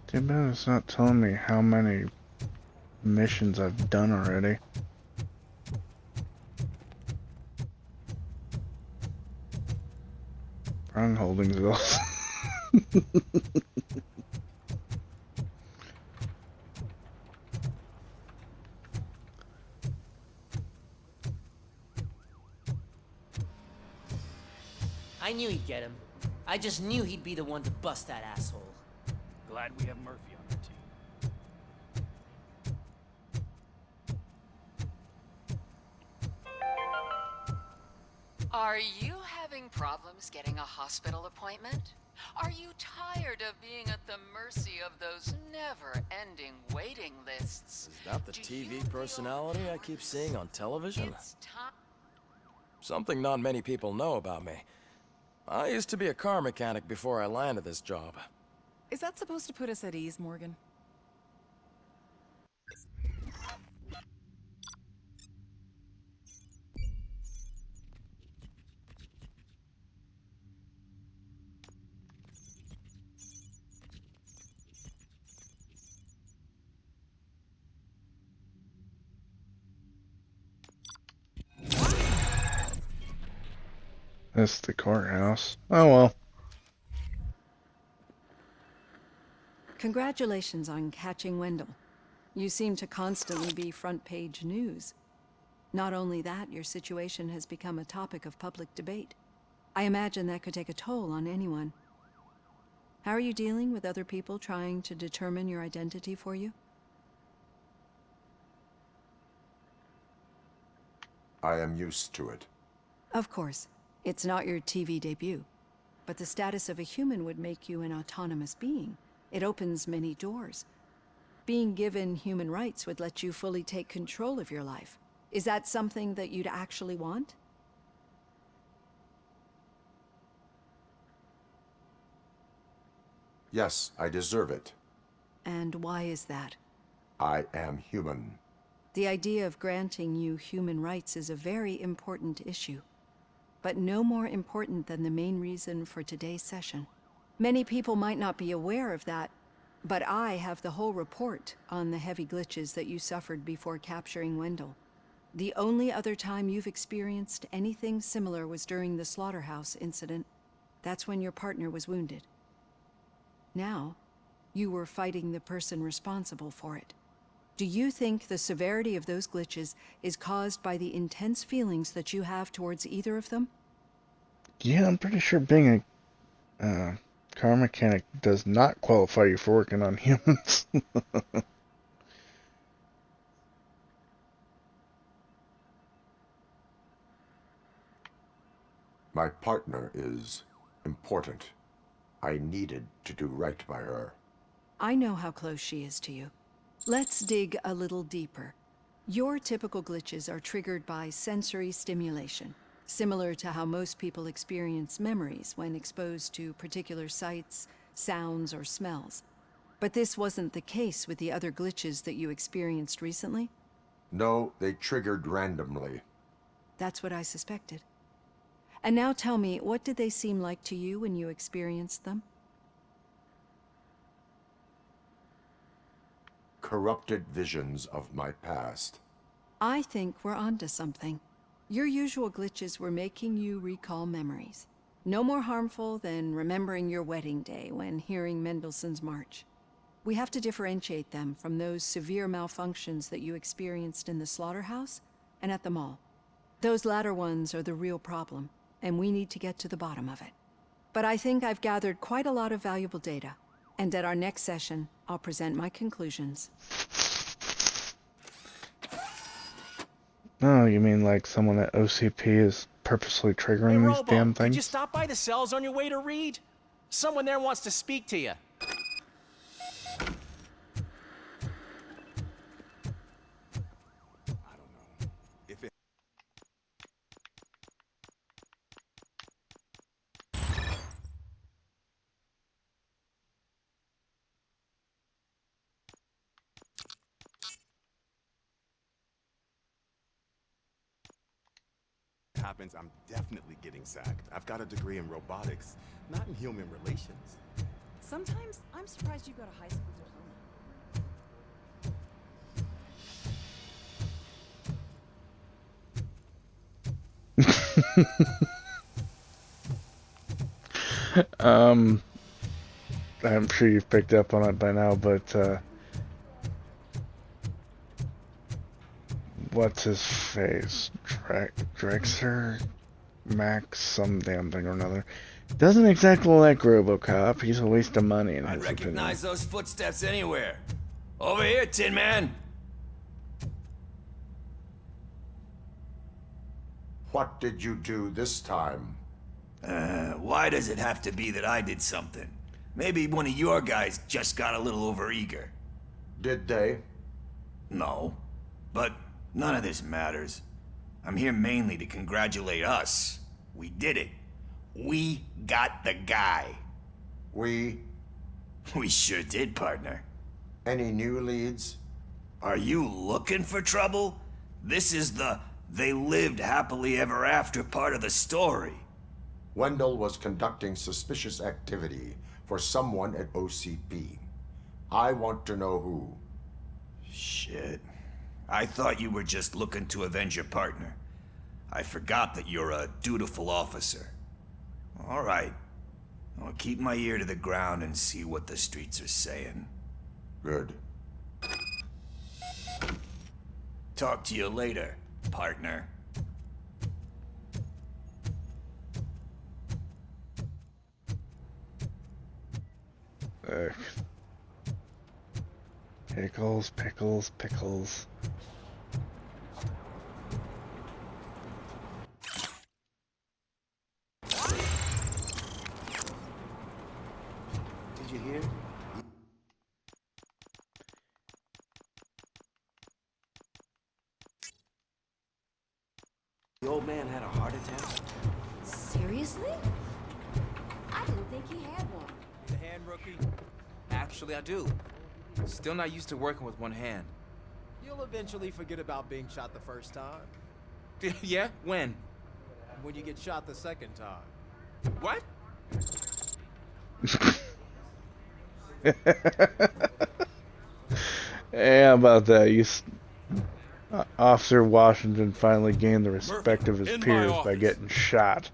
Too bad it's not telling me how many missions I've done already. Wrong Holdingsville. I knew he'd get him. I just knew he'd be the one to bust that asshole. Glad we have Murphy on our team. Are you having problems getting a hospital appointment? Are you tired of being at the mercy of those never-ending waiting lists? Is that the TV personality I keep seeing on television? Something not many people know about me. I used to be a car mechanic before I landed this job. Is that supposed to put us at ease, Morgan? That's the courthouse. Oh well. Congratulations on catching Wendell. You seem to constantly be front-page news. Not only that, your situation has become a topic of public debate. I imagine that could take a toll on anyone. How are you dealing with other people trying to determine your identity for you? I am used to it. Of course. It's not your TV debut. But the status of a human would make you an autonomous being. It opens many doors. Being given human rights would let you fully take control of your life. Is that something that you'd actually want? Yes, I deserve it. And why is that? I am human. The idea of granting you human rights is a very important issue. But no more important than the main reason for today's session. Many people might not be aware of that, but I have the whole report on the heavy glitches that you suffered before capturing Wendell. The only other time you've experienced anything similar was during the slaughterhouse incident. That's when your partner was wounded. Now, you were fighting the person responsible for it. Do you think the severity of those glitches is caused by the intense feelings that you have towards either of them? Yeah, I'm pretty sure being a car mechanic does not qualify you for working on humans. My partner is important. I needed to do right by her. I know how close she is to you. Let's dig a little deeper. Your typical glitches are triggered by sensory stimulation, similar to how most people experience memories when exposed to particular sights, sounds, or smells. But this wasn't the case with the other glitches that you experienced recently? No, they triggered randomly. That's what I suspected. And now tell me, what did they seem like to you when you experienced them? Corrupted visions of my past. I think we're onto something. Your usual glitches were making you recall memories. No more harmful than remembering your wedding day when hearing Mendelssohn's March. We have to differentiate them from those severe malfunctions that you experienced in the slaughterhouse and at the mall. Those latter ones are the real problem, and we need to get to the bottom of it. But I think I've gathered quite a lot of valuable data, and at our next session, I'll present my conclusions. Oh, you mean like someone at OCP is purposely triggering Hey, these Robo, damn did you things? stop by the cells on your way to Reed? Someone there wants to speak to you. Happens, I'm definitely getting sacked. I've got a degree in robotics, not in human relations. Sometimes I'm surprised you go to high school diploma. I'm sure you've picked up on it by now, but what's his face? Drexer? Max some damn thing or another. Doesn't exactly like Robocop. He's a waste of money in I'd his recognize opinion. those footsteps anywhere. Over here, Tin Man. What did you do this time? Why does it have to be that I did something? Maybe one of your guys just got a little overeager. Did they? No. But none of this matters. I'm here mainly to congratulate us. We did it. We got the guy. We sure did, partner. Any new leads? Are you looking for trouble? This is the they lived happily ever after part of the story. Wendell was conducting suspicious activity for someone at OCP. I want to know who. Shit. I thought you were just looking to avenge your partner. I forgot that you're a dutiful officer. All right. I'll keep my ear to the ground and see what the streets are saying. Good. Talk to you later, partner. Ugh. Pickles, pickles, pickles. Did you hear? The old man had a heart attack. Seriously? I didn't think he had one. The hand, rookie? Actually, I do. Still not used to working with one hand. You'll eventually forget about being shot the first time. Yeah? When? When you get shot the second time. What? Yeah, how about that? Officer Washington finally gained the respect of his peers by getting shot.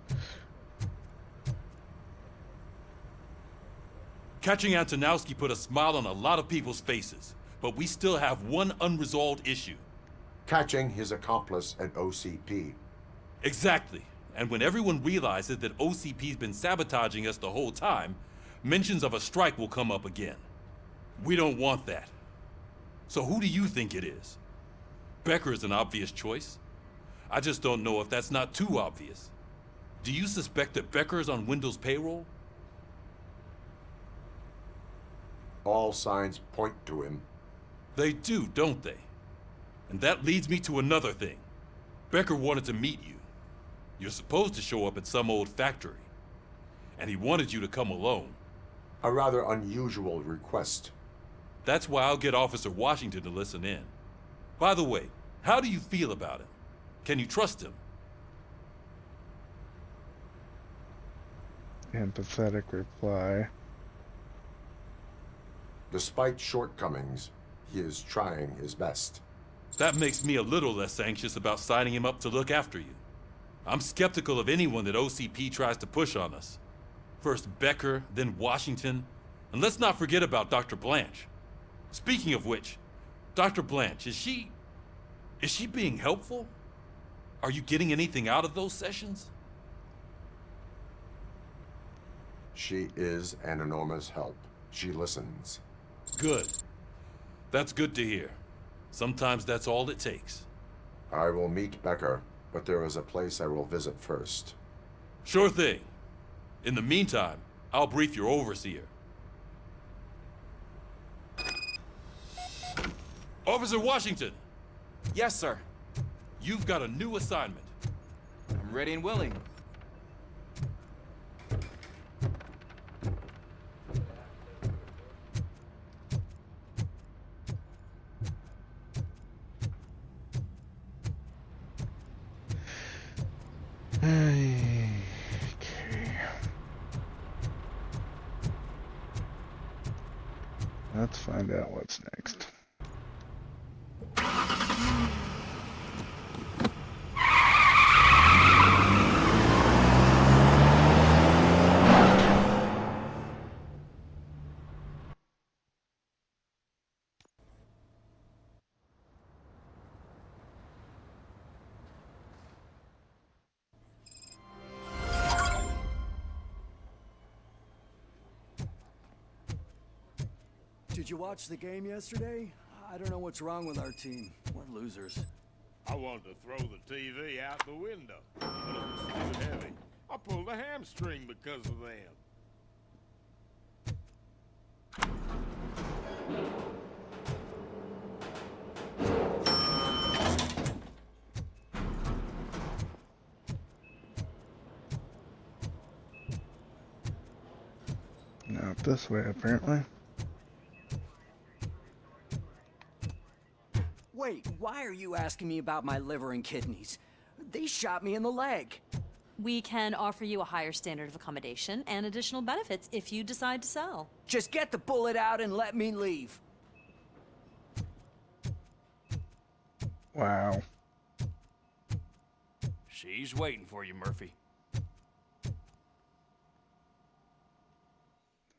Catching Antonowski put a smile on a lot of people's faces, but we still have one unresolved issue. Catching his accomplice at OCP. Exactly. And when everyone realizes that OCP's been sabotaging us the whole time, mentions of a strike will come up again. We don't want that. So who do you think it is? Becker is an obvious choice. I just don't know if that's not too obvious. Do you suspect that Becker is on Wendell's payroll? All signs point to him. They do, don't they? And that leads me to another thing. Becker wanted to meet you. You're supposed to show up at some old factory. And he wanted you to come alone. A rather unusual request. That's why I'll get Officer Washington to listen in. By the way, how do you feel about him? Can you trust him? Empathetic reply. Despite shortcomings, he is trying his best. That makes me a little less anxious about signing him up to look after you. I'm skeptical of anyone that OCP tries to push on us. First Becker, then Washington, and let's not forget about Dr. Blanche. Speaking of which, Dr. Blanche, is she being helpful? Are you getting anything out of those sessions? She is an enormous help. She listens. Good. That's good to hear. Sometimes that's all it takes. I will meet Becker, but there is a place I will visit first. Sure thing. In the meantime, I'll brief your overseer. Officer Washington! Yes, sir. You've got a new assignment. I'm ready and willing. Okay. Let's find out what's next. Did you watch the game yesterday? I don't know what's wrong with our team. We're losers. I wanted to throw the TV out the window, but it was too heavy. I pulled a hamstring because of them. Not this way, apparently. Wait, why are you asking me about my liver and kidneys? They shot me in the leg. We can offer you a higher standard of accommodation and additional benefits if you decide to sell. Just get the bullet out and let me leave. Wow. She's waiting for you, Murphy.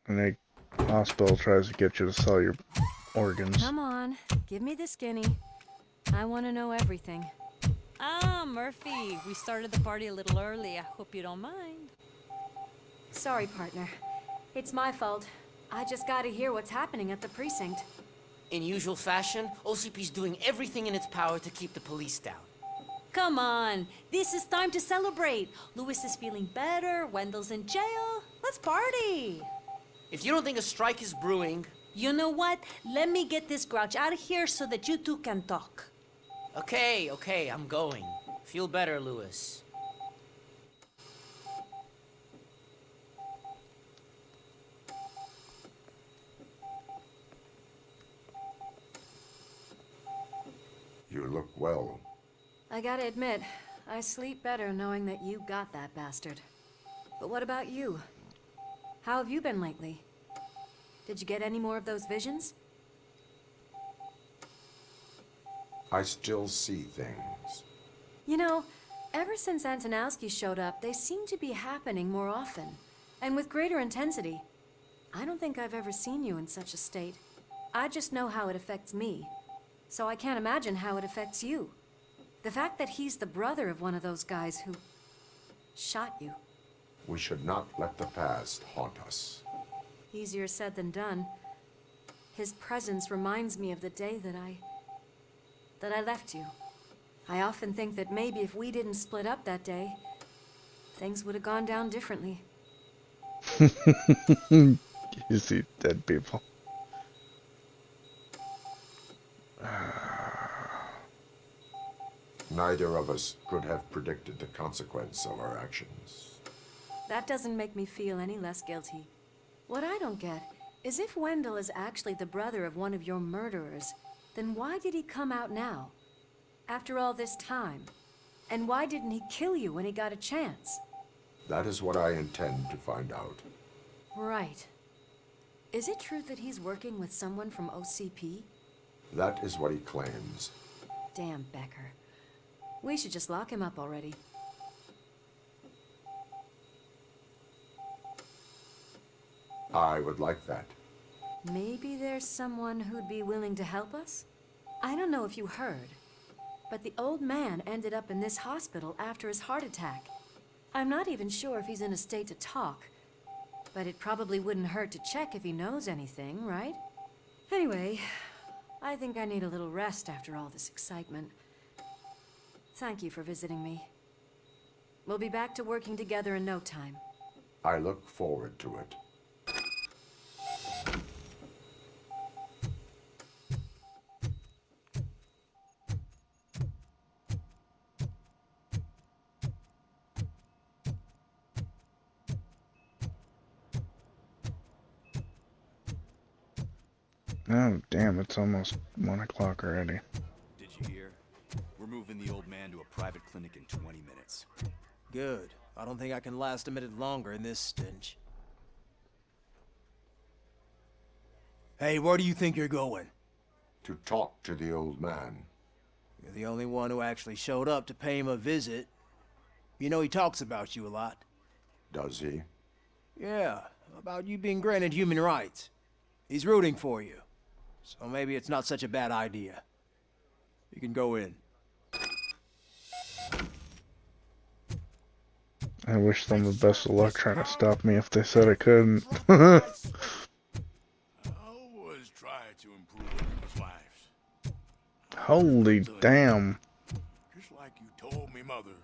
And the hospital tries to get you to sell your organs. Come on, give me the skinny. I want to know everything. Ah, Murphy, we started the party a little early. I hope you don't mind. Sorry, partner. It's my fault. I just gotta hear what's happening at the precinct. In usual fashion, OCP's doing everything in its power to keep the police down. Come on, this is time to celebrate. Lewis is feeling better, Wendell's in jail. Let's party. If you don't think a strike is brewing... You know what? Let me get this grouch out of here so that you two can talk. Okay, I'm going. Feel better, Lewis. You look well. I gotta admit, I sleep better knowing that you got that bastard. But what about you? How have you been lately? Did you get any more of those visions? I still see things. You know, ever since Antonowski showed up, they seem to be happening more often, and with greater intensity. I don't think I've ever seen you in such a state. I just know how it affects me, so I can't imagine how it affects you. The fact that he's the brother of one of those guys who shot you. We should not let the past haunt us. Easier said than done. His presence reminds me of the day that I left you. I often think that maybe if we didn't split up that day, things would have gone down differently. You see dead people. Neither of us could have predicted the consequence of our actions. That doesn't make me feel any less guilty. What I don't get is if Wendell is actually the brother of one of your murderers, then why did he come out now? After all this time? And why didn't he kill you when he got a chance? That is what I intend to find out. Right. Is it true that he's working with someone from OCP? That is what he claims. Damn Becker. We should just lock him up already. I would like that. Maybe there's someone who'd be willing to help us? I don't know if you heard, but the old man ended up in this hospital after his heart attack. I'm not even sure if he's in a state to talk, but it probably wouldn't hurt to check if he knows anything, right? Anyway, I think I need a little rest after all this excitement. Thank you for visiting me. We'll be back to working together in no time. I look forward to it. Oh, damn, it's almost 1 o'clock already. Did you hear? We're moving the old man to a private clinic in 20 minutes. Good. I don't think I can last a minute longer in this stench. Hey, where do you think you're going? To talk to the old man. You're the only one who actually showed up to pay him a visit. You know he talks about you a lot. Does he? Yeah, about you being granted human rights. He's rooting for you. So maybe it's not such a bad idea. You can go in. I wish them the best of luck trying to stop me if they said I couldn't. I always try to improve people's lives. Holy damn. Just like you told me, Mother.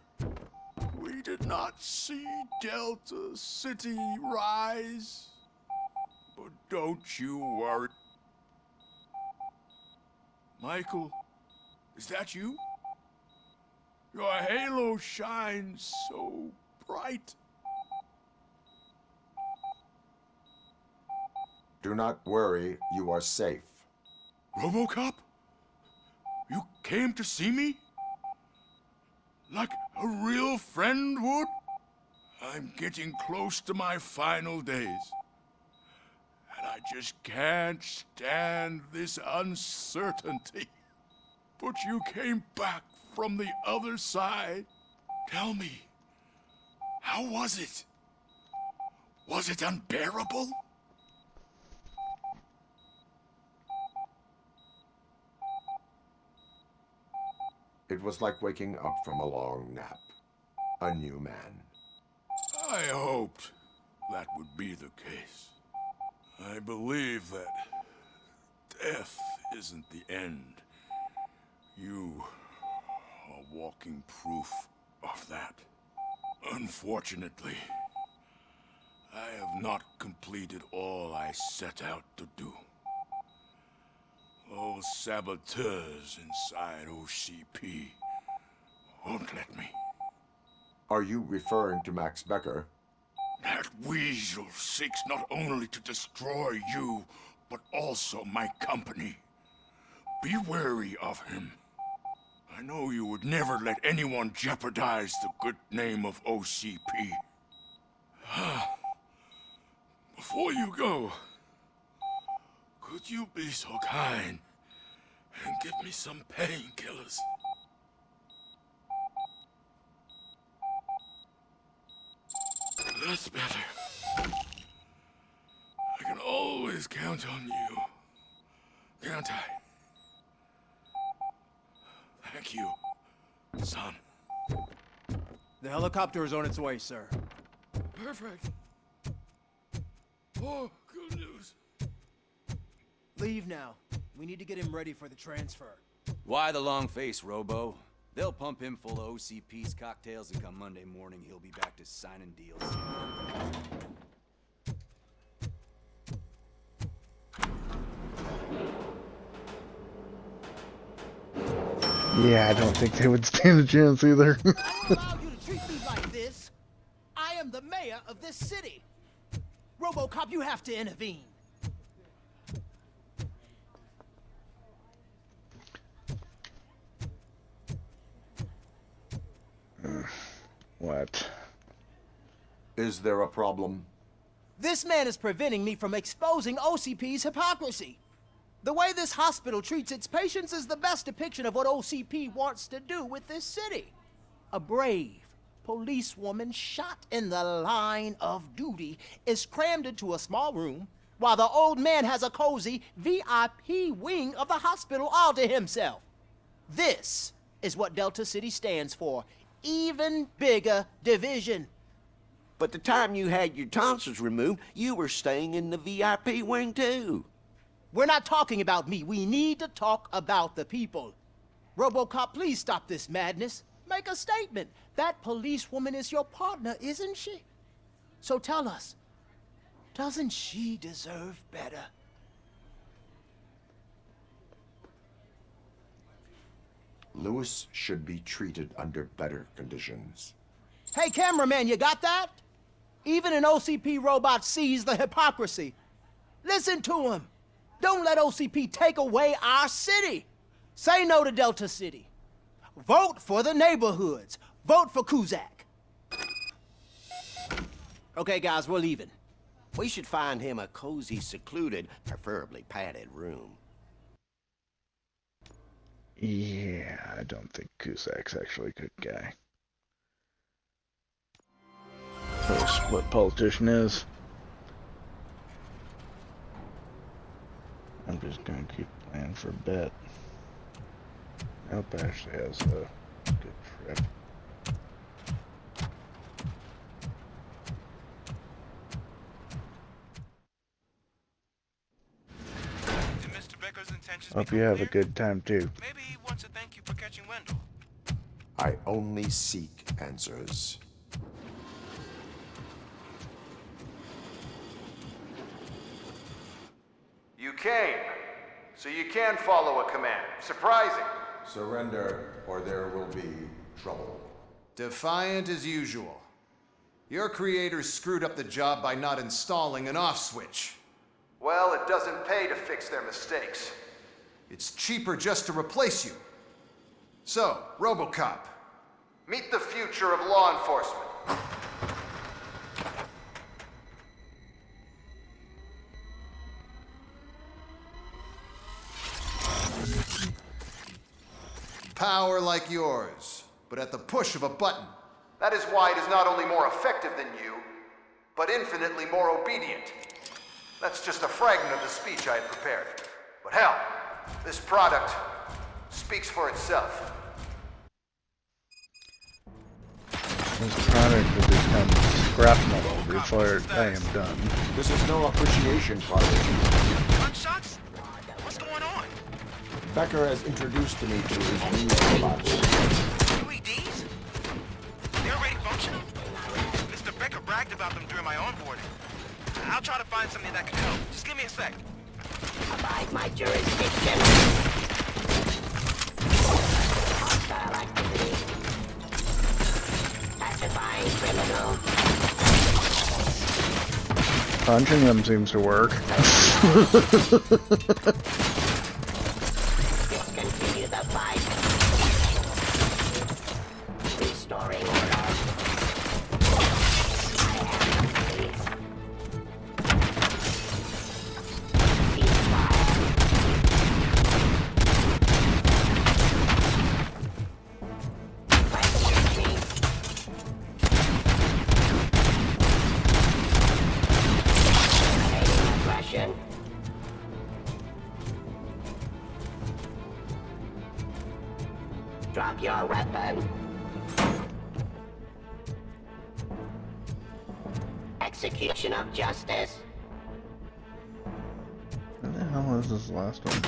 We did not see Delta City rise. But don't you worry. Michael, is that you? Your halo shines so bright. Do not worry, you are safe. Robocop? You came to see me? Like a real friend would? I'm getting close to my final days. And I just can't stand this uncertainty. But you came back from the other side. Tell me, how was it? Was it unbearable? It was like waking up from a long nap. A new man. I hoped that would be the case. I believe that death isn't the end. You are walking proof of that. Unfortunately, I have not completed all I set out to do. Those saboteurs inside OCP won't let me. Are you referring to Max Becker? That weasel seeks not only to destroy you, but also my company. Be wary of him. I know you would never let anyone jeopardize the good name of OCP. Before you go, could you be so kind and give me some painkillers? That's better. I can always count on you, can't I? Thank you, son. The helicopter is on its way, sir. Perfect. Oh, good news. Leave now. We need to get him ready for the transfer. Why the long face, Robo? They'll pump him full of OCP's cocktails, and come Monday morning, he'll be back to signing deals. Yeah, I don't think they would stand a chance either. I don't allow you to treat me like this. I am the mayor of this city. Robocop, you have to intervene. What? Is there a problem? This man is preventing me from exposing OCP's hypocrisy. The way this hospital treats its patients is the best depiction of what OCP wants to do with this city. A brave policewoman shot in the line of duty is crammed into a small room while the old man has a cozy VIP wing of the hospital all to himself. This is what Delta City stands for. Even bigger division. But the time you had your tonsils removed, you were staying in the VIP wing too. We're not talking about me. We need to talk about the people. Robocop, please stop this madness. Make a statement. That policewoman is your partner, isn't she? So tell us, doesn't she deserve better? Lewis should be treated under better conditions. Hey, cameraman, you got that? Even an OCP robot sees the hypocrisy. Listen to him. Don't let OCP take away our city. Say no to Delta City. Vote for the neighborhoods. Vote for Kuzak. Okay, guys, we're leaving. We should find him a cozy, secluded, preferably padded room. Yeah, I don't think Kuzak's actually a good guy. That's what politician is. I'm just gonna keep playing for a bet. Nope, actually has a good trip. Hope you have a good time too. Maybe he wants to thank you for catching Wendell. I only seek answers. You came, so you can follow a command. Surprising. Surrender, or there will be trouble. Defiant as usual. Your creators screwed up the job by not installing an off switch. Well, it doesn't pay to fix their mistakes. It's cheaper just to replace you. So, Robocop, meet the future of law enforcement. Power like yours, but at the push of a button. That is why it is not only more effective than you, but infinitely more obedient. That's just a fragment of the speech I had prepared. But hell, this product speaks for itself. This product will become scrap metal before I am done. This is no appreciation party. Gunshots? What's going on? Becker has introduced me to his new robots. UEDs? They're already functional? Mr. Becker bragged about them during my onboarding. I'll try to find something that can help. Just give me a sec. Abide my jurisdiction. Hostile activity. Pacifying criminal. Punching them seems to work. Discontinue the fight. Restoring order. I have the police. Drop your weapon. Execution of justice. Where the hell is this last one?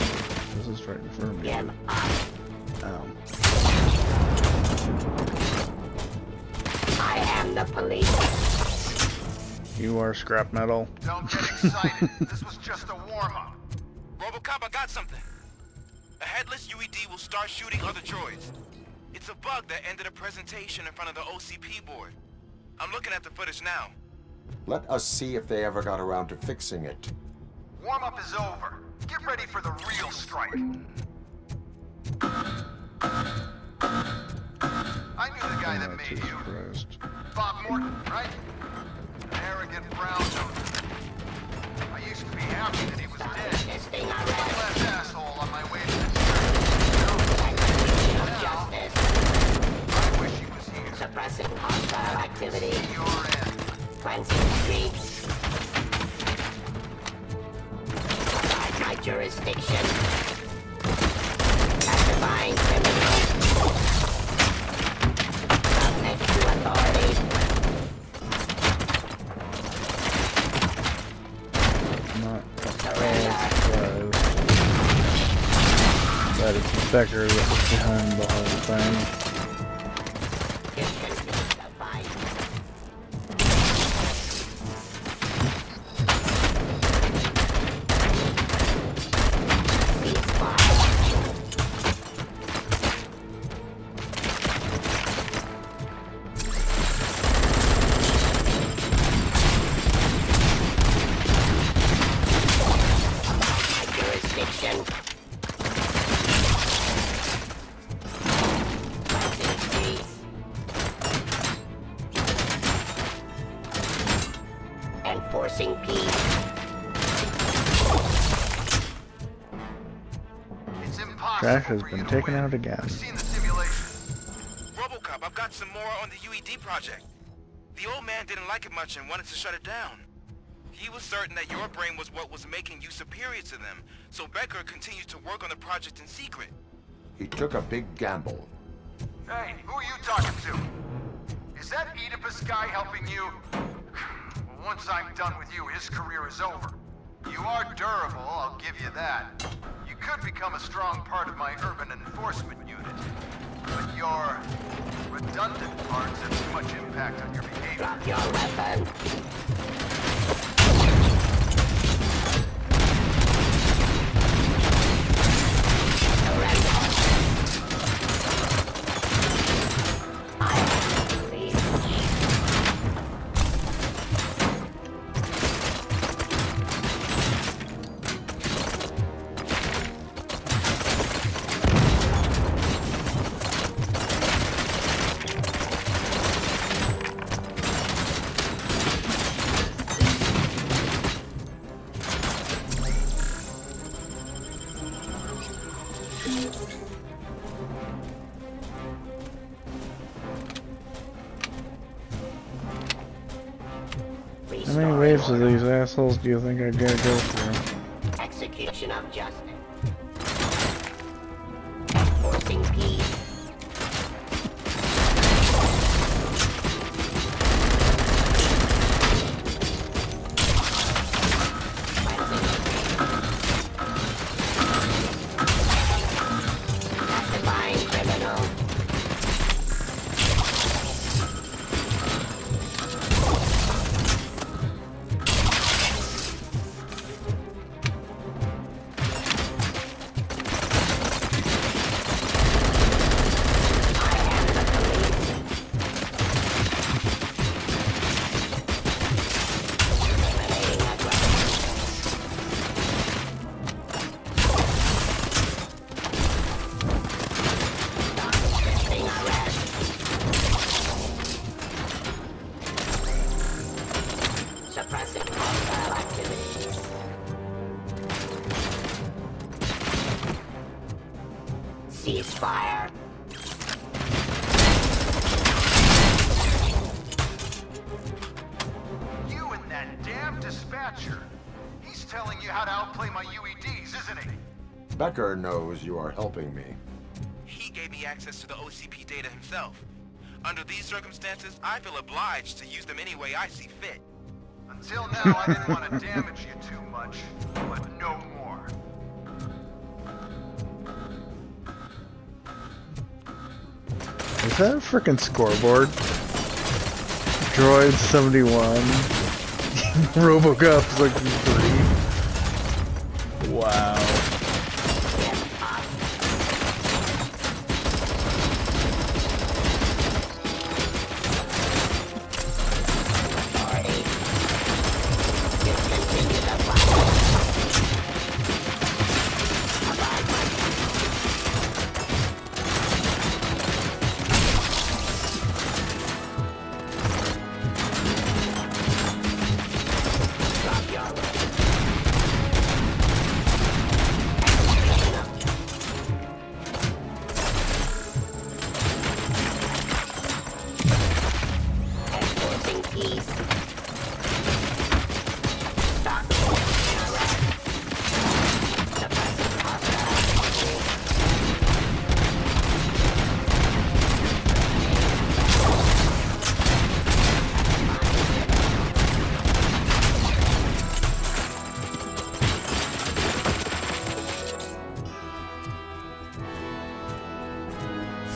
This is right in front of me. Ow. I am the police. You are scrap metal. Don't get excited. This was just a warm-up. Robocop, I got something. A headless UED will start shooting other droids. It's a bug that ended a presentation in front of the OCP board. I'm looking at the footage now. Let us see if they ever got around to fixing it. Warm-up is over. Get ready for the real strike. I knew the guy that made you. Bob Morton, right? An arrogant brown noser. I used to be happy that he was dead. One less asshole on my way to the Justice. I wish he was here. Suppressing hostile activity. Cleansing streets. Outside my jurisdiction. Pacifying criminals. Subject to authority. Not surprised that it's Becker that was behind the whole thing. Enforcing peace. It's impossible. Trash has been taken out again. Robocop, I've got some more on the UED project. The old man didn't like it much and wanted to shut it down. He was certain that your brain was what was making you superior to them, so Becker continued to work on the project in secret. He took a big gamble. Hey, who are you talking to? Is that Oedipus guy helping you? Well, once I'm done with you, his career is over. You are durable, I'll give you that. You could become a strong part of my urban enforcement unit. But you're redundant parts have too much impact on your behavior. Drop your weapon! How many waves of these assholes do you think I gotta go through? Execution of justice. Enforcing peace. Classifying criminal. Suppressing hostile activities. Ceasefire. You and that damn dispatcher. He's telling you how to outplay my UEDs, isn't he? Becker knows you are helping me. He gave me access to the OCP data himself. Under these circumstances, I feel obliged to use them any way I see fit. Until now, I didn't want to damage you too much, but no more. Is that a frickin' scoreboard? Droid 71. Robocop's like 3. Wow.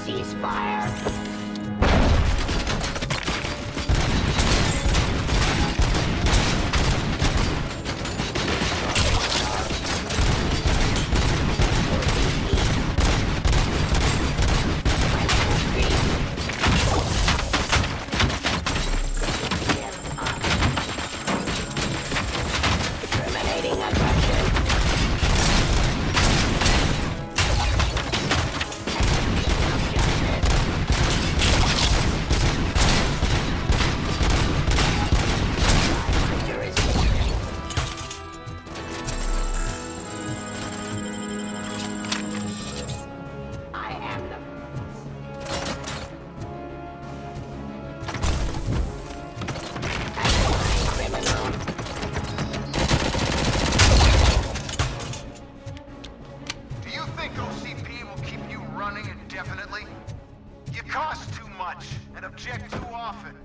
Ceasefire. Terminating aggression. object too often.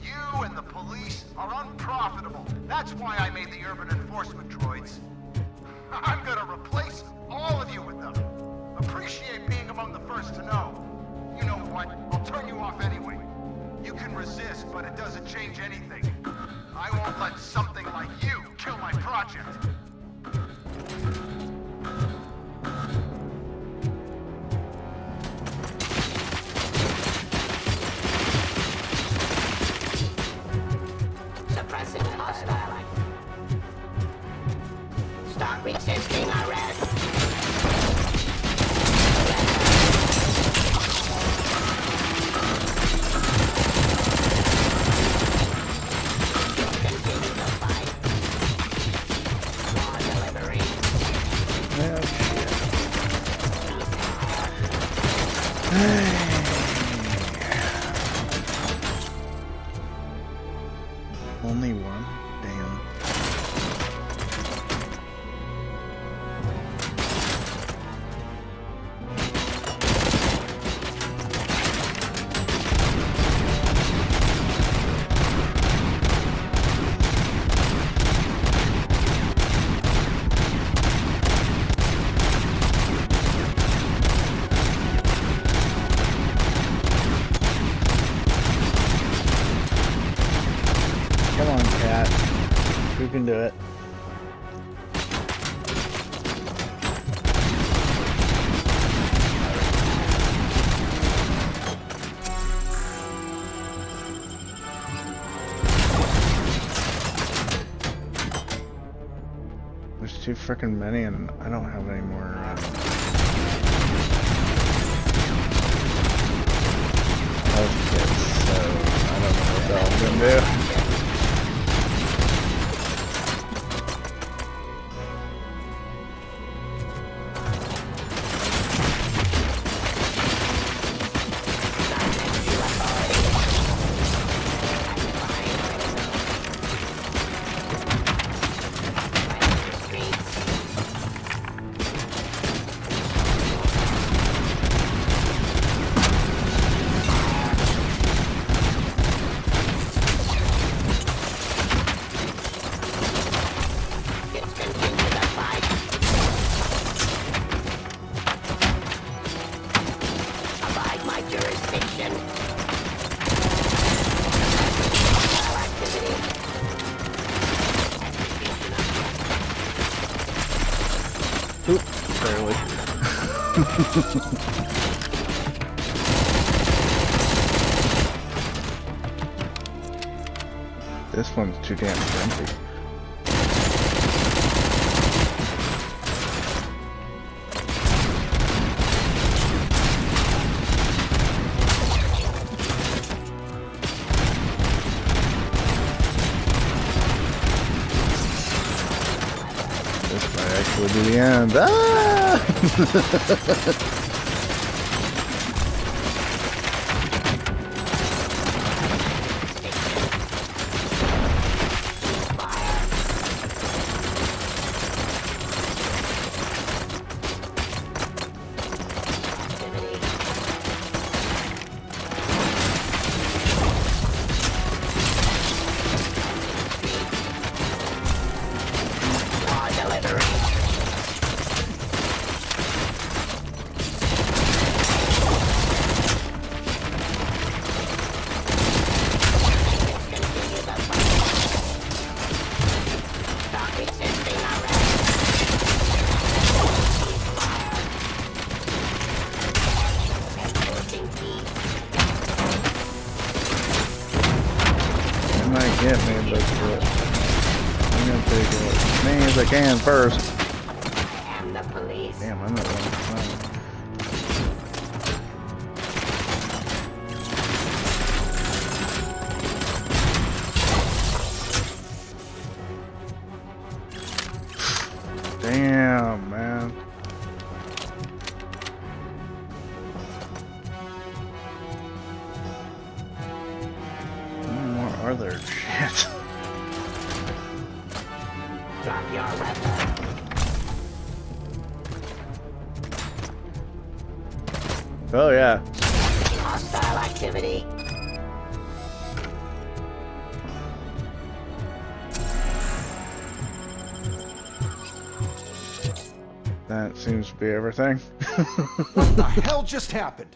You and the police are unprofitable. That's why I made the urban enforcement droids. I'm gonna replace all of you with them. Appreciate being among the first to know. You know what? I'll turn you off anyway. You can resist, but it doesn't change anything. I won't let something like you kill my project. Suppressing hostile. Stop resisting, arrest. Only one? Damn. Come on, cat. You can do it. There's too freaking many, and I don't have any more. Health kits, so I don't know what the hell I'm gonna do. Oop, barely. This one's too damn grumpy. This might actually be the end. Ah! Get me, but I'm gonna take as many as I can first. I am the police. Damn, I'm not running. Damn, man. How many more are there? Shit. Drop your weapon. Oh yeah. Hostile activity. That seems to be everything. What the hell just happened?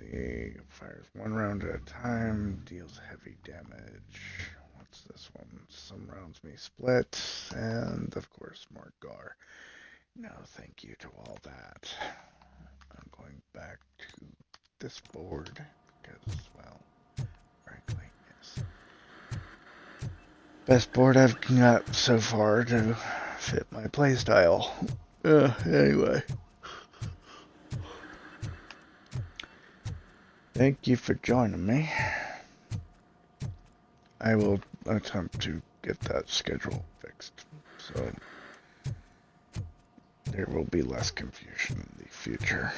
see. Fires one round at a time, deals heavy damage. What's this one? Some rounds may split, and of course more GAR. No, thank you to all that. I'm going back to this board because, well, frankly, yes. Best board I've got so far to fit my playstyle. Anyway. Thank you for joining me. I will attempt to get that schedule fixed, so there will be less confusion in the future.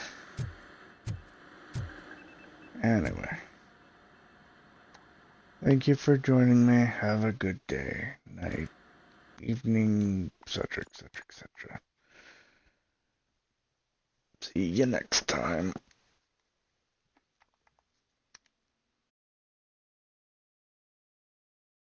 Anyway. Thank you for joining me. Have a good day, night, evening, etc., etc., etc. See you next time.